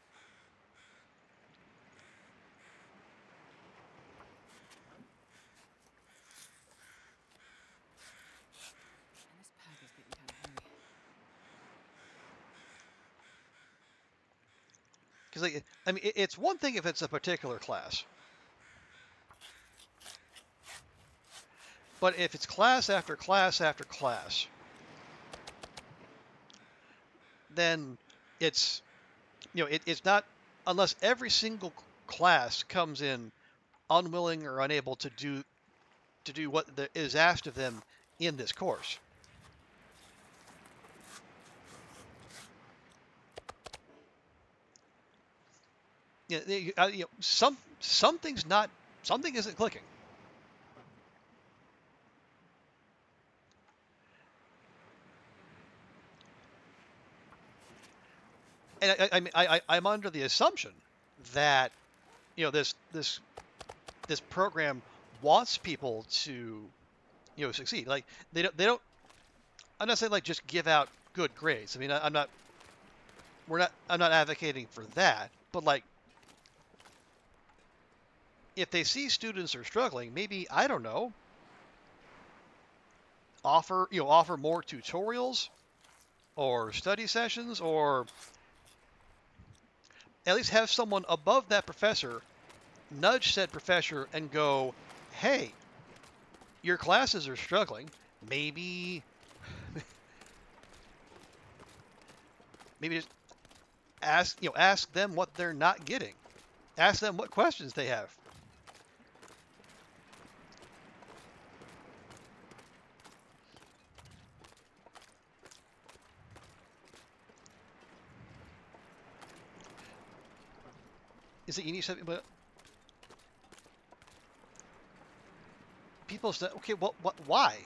Because like, I mean, it's one thing if it's a particular class, but if it's class after class after class, then it's it's not unless every single class comes in unwilling or unable to do what is asked of them in this course. Something's not something isn't clicking. And I'm under the assumption that this program wants people to succeed. Like they don't. I'm not saying like just give out good grades. I mean, I'm not. We're not. I'm not advocating for that. But like, if they see students are struggling, maybe I don't know. Offer more tutorials or study sessions, or at least have someone above that professor nudge said professor and go, "Hey, your classes are struggling. Maybe just ask them what they're not getting. Ask them what questions they have." Is it you need something? But people say, okay, what, why?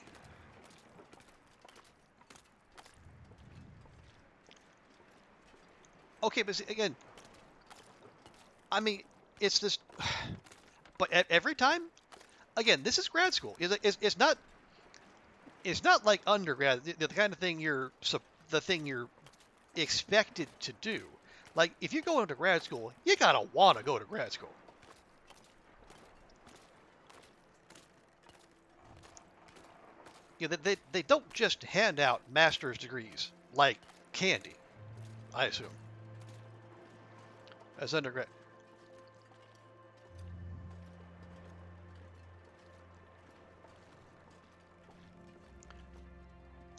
Okay, but see, again, I mean, it's this. But every time, again, this is grad school. It's not like undergrad. The kind of thing the thing you're expected to do. Like if you go into grad school, you gotta want to go to grad school. They don't just hand out master's degrees like candy, I assume, as undergrad.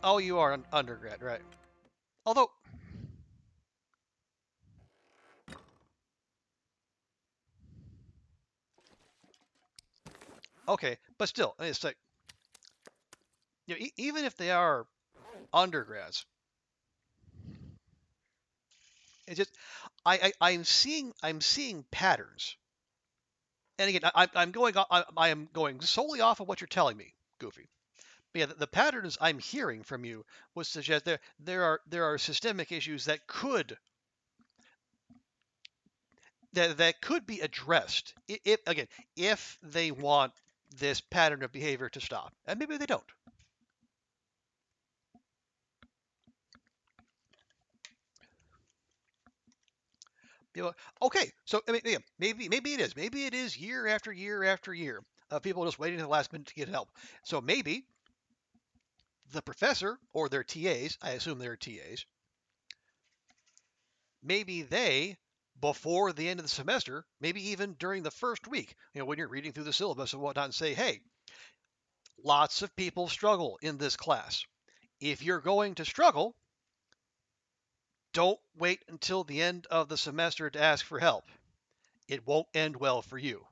Oh, you are an undergrad, right? Although, okay, but still, it's like even if they are undergrads, it's just I'm seeing patterns. And again, I am going solely off of what you're telling me, Goofy. But yeah, the patterns I'm hearing from you would suggest there are systemic issues that could be addressed if again if they want this pattern of behavior to stop, and maybe they don't. Okay, so I mean, yeah, maybe it is year after year after year of people just waiting to the last minute to get help. So maybe the professor or their TAs, I assume they're TAs, maybe they before the end of the semester, maybe even during the first week, when you're reading through the syllabus and whatnot, and say, hey, lots of people struggle in this class. If you're going to struggle, don't wait until the end of the semester to ask for help. It won't end well for you.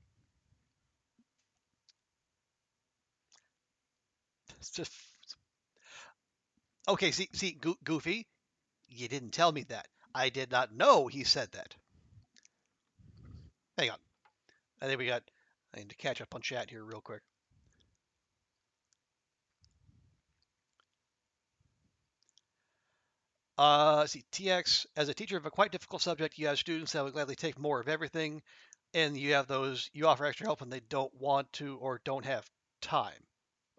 It's just okay. See, Goofy, you didn't tell me that. I did not know he said that. Hang on. I think we got. I need to catch up on chat here real quick. See, TX, as a teacher of a quite difficult subject, you have students that would gladly take more of everything, and you have those you offer extra help when they don't want to or don't have time.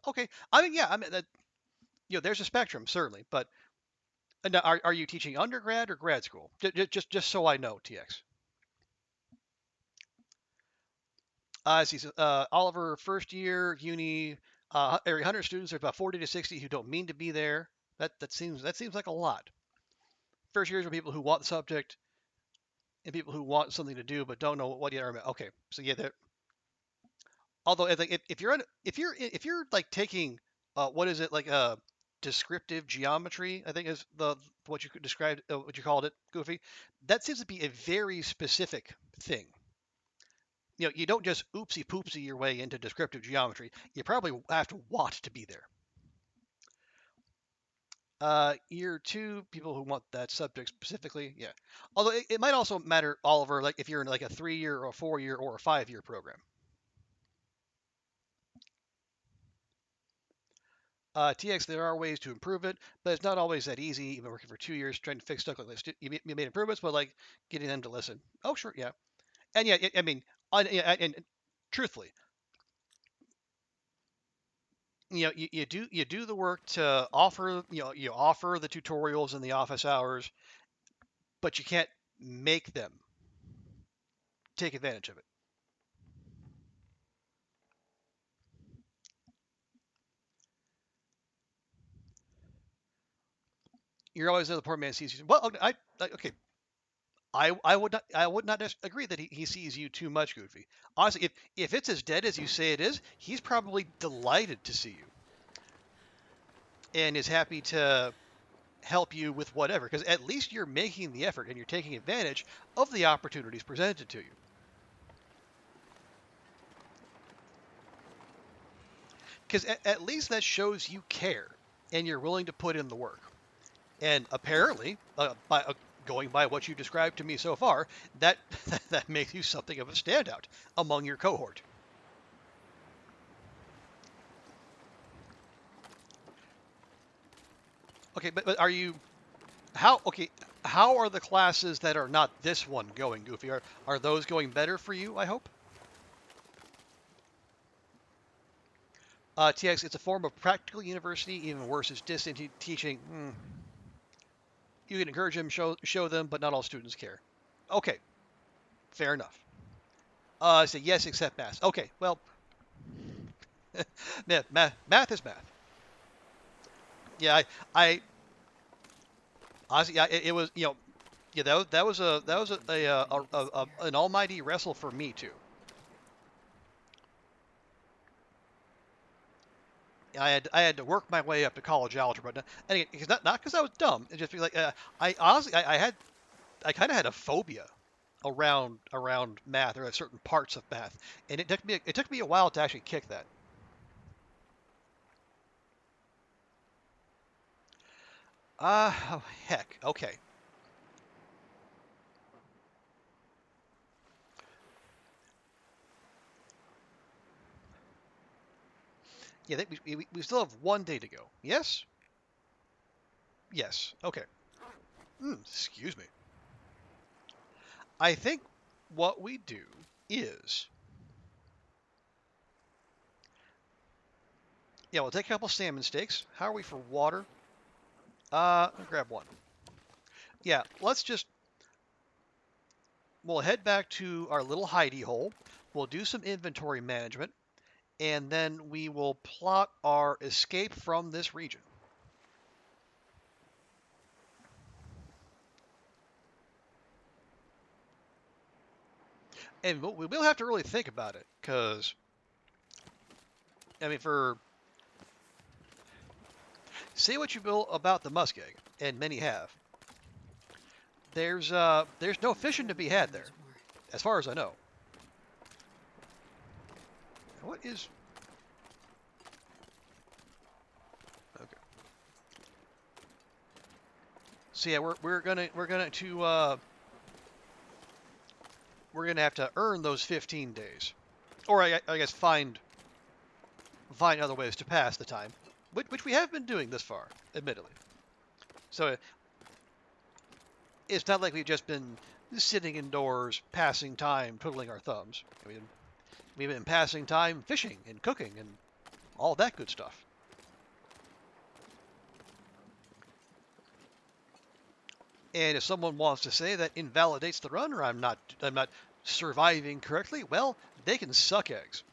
Okay, I mean, yeah, I mean that there's a spectrum certainly, but now, are you teaching undergrad or grad school? Just so I know, TX. I see. So, Oliver, first year uni, every 100 students, there's about 40 to 60 who don't mean to be there. That seems like a lot. First years are people who want the subject. and people who want something to do but don't know what yet. Okay, so yeah, there. Although if you're like taking what is it like descriptive geometry, I think is the what you could describe what you called it, Goofy. That seems to be a very specific thing. You don't just oopsie poopsie your way into descriptive geometry. You probably have to want to be there. Year two, people who want that subject specifically, yeah. Although it might also matter, Oliver, like if you're in like a 3-year or a 4-year or a 5-year program. TX, there are ways to improve it, but it's not always that easy. Even working for 2 years trying to fix stuff like this, you made improvements, but like getting them to listen. Oh, sure, yeah, and yeah, I mean, yeah, and truthfully, you do the work to offer you offer the tutorials in the office hours, but you can't make them take advantage of it. You're always the poor man sees you. Well, okay. I would not agree that he sees you too much, Goofy. Honestly, if it's as dead as you say it is, he's probably delighted to see you and is happy to help you with whatever, because at least you're making the effort and you're taking advantage of the opportunities presented to you. Because at least that shows you care and you're willing to put in the work. And apparently, by going by what you described to me so far, that that makes you something of a standout among your cohort. Okay, but are you how okay? How are the classes that are not this one going, Goofy? Are those going better for you? I hope. TX, it's a form of practical university. Even worse is distant teaching. You can encourage them, show them, but not all students care. Okay, fair enough. Say yes, except math. Okay, well, math is math. Yeah, I honestly, yeah, it was yeah, that was an almighty wrestle for me too. I had to work my way up to college algebra, and again, it's not because I was dumb. It's just like I honestly I kind of had a phobia around math or certain parts of math, and it took me a while to actually kick that. Oh, heck, okay. Yeah, we still have one day to go. Yes, yes, okay. Excuse me. I think what we do is, yeah, we'll take a couple salmon steaks. How are we for water? I'll grab one. Yeah, we'll head back to our little hidey hole. We'll do some inventory management, and then we will plot our escape from this region. And we will have to really think about it, because, I mean, say what you will about the muskeg, and many have, there's no fishing to be had there, as far as I know. What is? Okay. So yeah, we're gonna have to earn those 15 days, or I guess find other ways to pass the time, which we have been doing this far, admittedly. So it's not like we've just been sitting indoors, passing time, twiddling our thumbs. We've been passing time fishing and cooking and all that good stuff. And if someone wants to say that invalidates the run, or I'm not surviving correctly, well, they can suck eggs.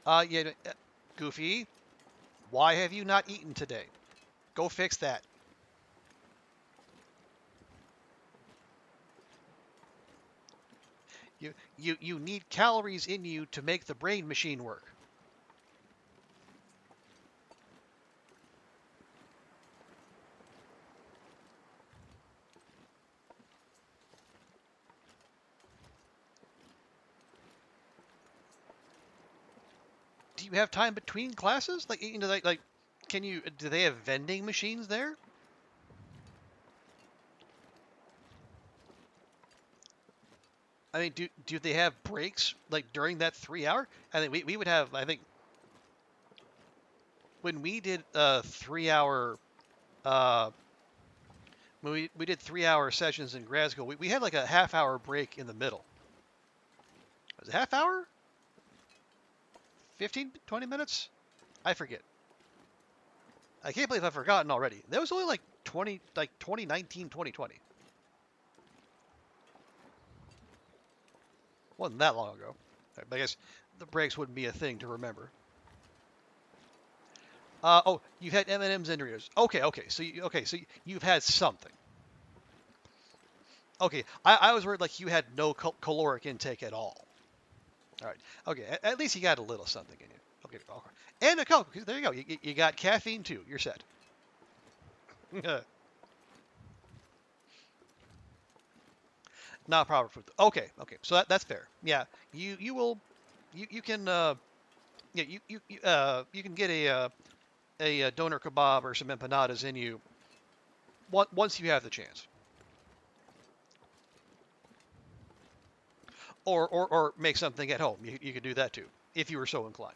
Yeah, Goofy, Why have you not eaten today? Go fix that. You need calories in you to make the brain machine work. Do you have time between classes? Like, you know, like can you? Do they have vending machines there? I mean, do they have breaks like during that 3 hour? I think we would have. I think when we did 3 hour uh, when we did 3 hour sessions in grad school, we had like a half-hour break in the middle. Was it half hour? 15, 20 minutes? I forget. I can't believe I've forgotten already. That was only like 2019, 2020. Wasn't that long ago. I guess the breaks wouldn't be a thing to remember. Oh, you've had M&Ms and Doritos. Okay. So you've had something. Okay, I was worried like you had no caloric intake at all. All right. Okay, at least you got a little something in you. Okay. And a Coke. There you go. You got caffeine too. You're set. Not proper food. Okay. So that's fair. Yeah. You will. You can. Yeah. You can get a doner kebab or some empanadas in you once you have the chance. Or make something at home. You could do that too if you were so inclined.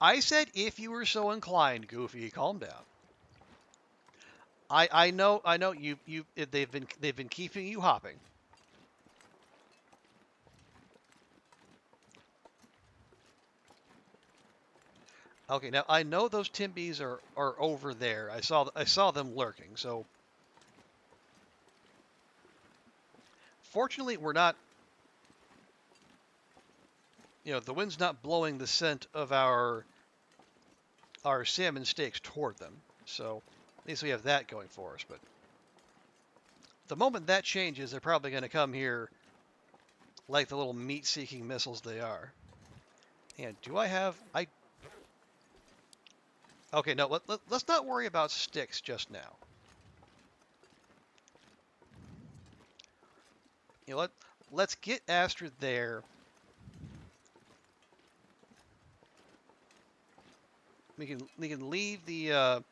I said if you were so inclined, Goofy, calm down. I know you they've been keeping you hopping. Okay, now I know those Timbies are over there. I saw them lurking. So fortunately, we're not. The wind's not blowing the scent of our salmon steaks toward them. So at least we have that going for us. But the moment that changes, they're probably going to come here like the little meat-seeking missiles they are. And do I have? Okay, no, let's not worry about sticks just now. Let's get Astrid there. We can leave the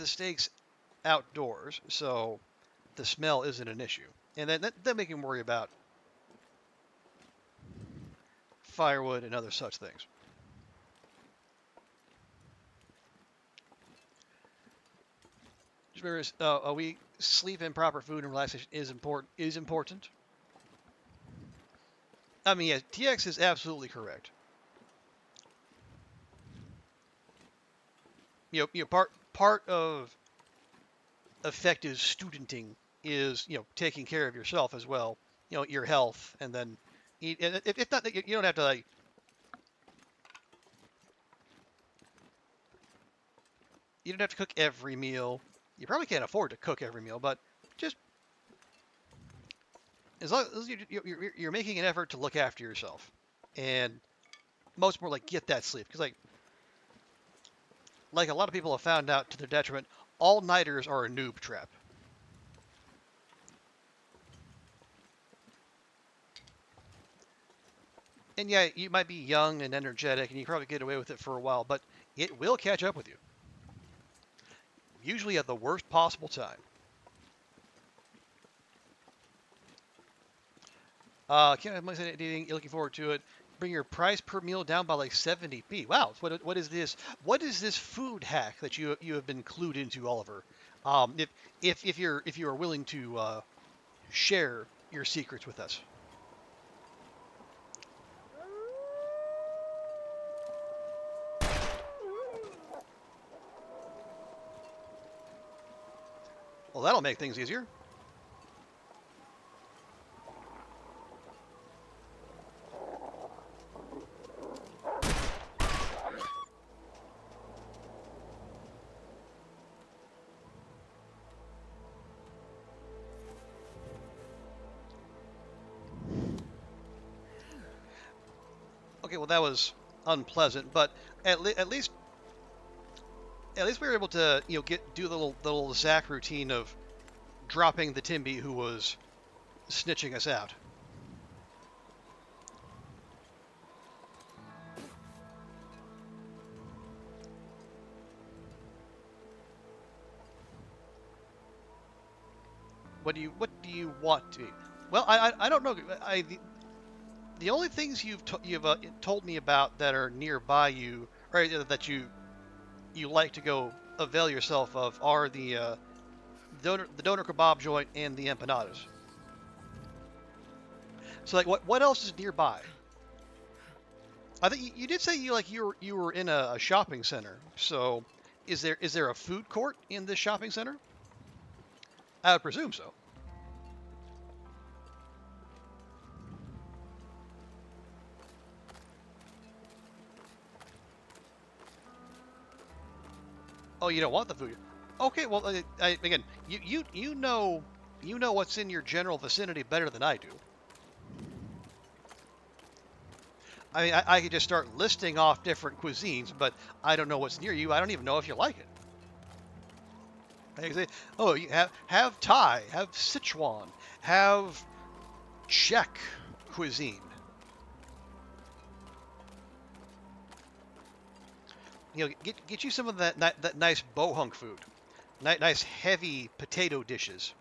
steaks outdoors, so the smell isn't an issue. And then we can worry about firewood and other such things. Just remember, sleep and proper food and relaxation is important. I mean, yeah, TX is absolutely correct. Part of effective studenting is taking care of yourself as well. Your health, and then eat. And if not, you don't have to you don't have to cook every meal. You probably can't afford to cook every meal, but just as long as you're making an effort to look after yourself, and most more like get that sleep, because like a lot of people have found out to their detriment, all-nighters are a noob trap. And yeah, you might be young and energetic, and you probably get away with it for a while, but it will catch up with you. Usually at the worst possible time. Can't have anything. You're looking forward to it. Bring your price per meal down by like 70p. Wow, what is this? What is this food hack that you have been clued into, Oliver? If you are willing to share your secrets with us. Well, that'll make things easier. Okay, well that was unpleasant, but at least we were able to do the little Zach routine of dropping the Timby who was snitching us out. What do you want to be? Well, I don't know. The only things you've told me about that are nearby you, or that you like to go avail yourself of, are the doner kebab joint and the empanadas. So like, what else is nearby? I think you did say you were in a shopping center. So is there a food court in this shopping center? I would presume so. Oh, you don't want the food. Okay, well, again, you know what's in your general vicinity better than I do. I mean, I could just start listing off different cuisines, but I don't know what's near you. I don't even know if you like it. I can say, oh, you have Thai, have Sichuan, have Czech cuisine. Get you some of that nice bohunk food, nice heavy potato dishes.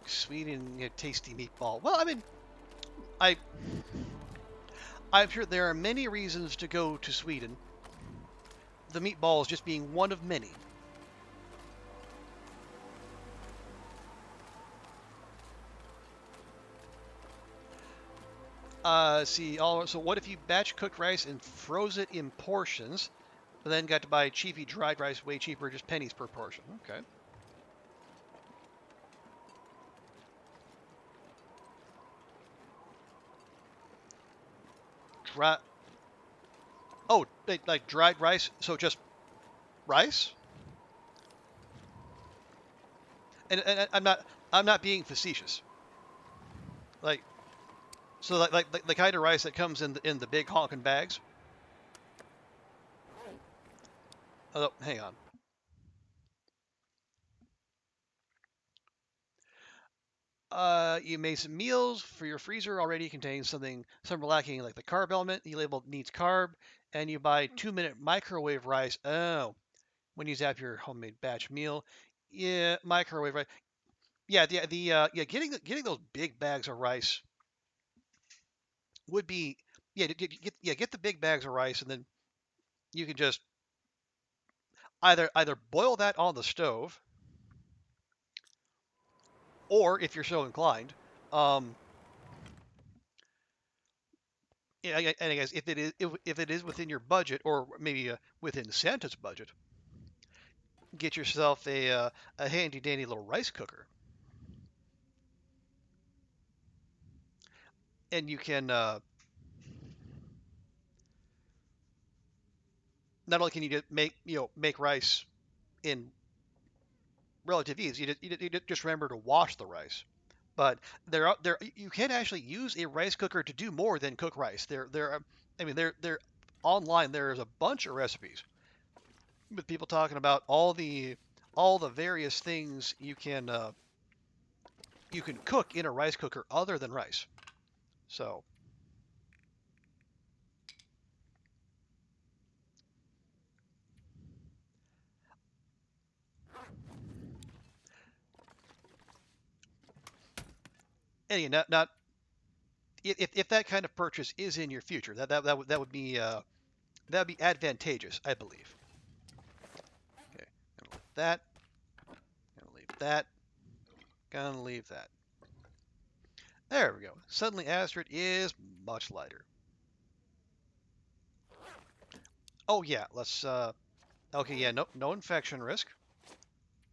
Sweet and tasty meatball. Well, I mean, I I'm sure there are many reasons to go to Sweden. The meatballs just being one of many. So what if you batch cooked rice and froze it in portions, but then got to buy cheapy dried rice way cheaper, just pennies per portion? Okay. Dry. Oh, like dried rice. So just rice. And I'm not being facetious. Like so like the kind of rice that comes in the big honking bags. Oh, hang on. You made some meals for your freezer already contains some lacking like the carb element. You labeled needs carb, and you buy 2-minute microwave rice. Oh, when you zap your homemade batch meal, yeah, microwave rice. Yeah, yeah, getting those big bags of rice would be get the big bags of rice, and then you can just either boil that on the stove, or if you're so inclined, um, yeah, and I guess if it is within your budget, or maybe within Santa's budget, get yourself a handy dandy little rice cooker, and you can not only can you just make rice in relative ease, you just remember to wash the rice. But there you can actually use a rice cooker to do more than cook rice. I mean there online there's a bunch of recipes with people talking about all the various things you can cook in a rice cooker other than rice. So and again, not if that kind of purchase is in your future, that would be advantageous, I believe. Okay, gonna leave that. Gonna leave that. Gonna leave that. There we go. Suddenly Astrid is much lighter. Oh yeah, let's okay, yeah, no infection risk.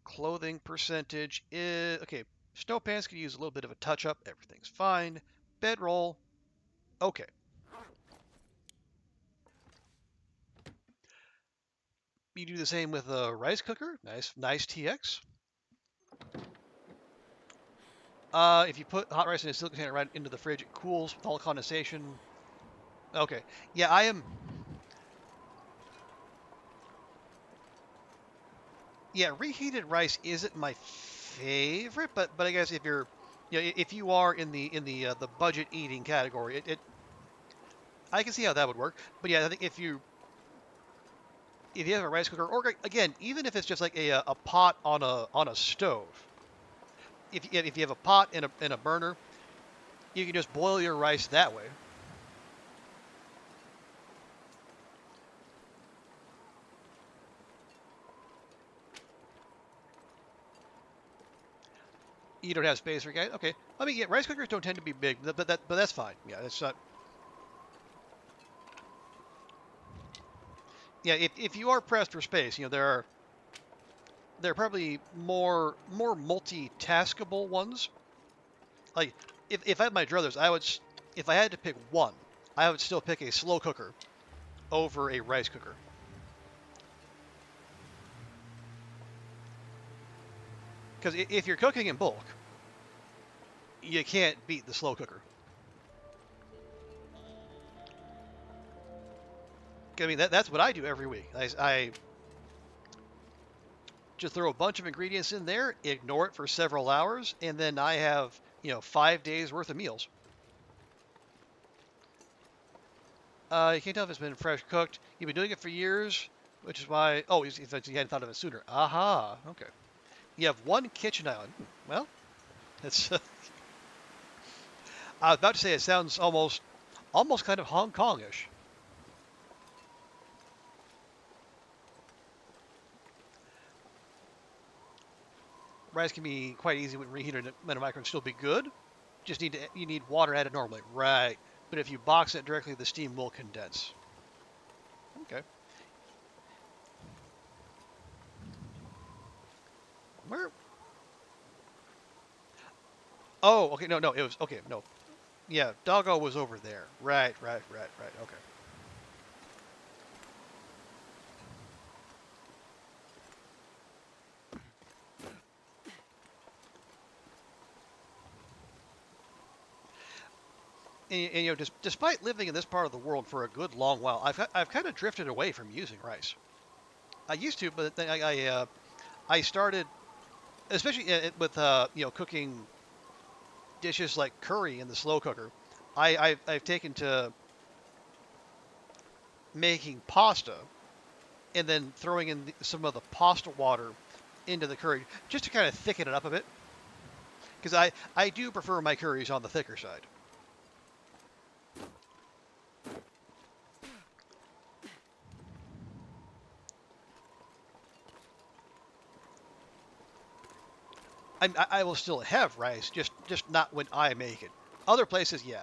Clothing percentage is okay. Snow pants could use a little bit of a touch up. Everything's fine. Bedroll. Okay. You do the same with a rice cooker. Nice TX. If you put hot rice in a steel container right into the fridge, it cools with all condensation. Okay. Yeah, I am. Yeah, reheated rice isn't my favorite, but I guess if you're, if you are in the budget eating category, it I can see how that would work. But yeah, I think if you have a rice cooker, or again, even if it's just like a pot on a stove, if you have a pot and a burner, you can just boil your rice that way. You don't have space for gas. Okay, I mean, yeah, rice cookers don't tend to be big, but that's fine. Yeah, that's not. Yeah, if you are pressed for space, there are probably more multitaskable ones. Like if I had my druthers, if I had to pick one, I would still pick a slow cooker over a rice cooker. Because if you're cooking in bulk, you can't beat the slow cooker. I mean, that's what I do every week. I just throw a bunch of ingredients in there, ignore it for several hours, and then I have, 5 days worth of meals. You can't tell if it's been fresh cooked. You've been doing it for years, which is why. Oh, you hadn't thought of it sooner. Aha. Okay. You have one kitchen island. Well, it's. I was about to say it sounds almost kind of Hong Kong-ish. Rice can be quite easy when reheated in a microwave and still be good. You need water added normally, right? But if you box it directly, the steam will condense. Okay. Where? Oh, okay. No, it was okay. No, yeah, doggo was over there. Right. Okay. And despite living in this part of the world for a good long while, I've kind of drifted away from using rice. I used to, but then I started, especially with cooking dishes like curry in the slow cooker. I've taken to making pasta and then throwing in some of the pasta water into the curry just to kind of thicken it up a bit. Because I do prefer my curries on the thicker side. I will still have rice, just not when I make it. Other places, yeah.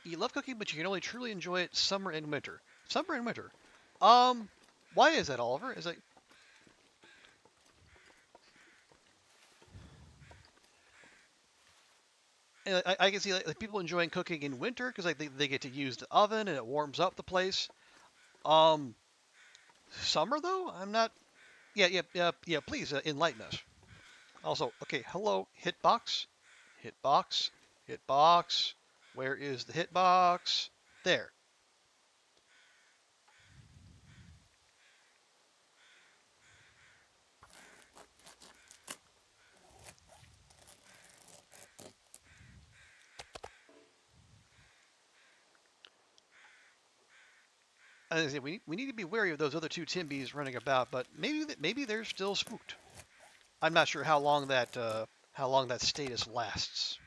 You love cooking, but you can only truly enjoy it summer and winter. Summer and winter. Um, why is that, Oliver? Is like and I can see like people enjoying cooking in winter because like they get to use the oven and it warms up the place. Um, Summer though, I'm not. Yeah. Please enlighten us. Also, okay. Hello, hitbox, hitbox, hitbox. Where is the hitbox? There. I say we need to be wary of those other two Timbies running about, but maybe they're still spooked. I'm not sure how long that how long that status lasts.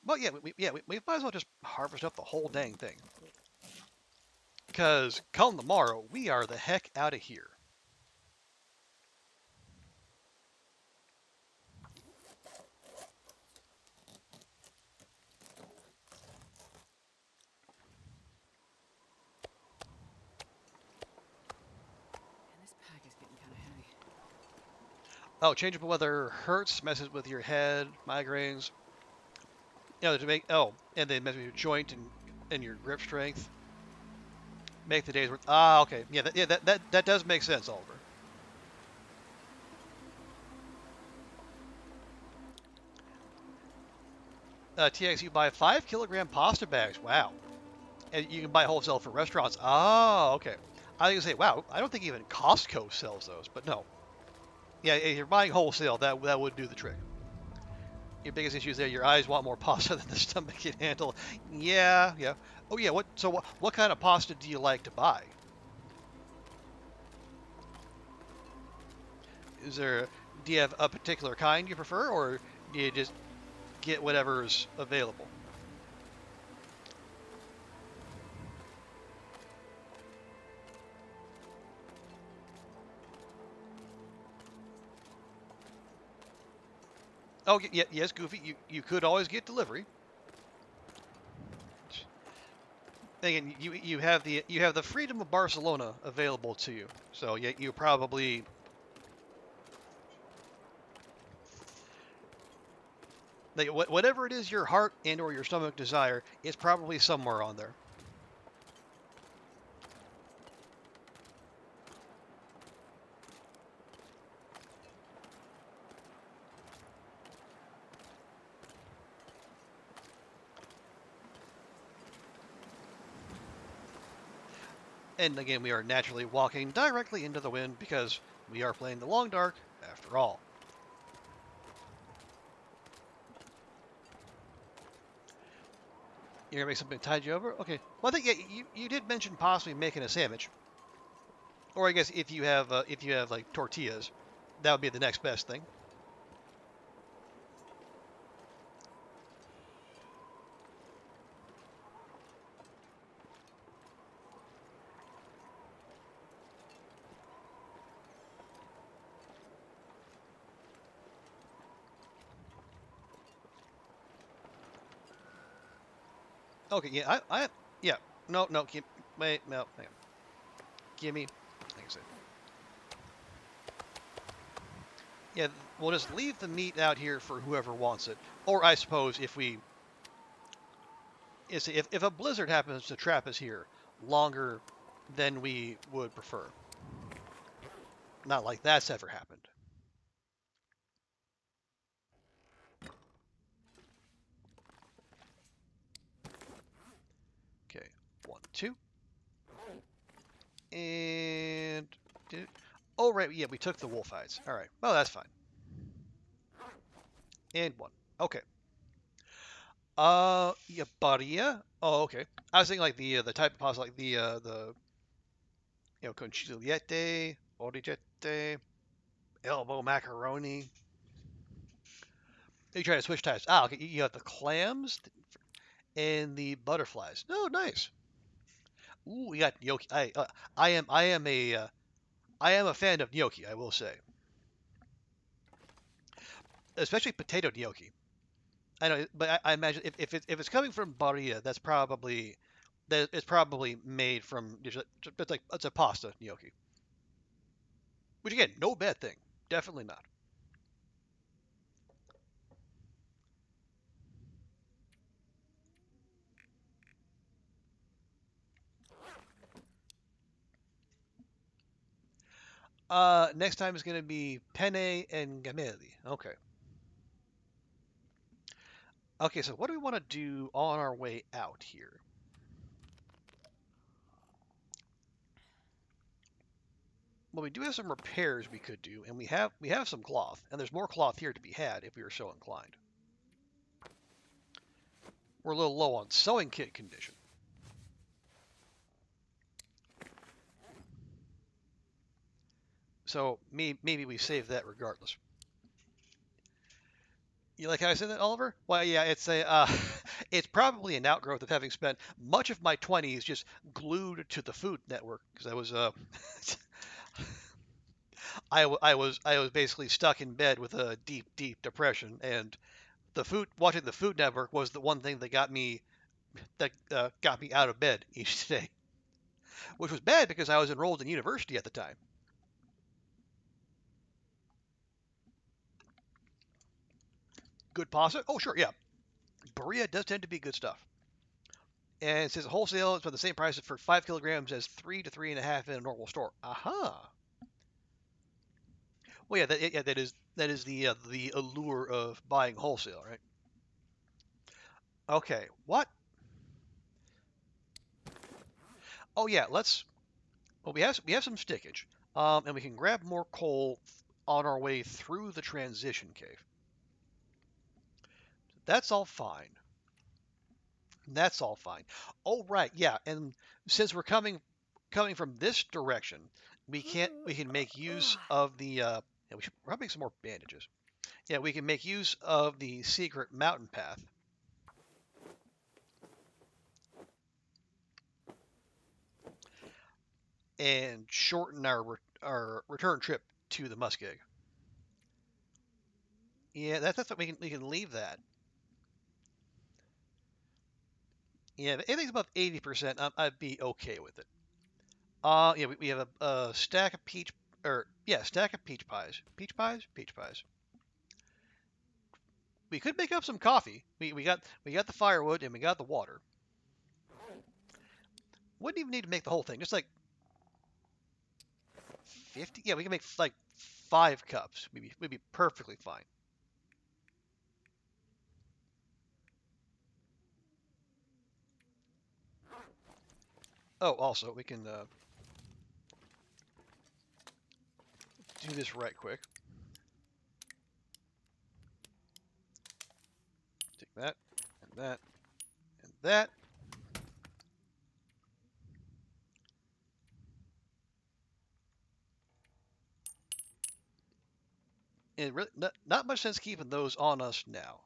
Well, yeah, we might as well just harvest up the whole dang thing. Because come tomorrow, we are the heck out of here. Man, this pack is getting kind of heavy. Oh, changeable weather hurts, messes with your head, migraines. You know, to make and they mess with your joint and your grip strength. Make the days worth. Ah, okay, yeah, that does make sense, Oliver. TX, you buy 5 kilogram pasta bags. Wow, and you can buy wholesale for restaurants. Oh, okay. I was gonna say, wow, I don't think even Costco sells those, but no. Yeah, if you're buying wholesale, that would do the trick. Your biggest issue is there. Your eyes want more pasta than the stomach can handle. Yeah, yeah. Oh yeah. What kind of pasta do you like to buy? Is there Do you have a particular kind you prefer, or do you just get whatever's available? Oh yeah, yes, Goofy. You could always get delivery. Again, you have the freedom of Barcelona available to you. So yeah, you probably like whatever it is your heart and or your stomach desire, it's probably somewhere on there. And again, we are naturally walking directly into the wind because we are playing the long dark after all. You're gonna make something tide you over? Okay. Well, I think yeah, you did mention possibly making a sandwich, or I guess if you have like tortillas, that would be the next best thing. Okay. Yeah. Yeah. No. No. Wait. No. Hang on. Give me. Like I said. Yeah. We'll just leave the meat out here for whoever wants it, or I suppose if a blizzard happens to trap us here longer than we would prefer. Not like that's ever happened. Okay, 1, 2, and oh right, yeah, we took the wolf hides. All right, well that's fine. And 1. Okay. Yeah, Baria. Oh, okay. I was thinking like the type of pasta, like the conciliete, origette, elbow macaroni. You try to switch types. Ah, okay. You have the clams and the butterflies. Oh, nice. Ooh, we got gnocchi. I am a fan of gnocchi. I will say, especially potato gnocchi. I know, but I imagine if it's coming from Baria, that it's probably made from it's a pasta gnocchi, which again, no bad thing. Definitely not. Next time is going to be penne and gamelli. Okay. Okay, so what do we want to do on our way out here? Well, we do have some repairs we could do, and we have some cloth, and there's more cloth here to be had if we were so inclined. We're a little low on sewing kit condition. So maybe we save that regardless. You like how I said that, Oliver? Well, yeah, it's probably an outgrowth of having spent much of my 20s just glued to the Food Network because I was basically stuck in bed with a deep depression, and watching the Food Network was the one thing that got me out of bed each day, which was bad because I was enrolled in university at the time. Good pasta? Oh, sure, yeah. Berea does tend to be good stuff. And it says wholesale is about the same price for 5 kilograms as 3 to 3.5 in a normal store. Aha. Well, that is the allure of buying wholesale, right? Okay. What? Oh yeah. Well, we have some stickage, and we can grab more coal on our way through the transition cave. That's all fine. That's all fine. Oh right, yeah. And since we're coming from this direction, we can make use of the yeah, we should probably make some more bandages. Yeah, we can make use of the secret mountain path and shorten our return trip to the muskeg. Yeah, that's what we can leave that. Yeah, if anything's above 80%, I'd be okay with it. Yeah, we have a stack of stack of peach pies. Peach pies. We could make up some coffee. We got the firewood and we got the water. Wouldn't even need to make the whole thing. Just like 50. Yeah, we can make like 5 cups. We'd be perfectly fine. Oh, also we can do this right quick. Take that and that and that. And really, not much sense keeping those on us now.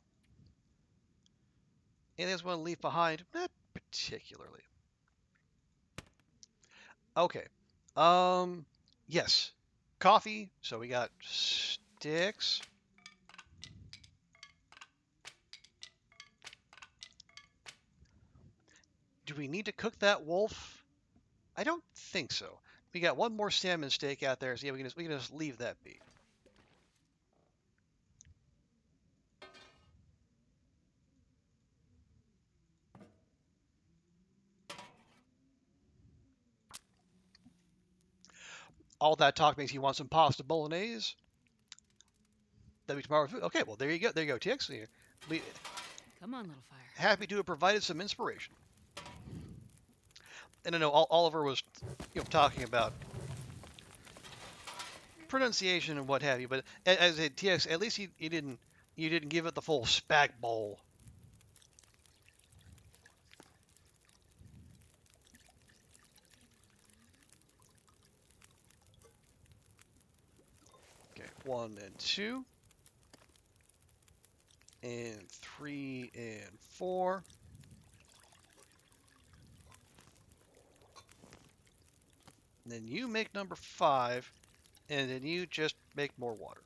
Anything else we want to leave behind? Not particularly. Okay. Um, yes. Coffee. So we got sticks. Do we need to cook that wolf? I don't think so. We got one more salmon steak out there, so yeah, we can just leave that be. All that talk means he wants some pasta bolognese. That'll be tomorrow's food. Okay, well there you go. There you go, TX. Come on, little fire. Happy to have provided some inspiration. And I know Oliver was, talking about pronunciation and what have you, but as a TX, at least you didn't give it the full spag bowl. Okay, 1 and 2, and 3 and 4. And then you make number 5, and then you just make more water.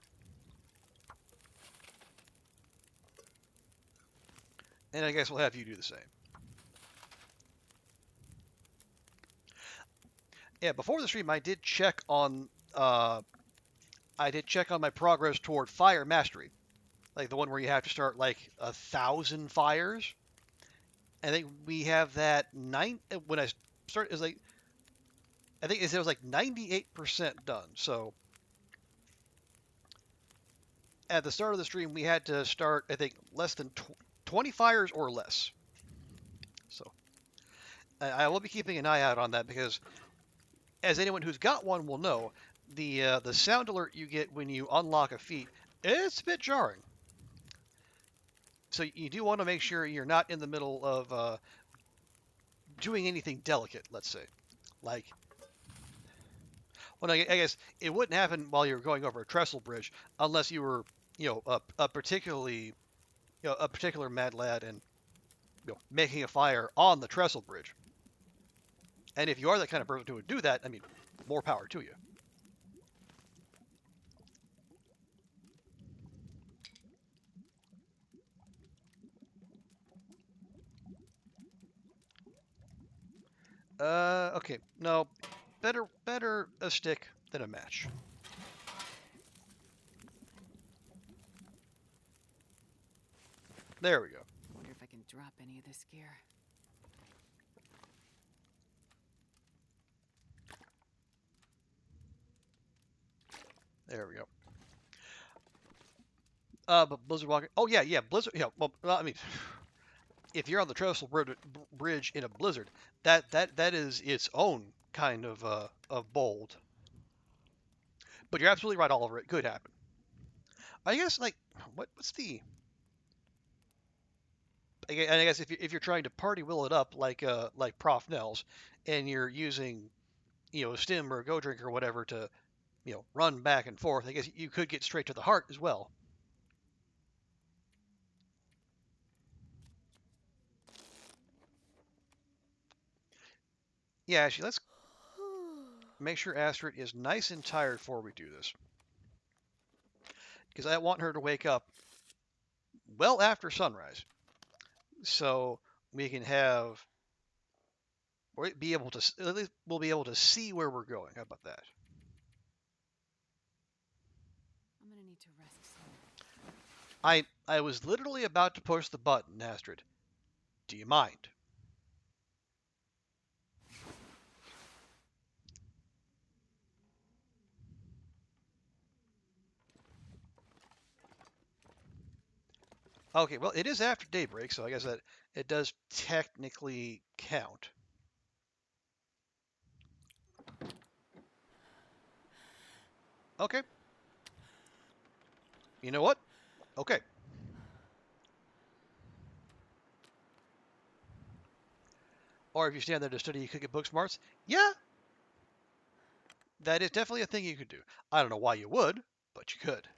And I guess we'll have you do the same. Yeah, before the stream, I did check on my progress toward fire mastery, like the one where you have to start like 1,000 fires. I think we have that when I started. It was like I think it was like 98% done. So at the start of the stream, we had to start, I think, less than 20 fires or less. So I will be keeping an eye out on that because, as anyone who's got one will know, the sound alert you get when you unlock a feat, it's a bit jarring. So you do want to make sure you're not in the middle of doing anything delicate, let's say. Like, Well, I guess it wouldn't happen while you're going over a trestle bridge unless you were, a particularly, a particular mad lad and making a fire on the trestle bridge. And if you are that kind of person who would do that, I mean, more power to you. Okay, no, better a stick than a match. There we go. Wonder if I can drop any of this gear. There we go. But Blizzard Walker. Oh yeah, Blizzard. Yeah, well, I mean, if you're on the trestle bridge in a blizzard, that is its own kind of bold. But you're absolutely right, Oliver. It could happen. I guess like what's the? And I guess if you're trying to party will it up like Prof Nels, and you're using a stim or a go drink or whatever to run back and forth, I guess you could get straight to the heart as well. Yeah, actually, let's make sure Astrid is nice and tired before we do this. Because I want her to wake up well after sunrise. So we can be able to, at least we'll be able to see where we're going. How about that? I'm gonna need to rest some. I was literally about to push the button, Astrid. Do you mind? Okay, well, it is after daybreak, so I guess that it does technically count. Okay. You know what? Okay. Or if you stand there to study, you could get book smarts. Yeah, that is definitely a thing you could do. I don't know why you would, but you could.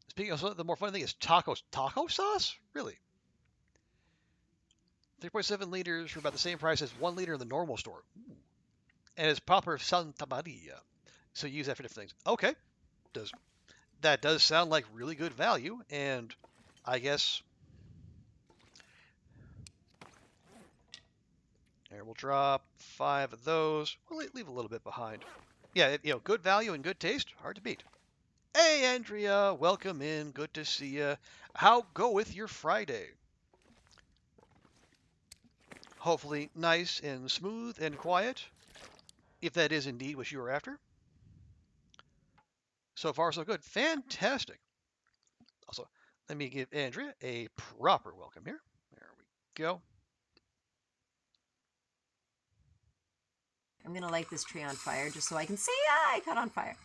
Speaking of, the more funny thing is tacos. Taco sauce? Really? 3.7 liters for about the same price as 1 liter in the normal store. Ooh. And it's proper Santa Maria. So you use that for different things. Okay. That does sound like really good value, and I guess there we'll drop 5 of those. We'll leave a little bit behind. Yeah, good value and good taste, hard to beat. Hey, Andrea, welcome in. Good to see you. How goeth your Friday? Hopefully nice and smooth and quiet, if that is indeed what you are after. So far, so good. Fantastic. Also, let me give Andrea a proper welcome here. There we go. I'm gonna light this tree on fire just so I can see I caught on fire.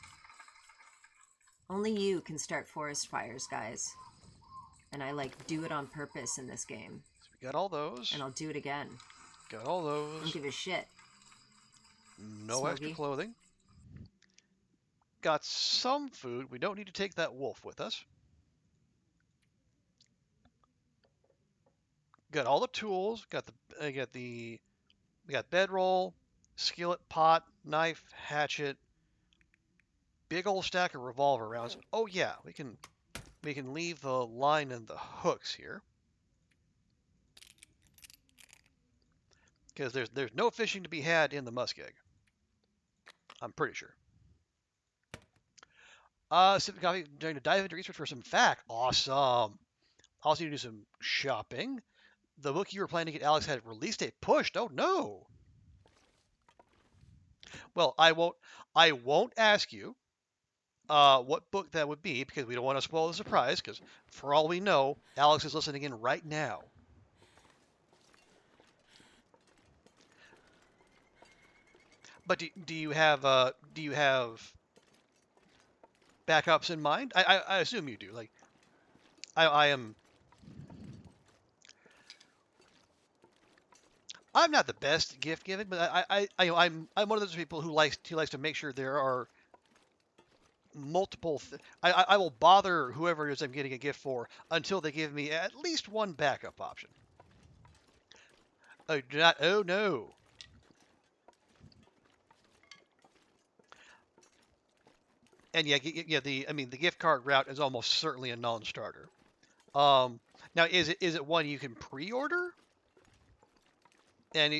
Only you can start forest fires, guys. And I do it on purpose in this game. So we got all those. And I'll do it again. Got all those. Don't give a shit. No Smokey. extra clothing. Got some food. We don't need to take that wolf with us. Got all the tools. We got bedroll, skillet, pot, knife, hatchet, big old stack of revolver rounds. Oh yeah, we can leave the line and the hooks here. Because there's no fishing to be had in the muskeg. I'm pretty sure. Sipping coffee, going to dive into research for some fact. Awesome. Also need to do some shopping. The book you were planning to get Alex had release date pushed. Oh no. Well, I won't ask you what book that would be because we don't want to spoil the surprise. Because for all we know, Alex is listening in right now. But do you have backups in mind? I assume you do. Like I am. I'm not the best at gift giving, but I'm one of those people who likes to make sure there are multiple. I will bother whoever it is I'm getting a gift for until they give me at least one backup option. Oh, do not. Oh no. And yeah. The gift card route is almost certainly a non-starter. Now is it one you can pre-order? And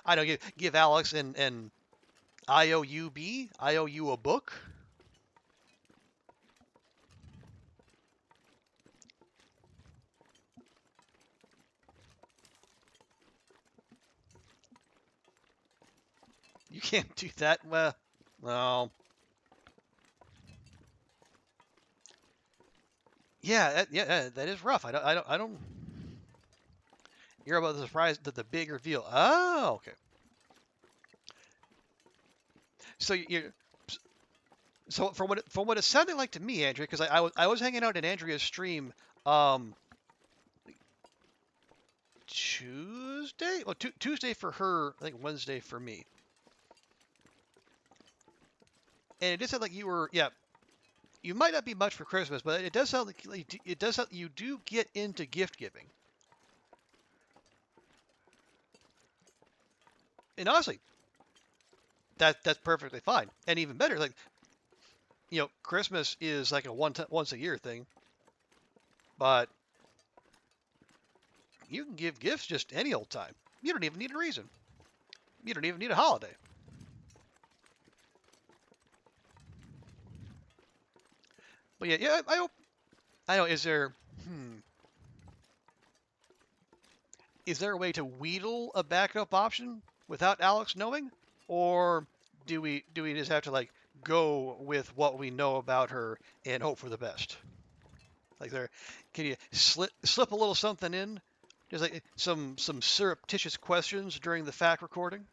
I don't give Alex an IOUB, IOU a book. You can't do that. Well, no. Yeah, that is rough. I don't. You're about the surprise that the big reveal. Oh, okay. So you so from what it sounded like to me, Andrea, because I was hanging out in Andrea's stream Tuesday. Well, Tuesday for her, I think Wednesday for me. And it did sound like you were, yeah. You might not be much for Christmas, but it does sound like you do get into gift giving. And honestly, that's perfectly fine. And even better, like Christmas is like a once a year thing, but you can give gifts just any old time. You don't even need a reason. You don't even need a holiday. But yeah, I hope. I know. Is there a way to wheedle a backup option without Alex knowing, or do we just have to like go with what we know about her and hope for the best? Like can you slip a little something in, just like some surreptitious questions during the fact recording?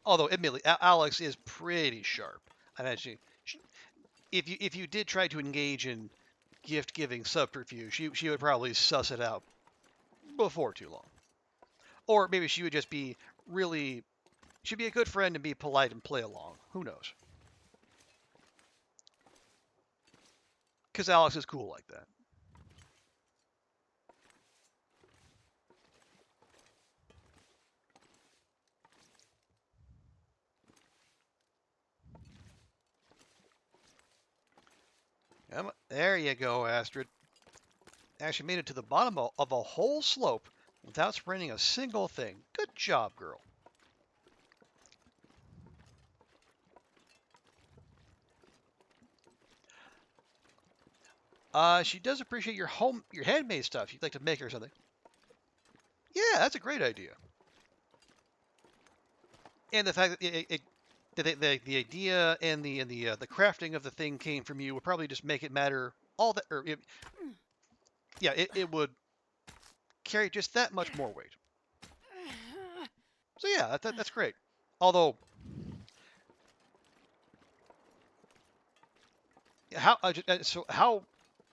Although, admittedly, Alex is pretty sharp. I imagine if you did try to engage in gift giving subterfuge, she would probably suss it out before too long. Or maybe she would just be really, she'd be a good friend and be polite and play along. Who knows? Because Alex is cool like that. There you go, Astrid. Actually made it to the bottom of a whole slope without spraining a single thing. Good job, girl. She does appreciate your handmade stuff. You'd like to make her something. Yeah, that's a great idea. And the fact that the idea and the crafting of the thing came from you would probably just make it matter all that, it would carry just that much more weight. So yeah, that's great. Although,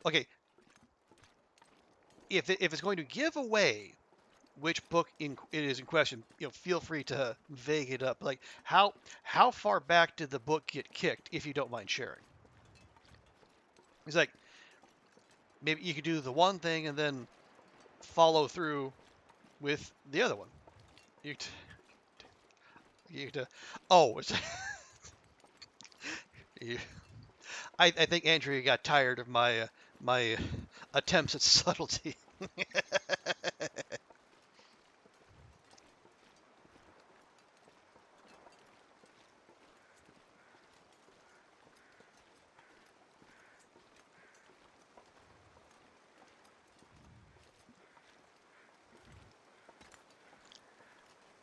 okay, if it's going to give away which book it is in question, feel free to vague it up. Like how far back did the book get kicked, if you don't mind sharing? It's like maybe you could do the one thing and then follow through with the other one. Oh, it's I think Andrea got tired of my attempts at subtlety.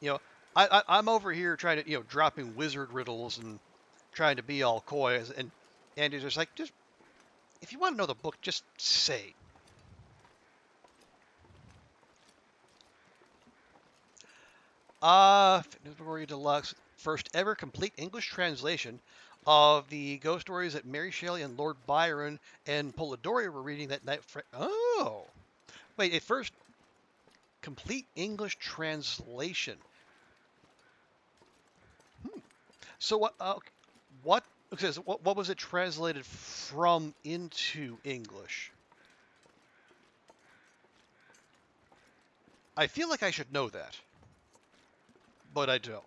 you know, I'm over here trying to dropping wizard riddles and trying to be all coy, and Andy's just like, just if you want to know the book, just say. Fitness Warrior Deluxe. first ever complete English translation of the ghost stories that Mary Shelley and Lord Byron and Polidori were reading that night. Oh, wait, a first complete English translation. So what? What? Okay, so what was it translated from into English? I feel like I should know that, but I don't.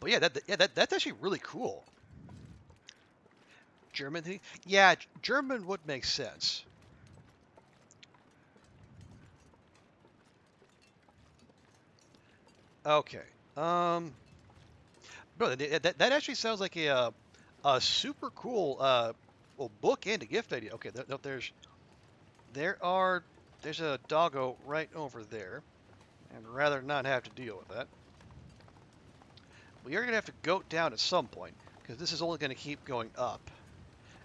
But that's actually really cool. German thing? Yeah, German would make sense. Okay. Bro, that actually sounds like a super cool well, book and a gift idea. Okay, no, there's a doggo right over there. I'd rather not have to deal with that. Well, you're gonna have to go down at some point because this is only gonna keep going up.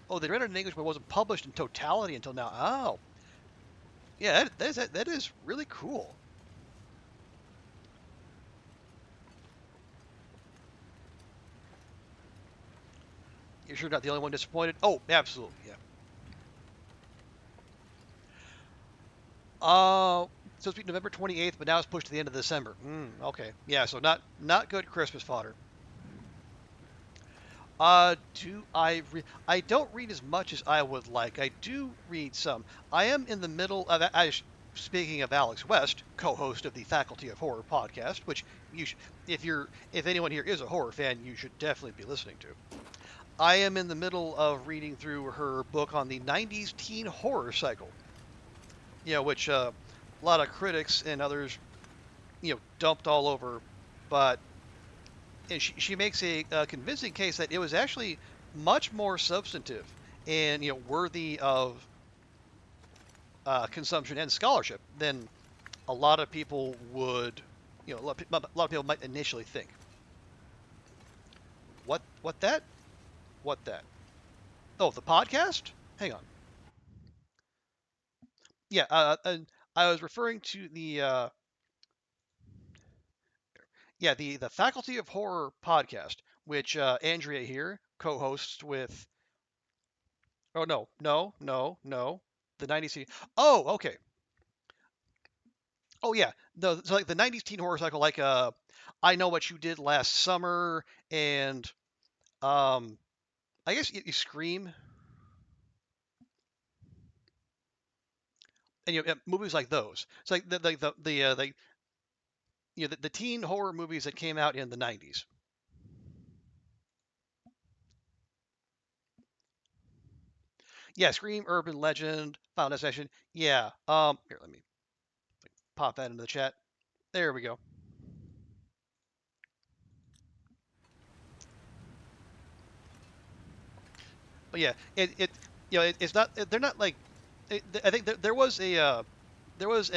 Oh, they read it in English, but wasn't published in totality until now. Oh, yeah, that is really cool. You're sure not the only one disappointed? Oh, absolutely, yeah. So it's November 28th, but now it's pushed to the end of December. Okay, yeah, so not good Christmas fodder. Do I don't read as much as I would like. I do read some. I am in the middle of. Speaking of Alex West, co-host of the Faculty of Horror podcast, which if anyone here is a horror fan, you should definitely be listening to. I am in the middle of reading through her book on the '90s teen horror cycle. Which a lot of critics and others, dumped all over, but and she makes a convincing case that it was actually much more substantive and worthy of consumption and scholarship than a lot of people would, a lot of people might initially think. What that? What that? Oh, the podcast? Hang on. Yeah, and I was referring to the Faculty of Horror podcast, which Andrea here co-hosts with. Oh no, the '90s. Oh, okay. Oh yeah, so like the '90s teen horror cycle, like I Know What You Did Last Summer, and um, I guess you Scream, and movies like those. It's like the teen horror movies that came out in the '90s. Yeah, Scream, Urban Legend, Final Destination. Yeah. Here, let me pop that into the chat. There we go. But yeah, it's not. They're not like. I think there was a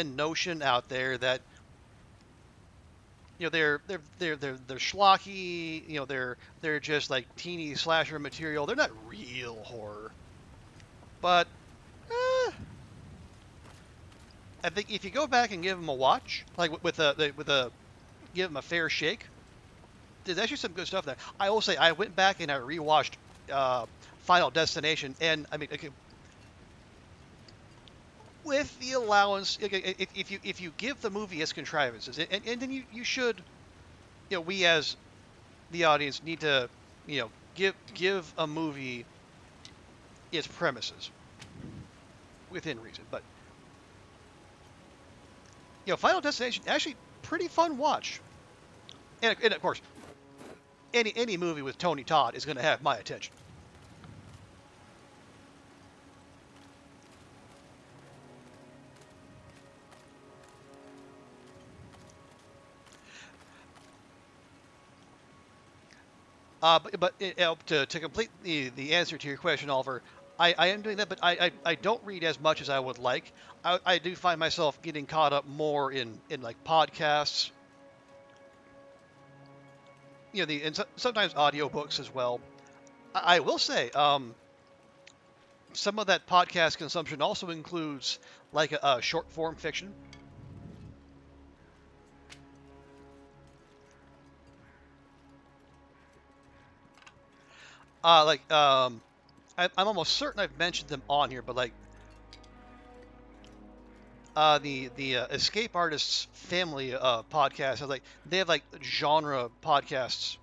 notion out there that they're schlocky. They're just like teeny slasher material. They're not real horror. But I think if you go back and give them a watch, like with a give them a fair shake, there's actually some good stuff there. I will say I went back and I rewatched Final Destination, and I mean, okay, with the allowance, if you give the movie its contrivances, and then you should, we as the audience need to, give a movie its premises within reason. But Final Destination actually pretty fun watch, and of course, any movie with Tony Todd is going to have my attention. To complete the answer to your question, Oliver, I am doing that, but I don't read as much as I would like. I do find myself getting caught up more in like podcasts, and sometimes audiobooks as well. I will say, some of that podcast consumption also includes like a short form fiction. I'm almost certain I've mentioned them on here, but like the Escape Artists Family podcast, like they have like genre podcasts.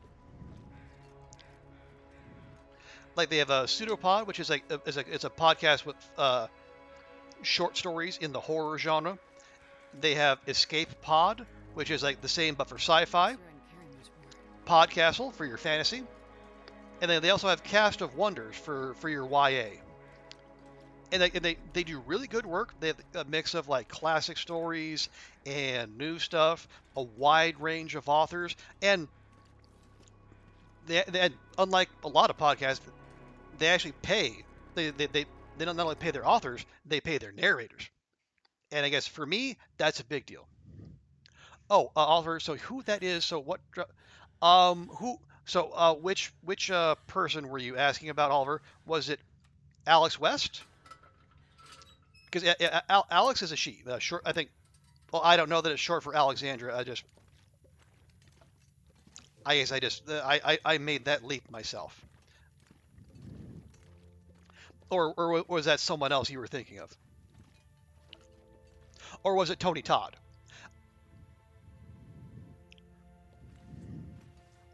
Like they have a Pseudopod, which is like it's a podcast with short stories in the horror genre. They have Escape Pod, which is like the same but for sci-fi. Sure, I didn't carry much more. Podcastle for your fantasy, and then they also have Cast of Wonders for your YA. And they do really good work. They have a mix of like classic stories and new stuff, a wide range of authors, and they unlike a lot of podcasts, they actually pay. They don't not only pay their authors, they pay their narrators. And I guess for me, that's a big deal. Oh, Oliver. So who that is? So what? Who? So which person were you asking about, Oliver? Was it Alex West? Because Alex is a she. Short, I think. Well, I don't know that it's short for Alexandra. I guess I made that leap myself. Or was that someone else you were thinking of? Or was it Tony Todd?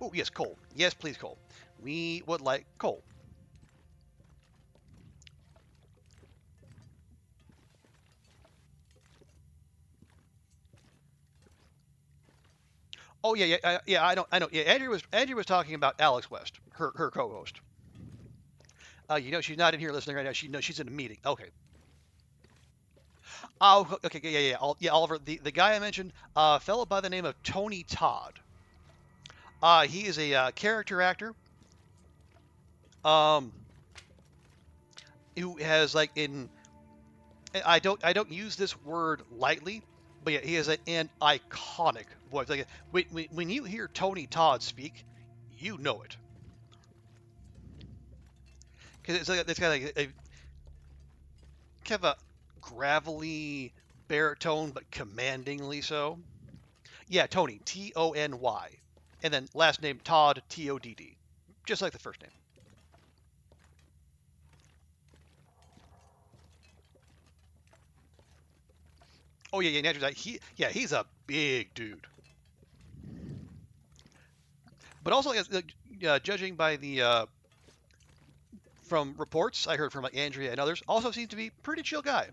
Oh, yes, Cole. Yes, please, Cole. We would like Cole. Oh yeah. I know. Yeah, Andrew was talking about Alex West, her co-host. She's not in here listening right now. She's in a meeting. Okay. Oh, okay. Yeah. Oliver, the guy I mentioned, fellow by the name of Tony Todd. He is a character actor. Um, who has like in I don't use this word lightly, but yeah, he has an iconic voice. Like when you hear Tony Todd speak, you know it because it's kind of like a kind of a gravelly baritone, but commandingly so. Yeah, Tony, Tony, and then last name Todd, Todd, just like the first name. Oh yeah, Naturally, he's a big dude. But also, judging by the from reports I heard from like Andrea and others, also seems to be pretty chill guy.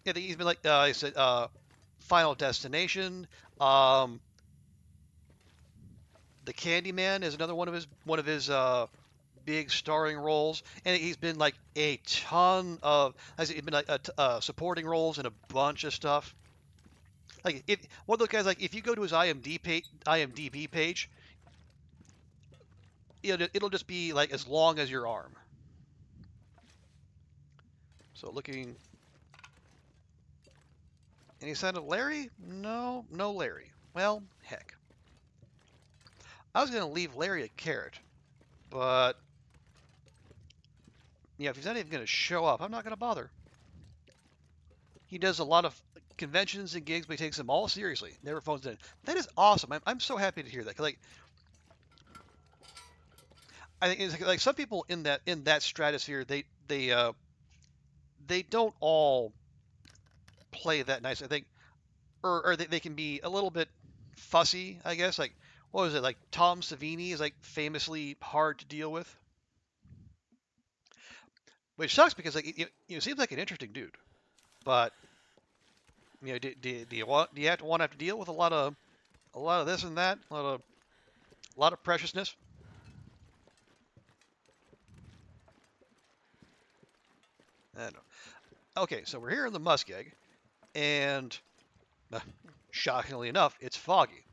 Yeah, he's been like I said, Final Destination. Um, the Candyman is another one of his big starring roles, and he's been like a ton of. He's been like supporting roles in a bunch of stuff. Like if one of those guys, like if you go to his IMDb page, it'll just be like as long as your arm. So looking. Any sign of Larry? No, no Larry. Well, heck. I was gonna leave Larry a carrot, but yeah, if he's not even gonna show up, I'm not gonna bother. He does a lot of conventions and gigs, but he takes them all seriously. Never phones in. That is awesome. I'm so happy to hear that. 'Cause, like, I think it's like some people in that stratosphere, they don't all play that nice. I think, or they can be a little bit fussy. I guess like what was it like? Tom Savini is like famously hard to deal with, which sucks because like seems like an interesting dude, but do you have to deal with a lot of this and that, a lot of preciousness? I don't know. Okay, so we're here in the Muskeg, and uh, shockingly enough, it's foggy.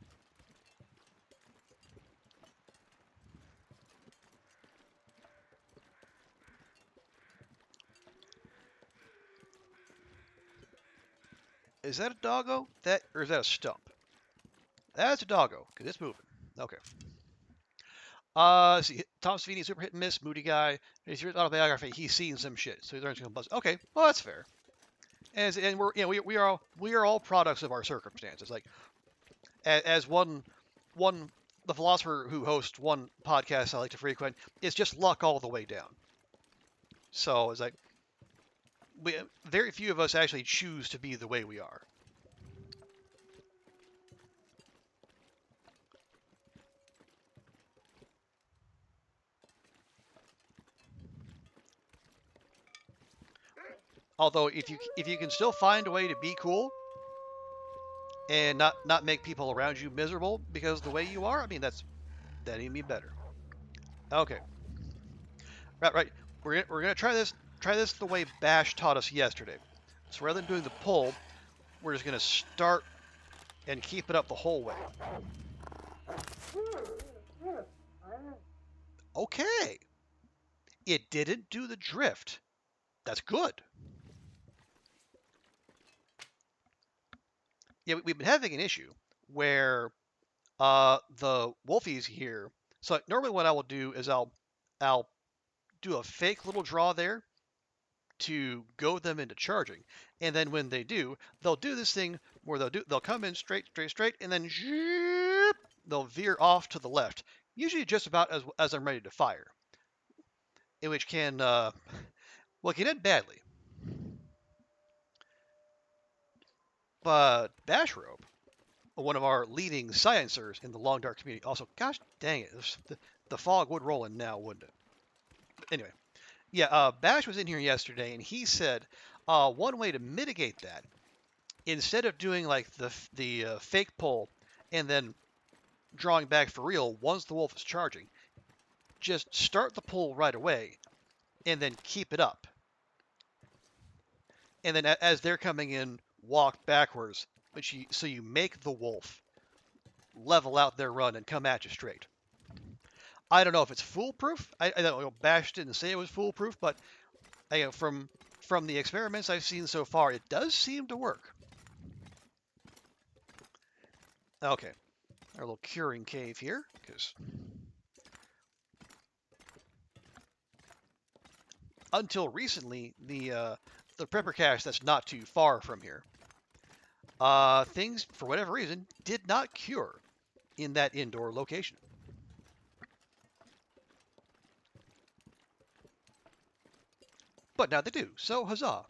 Is that a doggo? Or is that a stump? That's a doggo, because it's moving. Okay. See, Tom Savini, super hit and miss, moody guy. His autobiography, he's seen some shit, so he learns to buzz. Okay, well that's fair. And we're we are all products of our circumstances. Like as one the philosopher who hosts one podcast I like to frequent, it's just luck all the way down. So it's like very few of us actually choose to be the way we are. Although if you can still find a way to be cool and not make people around you miserable because of the way you are, I mean that even be better. Okay, right. We're gonna try this the way Bash taught us yesterday. So rather than doing the pull, we're just gonna start and keep it up the whole way. Okay, it didn't do the drift. That's good. Yeah, we've been having an issue where the wolfies here. So normally what I will do is I'll do a fake little draw there to goad them into charging, and then when they do, they'll do this thing where they'll come in straight, and then they'll veer off to the left, usually just about as I'm ready to fire, in which can well, it can end badly. But Bashrobe, one of our leading sciencers in the Long Dark community, also, gosh dang it, the fog would roll in now, wouldn't it? Anyway, yeah, Bash was in here yesterday, and he said one way to mitigate that, instead of doing like the fake pull and then drawing back for real once the wolf is charging, just start the pull right away and then keep it up. And then as they're coming in, walk backwards, so you make the wolf level out their run and come at you straight. I don't know if it's foolproof. I don't know. Bash didn't say it was foolproof, but from the experiments I've seen so far, it does seem to work. Okay, our little curing cave here, because until recently, the prepper cache that's not too far from here, things for whatever reason did not cure in that indoor location. But now they do, so huzzah.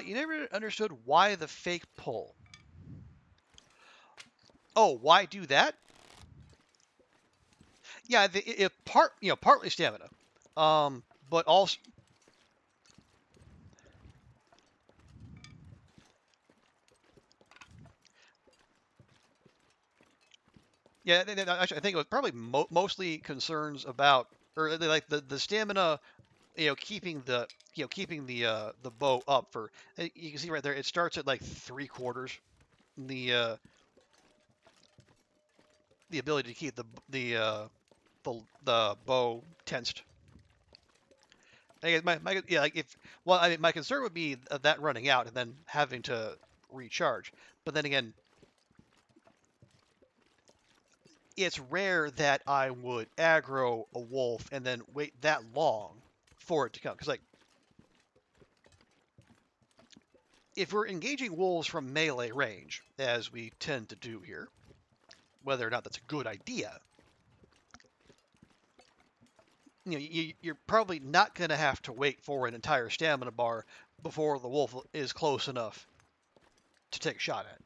You never understood why the fake pull. Oh, why do that? Yeah, partly stamina, but also, yeah, actually, I think it was probably mostly concerns about, or like the stamina, keeping the bow up for. You can see right there, it starts at like 3/4. The the ability to keep the bow tensed. I guess like I mean, my concern would be that running out and then having to recharge. But then again, it's rare that I would aggro a wolf and then wait that long for it to come. Because like, if we're engaging wolves from melee range, as we tend to do here, whether or not that's a good idea, you're probably not going to have to wait for an entire stamina bar before the wolf is close enough to take a shot at.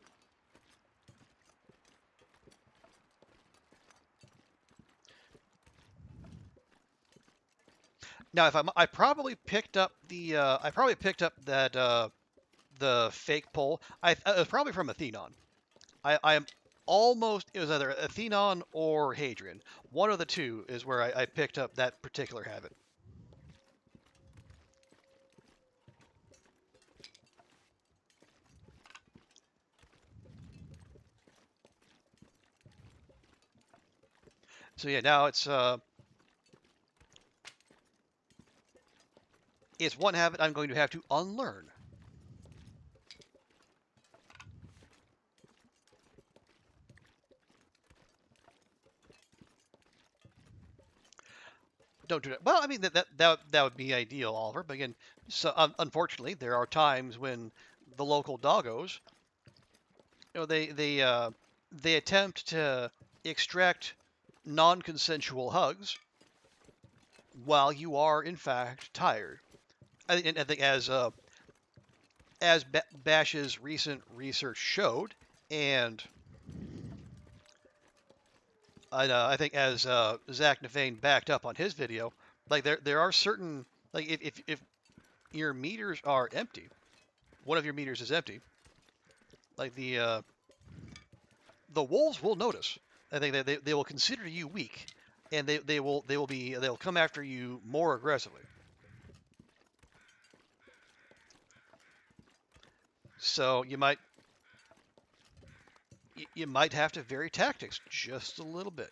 Now, if I probably picked up that the fake pull. It was probably from Athenon. I am almost, it was either Athenon or Hadrian. One of the two is where I picked up that particular habit. So yeah, now it's one habit I'm going to have to unlearn. don't do that. Well, I mean that would be ideal, Oliver. But again, so unfortunately, there are times when the local doggos, they attempt to extract non-consensual hugs while you are in fact tired. I think as Bash's recent research showed, and I think as Zach Navane backed up on his video, like there are certain, like if your meters are empty, one of your meters is empty, like the wolves will notice. I think that they will consider you weak, and they'll come after you more aggressively. So you might have to vary tactics just a little bit,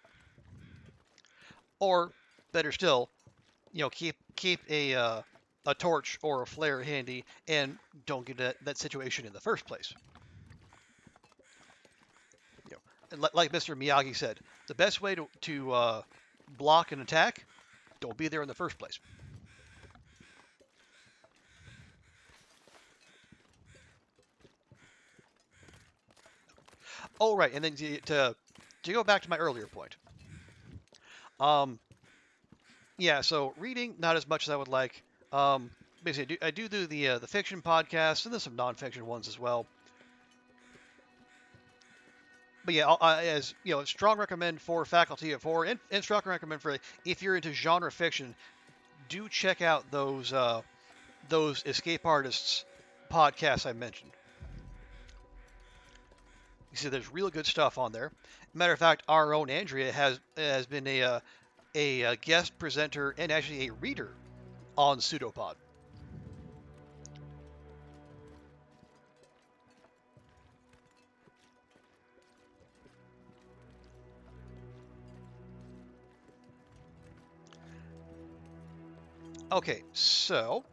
or better still, keep a torch or a flare handy, and don't get that situation in the first place. And like Mr. Miyagi said, the best way to block an attack, don't be there in the first place. Oh, right, and then to go back to my earlier point. Yeah, so reading not as much as I would like. Basically, I do the fiction podcast, and there's some nonfiction ones as well. But yeah, as strong recommend for Faculty of Horror, and strong recommend for if you're into genre fiction, do check out those escape artists podcasts I mentioned. You see, there's really good stuff on there. Matter of fact, our own Andrea has been a guest presenter and actually a reader on Pseudopod. Okay, so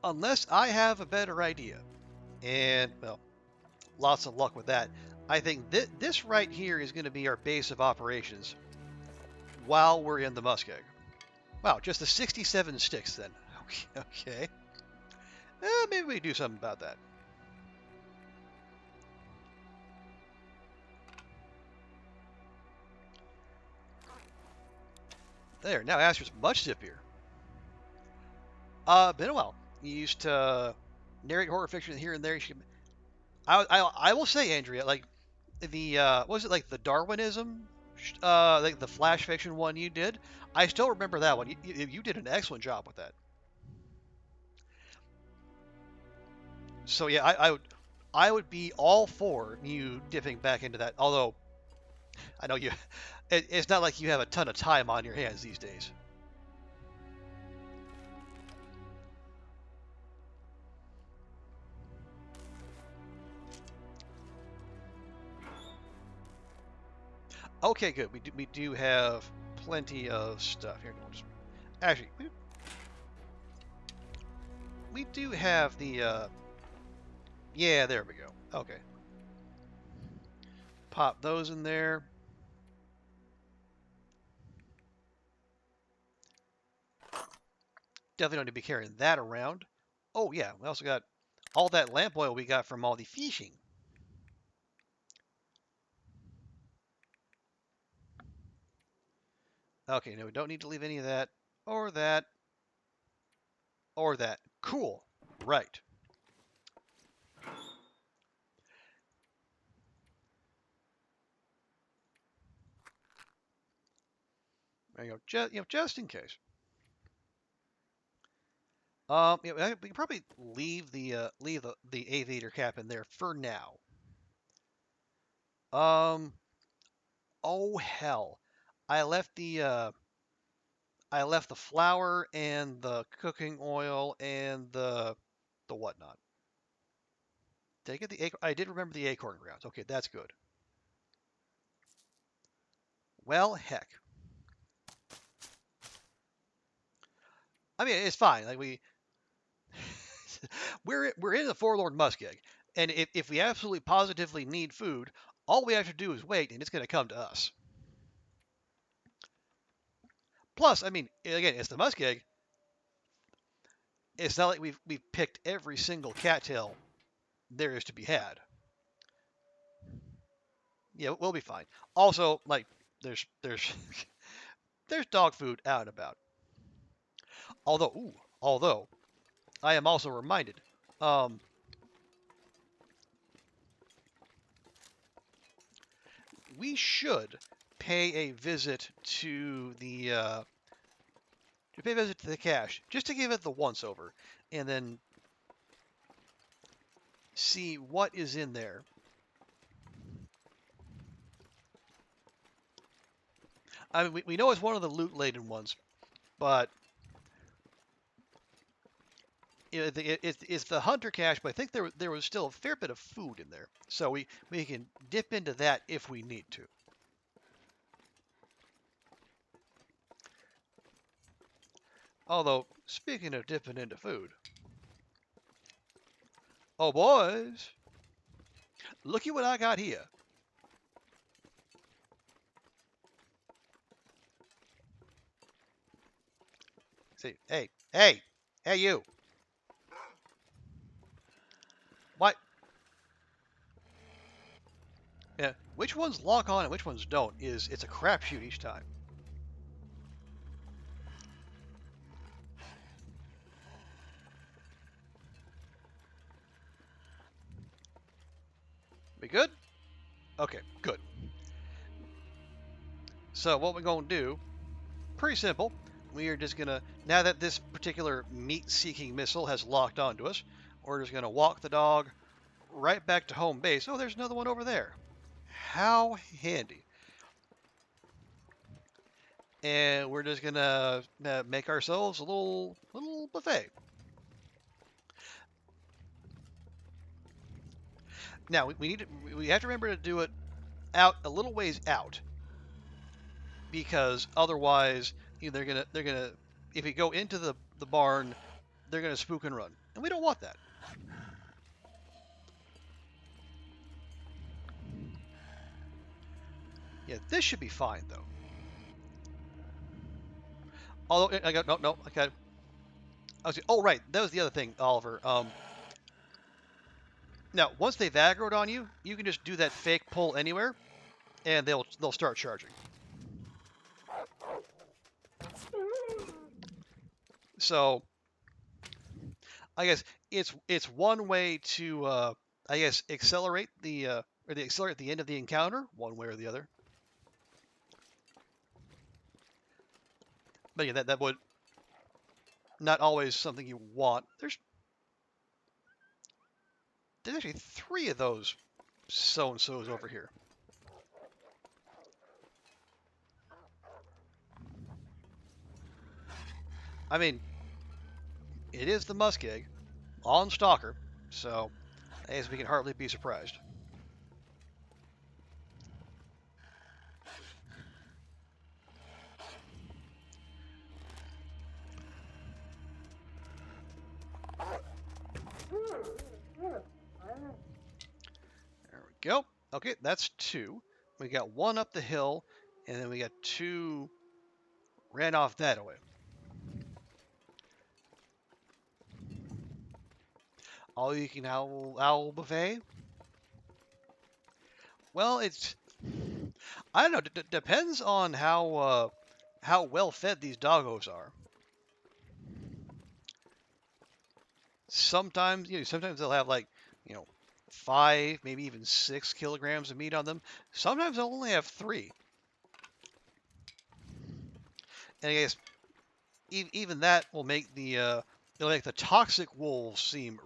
unless I have a better idea, and well, lots of luck with that, I think this right here is going to be our base of operations while we're in the muskeg. Wow, just the 67 sticks then. Okay. Maybe we do something about that. There, now Astrid's much zippier. Been a while. You used to narrate horror fiction here and there. I will say, Andrea, like the was it like the Darwinism, like the flash fiction one you did? I still remember that one. You did an excellent job with that. So yeah, I would be all for you dipping back into that. Although I know it's not like you have a ton of time on your hands these days. Okay, good. We do have plenty of stuff here. Actually, we do have the yeah, there we go. Okay. Pop those in there. Definitely don't need to be carrying that around. Oh yeah, we also got all that lamp oil we got from all the fishing. Okay, no, we don't need to leave any of that, or that, or that. Cool. Right. There you go. Just in case. We can probably leave the aviator cap in there for now. Oh hell, I left the flour and the cooking oil and the whatnot. Did I get the acorn? I did remember the acorn grounds. Okay, that's good. Well, heck. I mean, it's fine. Like we're in the forlorn muskeg, and if we absolutely positively need food, all we have to do is wait, and it's going to come to us. Plus, I mean, again, it's the muskeg. It's not like we've picked every single cattail there is to be had. Yeah, we'll be fine. Also, like, there's there's dog food out and about. Although I am also reminded, um, we should pay a visit to the cache just to give it the once over, and then see what is in there. I mean, we know it's one of the loot-laden ones, but it's the hunter cache. But I think there was still a fair bit of food in there, so we can dip into that if we need to. Although, speaking of dipping into food, oh boys, looky what I got here. See, hey, you. What? Yeah, which ones lock on and which ones don't it's a crapshoot each time. We good? Okay, good. So what we're gonna do, pretty simple. We are just gonna, now that this particular meat-seeking missile has locked onto us, we're just gonna walk the dog right back to home base. Oh, there's another one over there. How handy. And we're just gonna make ourselves a little buffet. Now we have to remember to do it out a little ways out, because otherwise they're gonna if we go into the barn, they're gonna spook and run, and we don't want that. Yeah, this should be fine though. Although I got no, okay. Oh right, that was the other thing, Oliver. Now once they've aggroed on you, you can just do that fake pull anywhere, and they'll start charging. So I guess it's one way to I guess accelerate or they accelerate the end of the encounter, one way or the other. But yeah, that would not always something you want. There's actually 3 of those so-and-sos over here. I mean, it is the muskeg on Stalker, so I guess we can hardly be surprised. There we go. Okay, that's 2. We got 1 up the hill, and then we got 2 ran off that way. All you can owl buffet? Well, I don't know. Depends on how well fed these doggos are. Sometimes they'll have like 5, maybe even 6 kilograms of meat on them. Sometimes they'll only have 3. And I guess even that will make it'll make the toxic wolves seem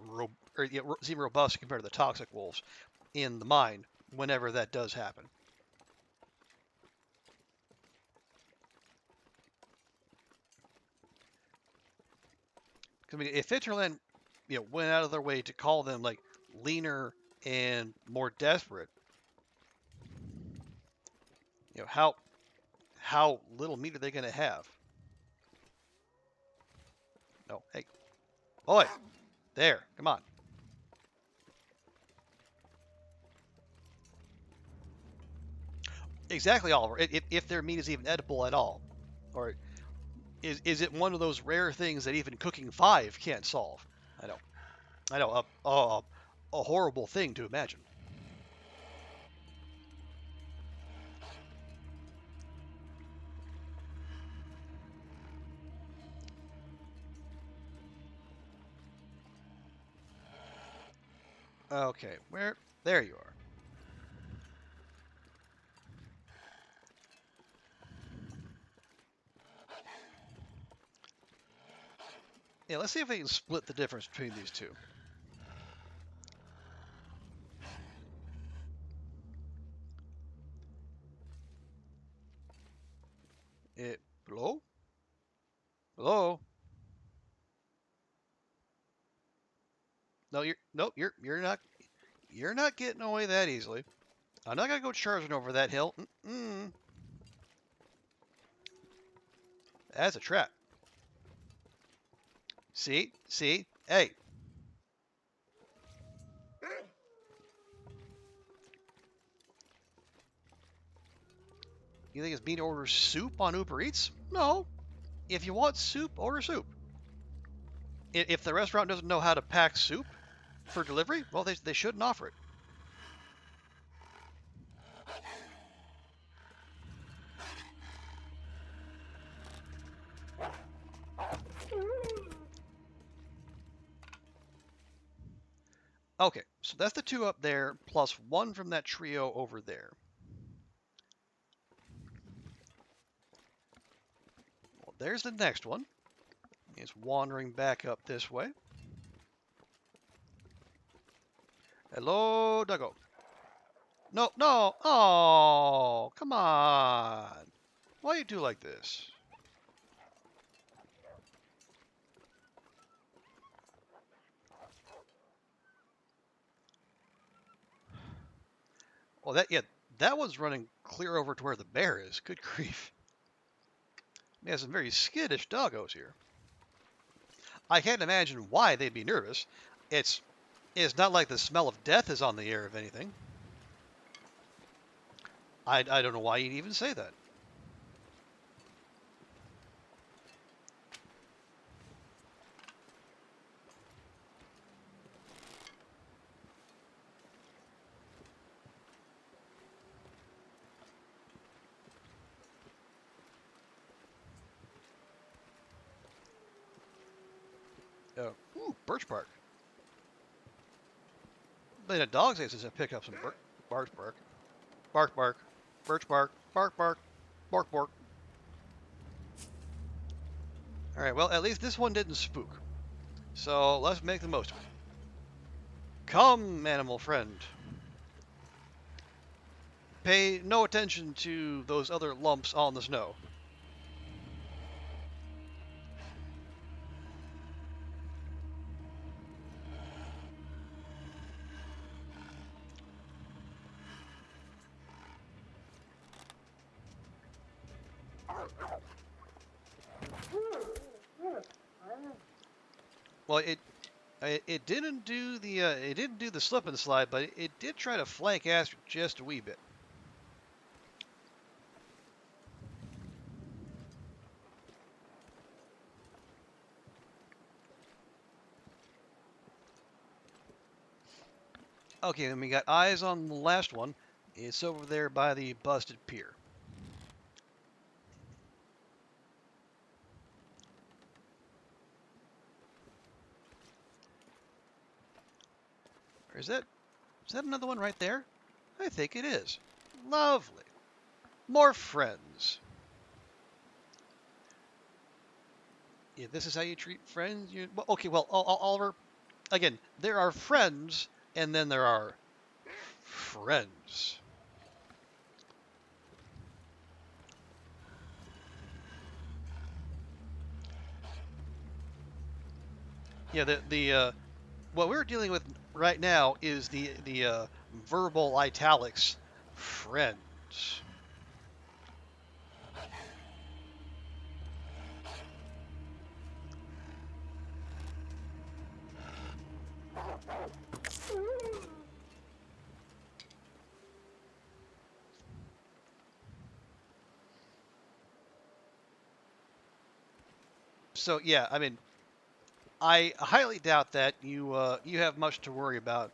robust compared to the toxic wolves in the mine whenever that does happen. I mean, if Interland went out of their way to call them like leaner and more desperate, how little meat are they going to have? No, hey, boy, there, come on. Exactly, Oliver. If their meat is even edible at all, or Is it one of those rare things that even cooking 5 can't solve? I know. I know. A horrible thing to imagine. Okay, where? There you are. Yeah, let's see if we can split the difference between these two. Hello? Hello? No, you're not getting away that easily. I'm not gonna go charging over that hill. Mm-mm. That's a trap. See? See? Hey. You think it's me to order soup on Uber Eats? No. If you want soup, order soup. If the restaurant doesn't know how to pack soup for delivery, well, they shouldn't offer it. Okay, so that's the 2 up there, plus 1 from that trio over there. Well, there's the next one. It's wandering back up this way. Hello, Duggo. No, no. Oh, come on. Why you do like this? Well, that one's running clear over to where the bear is. Good grief. We have some very skittish doggos here. I can't imagine why they'd be nervous. It's not like the smell of death is on the air, if anything. I don't know why you'd even say that. Birch bark. But a dog's aces have picked up some birch bark. Bark bark. Birch bark. Bark bark. Bark bark. Alright, well, at least this one didn't spook. So let's make the most of it. Come, animal friend. Pay no attention to those other lumps on the snow. Well, it didn't do the slip and slide, but it did try to flank Astrid just a wee bit. Okay, then we got eyes on the last one. It's over there by the busted pier. Or is that another one right there? I think it is. Lovely. More friends. Yeah, this is how you treat friends? Well, okay, well, Oliver, again, there are friends, and then there are friends. Yeah, what we're dealing with right now is the verbal italics, friends. So yeah, I mean, I highly doubt that you have much to worry about.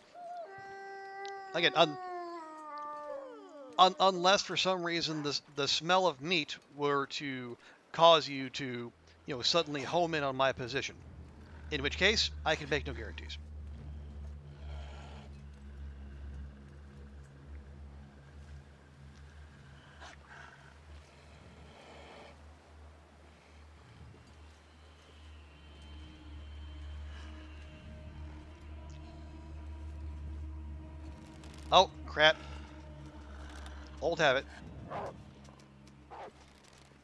Again, unless for some reason the smell of meat were to cause you to, suddenly home in on my position. In which case, I can make no guarantees. Oh, crap. Old habit.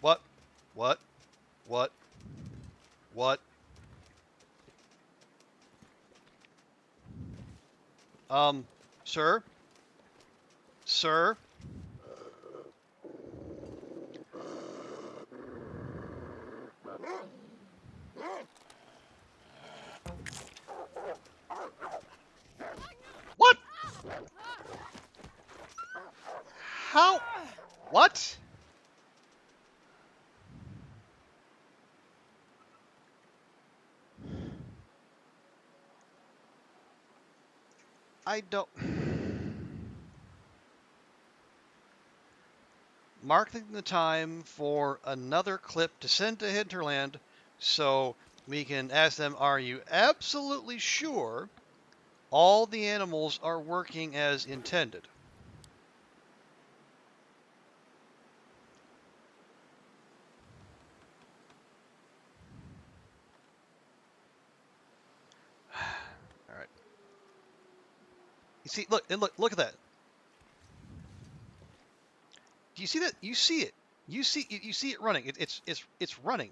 What? What? What? What? Um, sir? Sir? What? How? What? I don't. Marking the time for another clip to send to Hinterland so we can ask them, are you absolutely sure all the animals are working as intended? All right. You see, look, and look at that. Do you see that? You see it. You see it running. It's running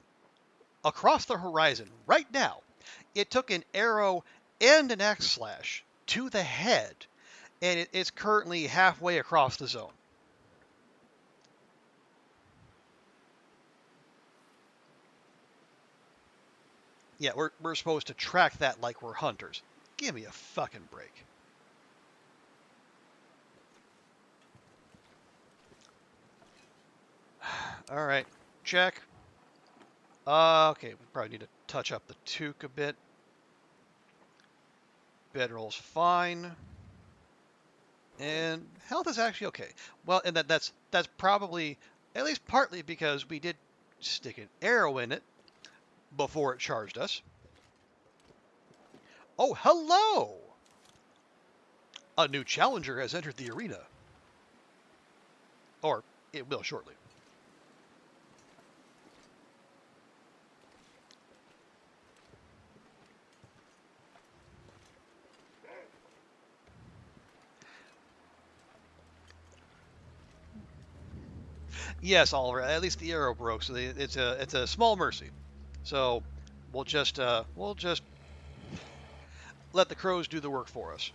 across the horizon right now. It took an arrow and an axe slash to the head, and it's currently halfway across the zone. Yeah, we're supposed to track that like we're hunters. Give me a fucking break. All right, check. Okay, we probably need to touch up the toque a bit. Bedroll's fine. And health is actually okay. Well, and that's probably at least partly because we did stick an arrow in it before it charged us. Oh, hello! A new challenger has entered the arena. Or it will shortly. Yes, Oliver. At least the arrow broke, so it's a small mercy. So we'll just let the crows do the work for us.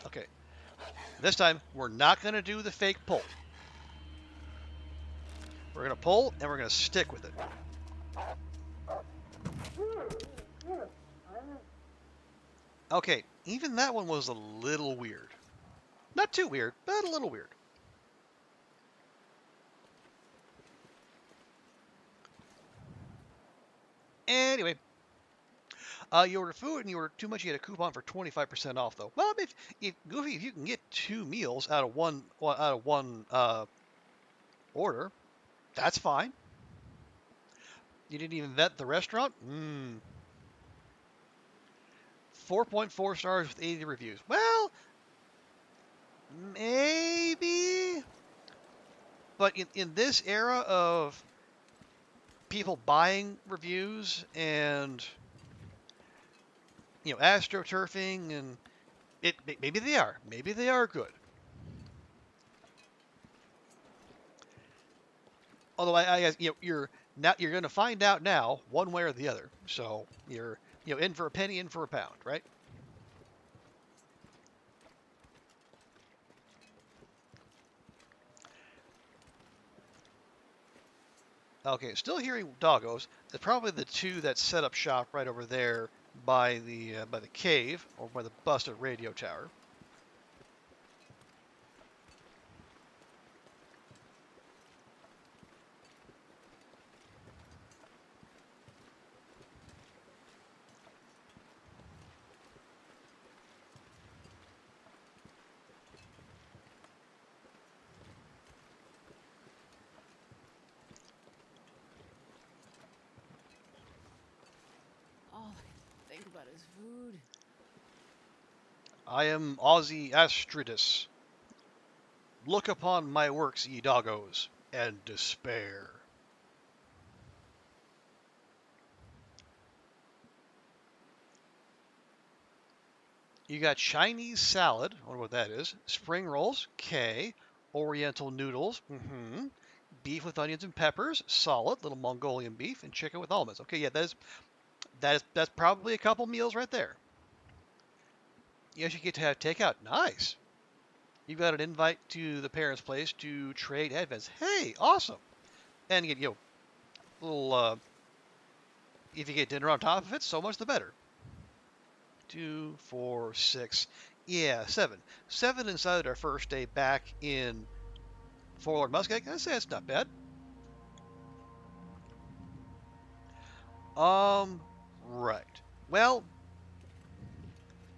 Okay. This time we're not going to do the fake pull. We're going to pull and we're going to stick with it. Okay, even that one was a little weird. Not too weird, but a little weird. Anyway, you ordered food and you ordered too much. You had a coupon for 25% off, though. Well, if Goofy, if you can get 2 meals out of one order, that's fine. You didn't even vet the restaurant. 4.4 stars with 80 reviews. Well, maybe, but in this era of people buying reviews and astroturfing and maybe they are good. Although I guess you're going to find out now one way or the other. So you're in for a penny, in for a pound, right? Okay, still hearing doggos. It's probably the two that set up shop right over there by the cave or by the busted radio tower. about his food. I am Aussie Astridus. Look upon my works, ye doggos, and despair. You got Chinese salad, I wonder what that is. Spring rolls, K. Oriental noodles, Beef with onions and peppers, solid. Little Mongolian beef, and chicken with almonds. Okay, yeah, that's probably a couple meals right there. You actually get to have takeout. Nice. You've got an invite to the parents' place to trade advents. Hey, awesome. And you get, little, if you get dinner on top of it, so much the better. 2, 4, 6, yeah, 7. 7 inside our first day back in Forlorn Muscat. I'd say it's not bad. Right. Well,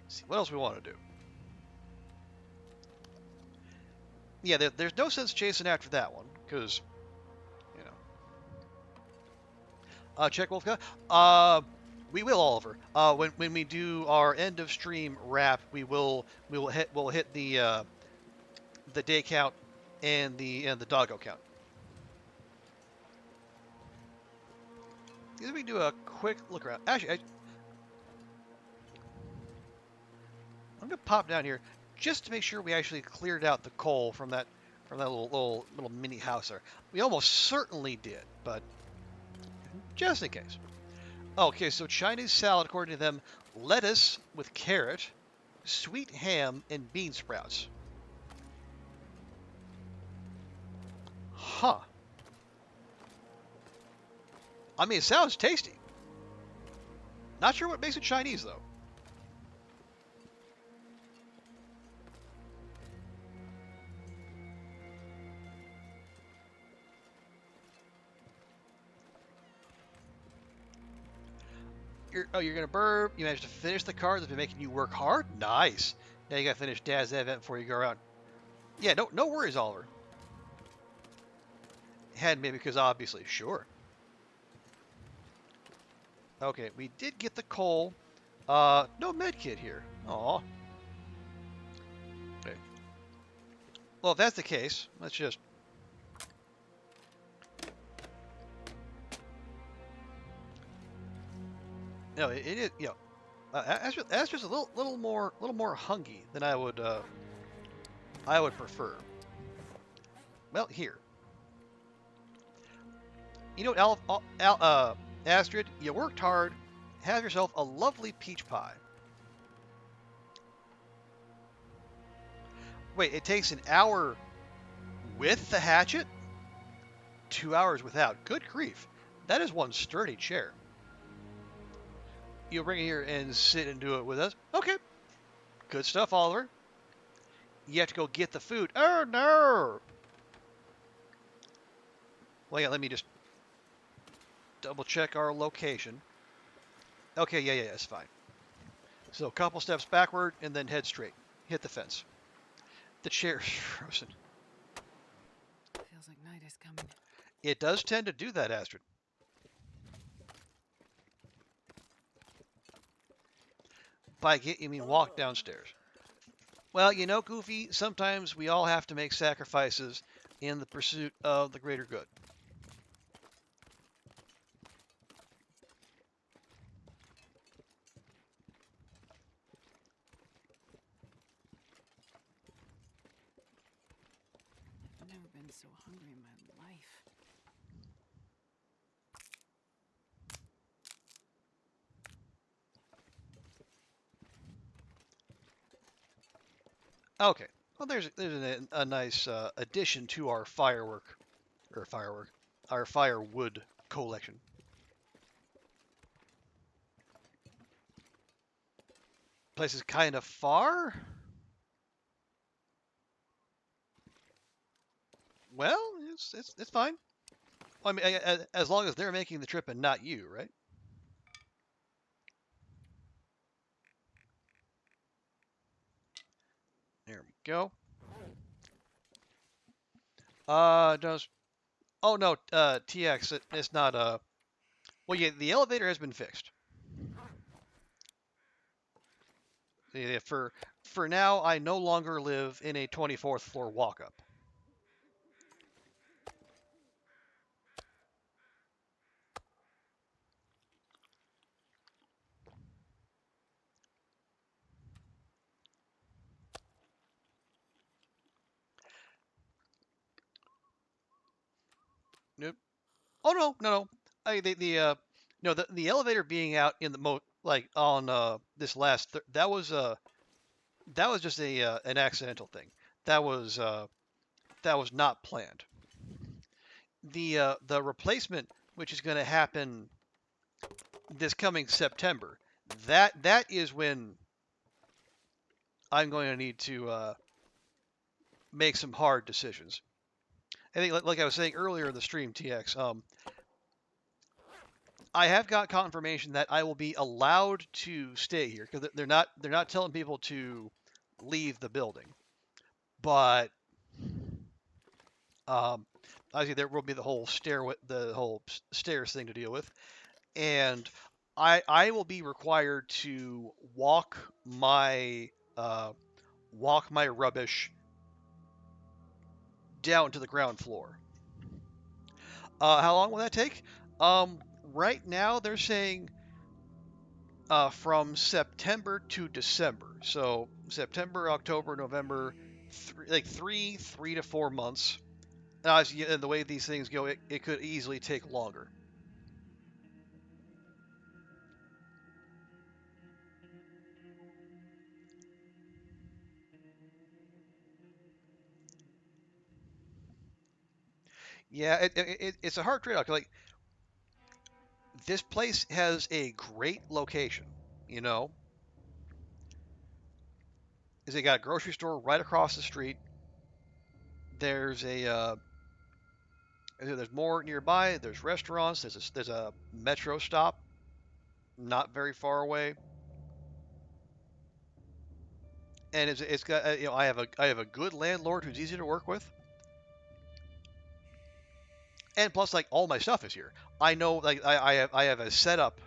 let's see what else we want to do. Yeah, there's no sense chasing after that one because, check Wolf. We will, Oliver. When we do our end of stream wrap, we'll hit the day count and the doggo count. Let me do a quick look around. Actually, I'm gonna pop down here just to make sure we actually cleared out the coal from that little mini house there. We almost certainly did, but just in case. Okay, so Chinese salad, according to them, lettuce with carrot, sweet ham, and bean sprouts. Huh. I mean, it sounds tasty. Not sure what makes it Chinese, though. You're gonna burp. You managed to finish the card that's been making you work hard. Nice. Now you gotta finish Dad's event before you go around. Yeah, no worries, Oliver. Had maybe because obviously, sure. Okay, we did get the coal. No med kit here. Aw. Okay. Well, if that's the case, let's just. No, it is. That's just a little more hungry than I would prefer. Well, here. You know what, Astrid, you worked hard. Have yourself a lovely peach pie. Wait, it takes an hour with the hatchet? 2 hours without. Good grief. That is one sturdy chair. You'll bring it here and sit and do it with us? Okay. Good stuff, Oliver. You have to go get the food. Oh, no. Well, yeah, let me just double check our location. Okay, yeah, it's fine. So a couple steps backward and then head straight. Hit the fence. The chair is frozen. Feels like night is coming. It does tend to do that, Astrid. By get, you mean walk downstairs. Well, Goofy, sometimes we all have to make sacrifices in the pursuit of the greater good. I've never been so hungry in my life. Okay. Well, there's a nice addition to our our firewood collection. Place is kind of far. Well, it's fine. Well, I mean, as long as they're making the trip and not you, right? There we go. Does oh no, TX, it's not well, yeah, the elevator has been fixed. Yeah, for now, I no longer live in a 24th floor walk-up. Nope. Oh no. The no the elevator being out in the like on this last that was just a an accidental thing. That was that was not planned. The replacement, which is going to happen this coming September, that is when I'm going to need to make some hard decisions. I think, like I was saying earlier in the stream, TX, I have got confirmation that I will be allowed to stay here because they're not telling people to leave the building, but obviously there will be the whole stairs thing to deal with, and I will be required to uh, walk my rubbish down to the ground floor. How long will that take? Um, right now they're saying from September to December. So September, October, November, like 3 to 4 months. And the way these things go, it could easily take longer. Yeah, it's a hard trade-off. Like this place has a great location, you know, is they got a grocery store right across the street. There's there's more nearby. There's restaurants. There's a metro stop not very far away, and it's got you know I have a good landlord who's easy to work with, and plus like all my stuff is here. I know like I have a setup.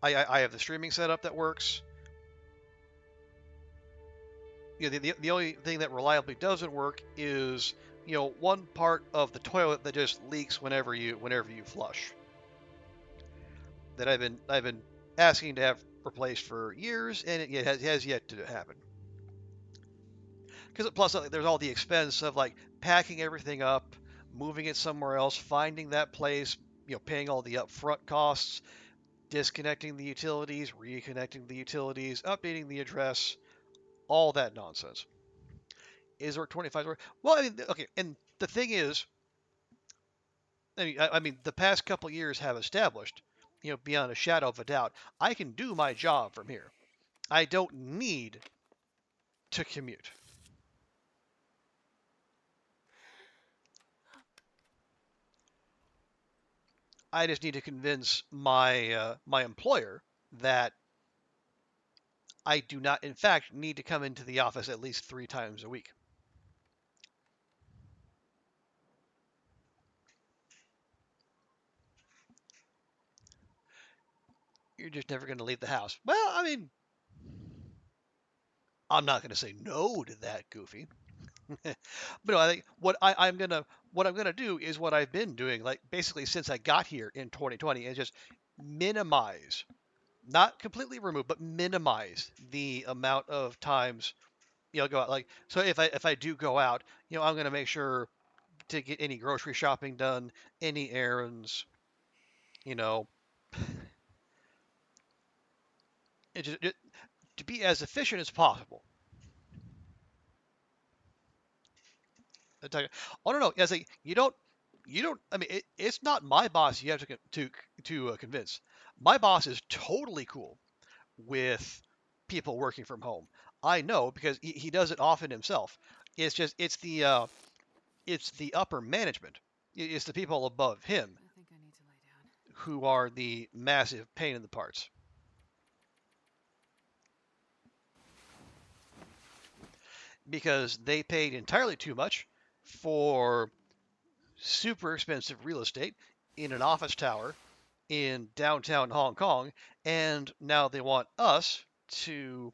I have the streaming setup that works. You know, the only thing that reliably doesn't work is one part of the toilet that just leaks whenever you flush. That I've been asking to have replaced for years, and it has yet to happen. Because plus there's all the expense of like packing everything up, moving it somewhere else, finding that place, paying all the upfront costs, disconnecting the utilities, reconnecting the utilities, updating the address, all that nonsense. Is there 25 hours? Well, I mean, okay, and the thing is, I mean, the past couple years have established, beyond a shadow of a doubt, I can do my job from here. I don't need to commute. I just need to convince my employer that I do not, in fact, need to come into the office at least 3 times a week. You're just never going to leave the house. Well, I mean, I'm not going to say no to that, Goofy. But no, I think what I'm gonna do is what I've been doing, like basically since I got here in 2020, is just minimize, not completely remove, but minimize the amount of times go out. Like so, if I do go out, I'm gonna make sure to get any grocery shopping done, any errands, you know, to be as efficient as possible. Oh no, as a you don't. I mean, it's not my boss. You have to convince. My boss is totally cool with people working from home. I know because he does it often himself. It's just it's the upper management. It's the people above him I think I need to lay down. who are the massive pain in the parts because they paid entirely too much for super expensive real estate in an office tower in downtown Hong Kong, and now they want us to,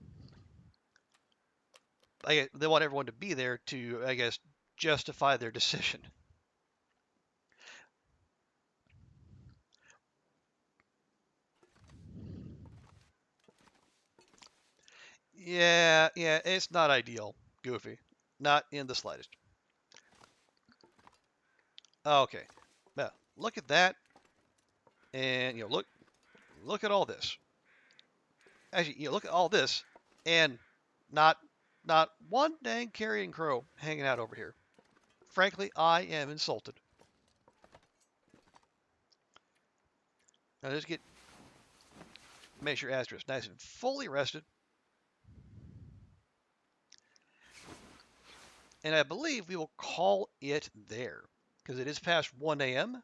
they want everyone to be there to, I guess, justify their decision. Yeah, it's not ideal, Goofy. Not in the slightest. Okay. Now, look at that, and look at all this. Actually, look at all this, and not not one dang carrion crow hanging out over here. Frankly, I am insulted. Now let's make sure Astrid is nice and fully rested. And I believe we will call it there, because it is past 1 a.m.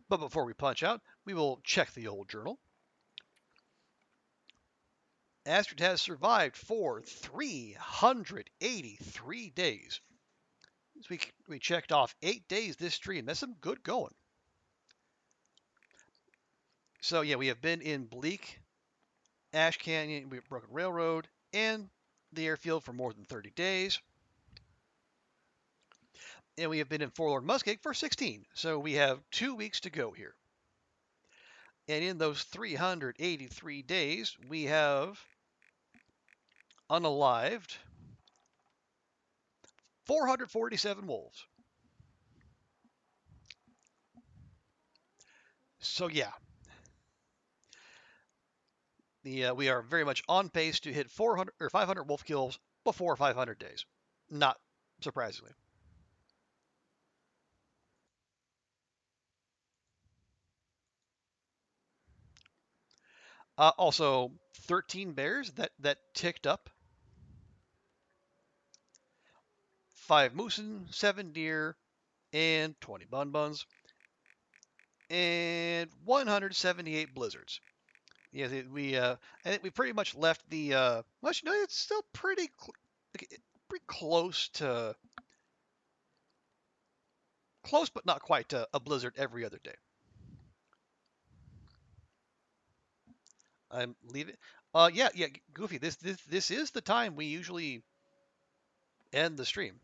But before we punch out, we will check the old journal. Astrid has survived for 383 days. So we checked off 8 days this stream. That's some good going. So yeah, we have been in Bleak, Ash Canyon, Broken Railroad, and the airfield for more than 30 days. And we have been in Forlorn Muskeg for 16. So we have 2 weeks to go here. And in those 383 days, we have unalived 447 wolves. So yeah, we are very much on pace to hit 400 or 500 wolf kills before 500 days. Not surprisingly. Also, 13 bears that ticked up. 5 moosin, 7 deer, and 20 bun-buns, and 178 blizzards. Yeah, I think we pretty much left the. Well, it's still pretty close, but not quite a blizzard every other day. I'm leaving. Yeah, Goofy. This is the time we usually end the stream.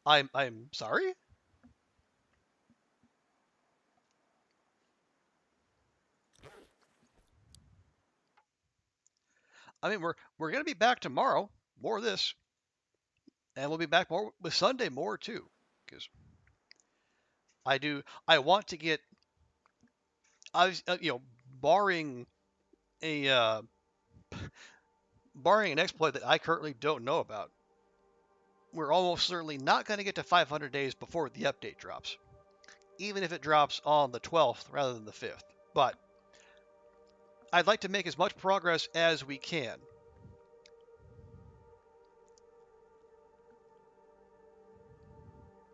I'm sorry. I mean, we're gonna be back tomorrow. More of this, and we'll be back more with Sunday more too, because I want to get. I was barring a barring an exploit that I currently don't know about, we're almost certainly not going to get to 500 days before the update drops, even if it drops on the 12th rather than the 5th. But I'd like to make as much progress as we can.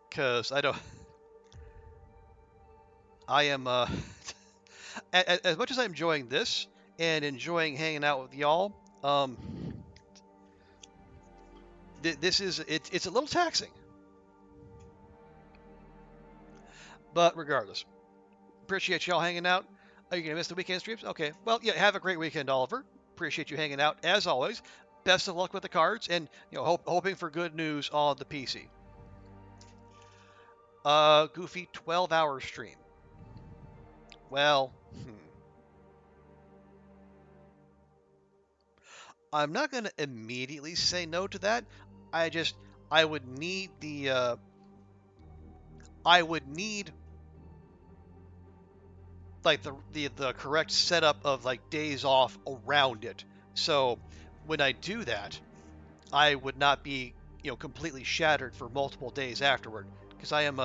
Because I am, as much as I'm enjoying this and enjoying hanging out with y'all, it's a little taxing. But regardless, appreciate y'all hanging out. Are you going to miss the weekend streams? Okay. Well, yeah, have a great weekend, Oliver. Appreciate you hanging out as always. Best of luck with the cards, and hoping for good news on the PC. Goofy 12-hour stream. Well, I'm not going to immediately say no to that. I would need like the correct setup of like days off around it. So when I do that, I would not be completely shattered for multiple days afterward, because I am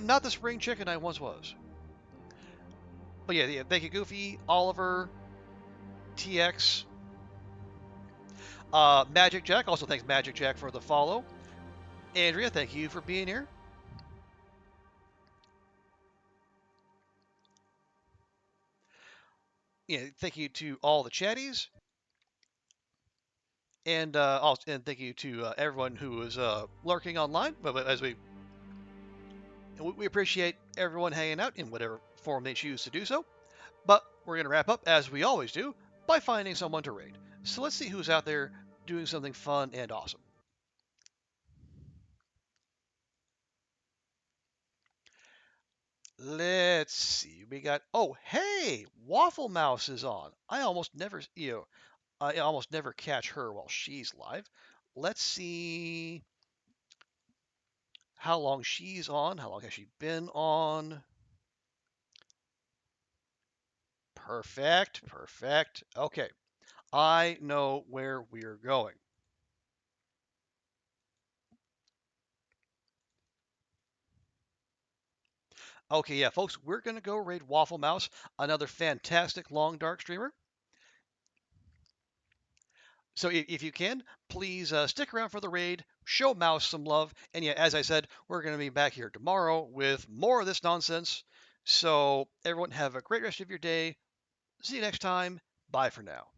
not the spring chicken I once was. But yeah, thank you, Goofy, Oliver, TX, Magic Jack. Also, thanks Magic Jack for the follow. Andrea, thank you for being here. Yeah, thank you to all the chatties, and thank you to everyone who is lurking online. But as we And we appreciate everyone hanging out in whatever form they choose to do so. But we're going to wrap up, as we always do, by finding someone to raid. So let's see who's out there doing something fun and awesome. Let's see. We got, oh, hey, Waffle Mouse is on. I almost never, I almost never catch her while she's live. Let's see how long she's on. How long has she been on? Perfect, perfect. Okay, I know where we're going. Okay, yeah, folks, we're going to go raid Waffle Mouse, another fantastic long dark streamer. So if you can, please stick around for the raid, show Mouse some love, and yeah, as I said, we're going to be back here tomorrow with more of this nonsense. So everyone have a great rest of your day. See you next time. Bye for now.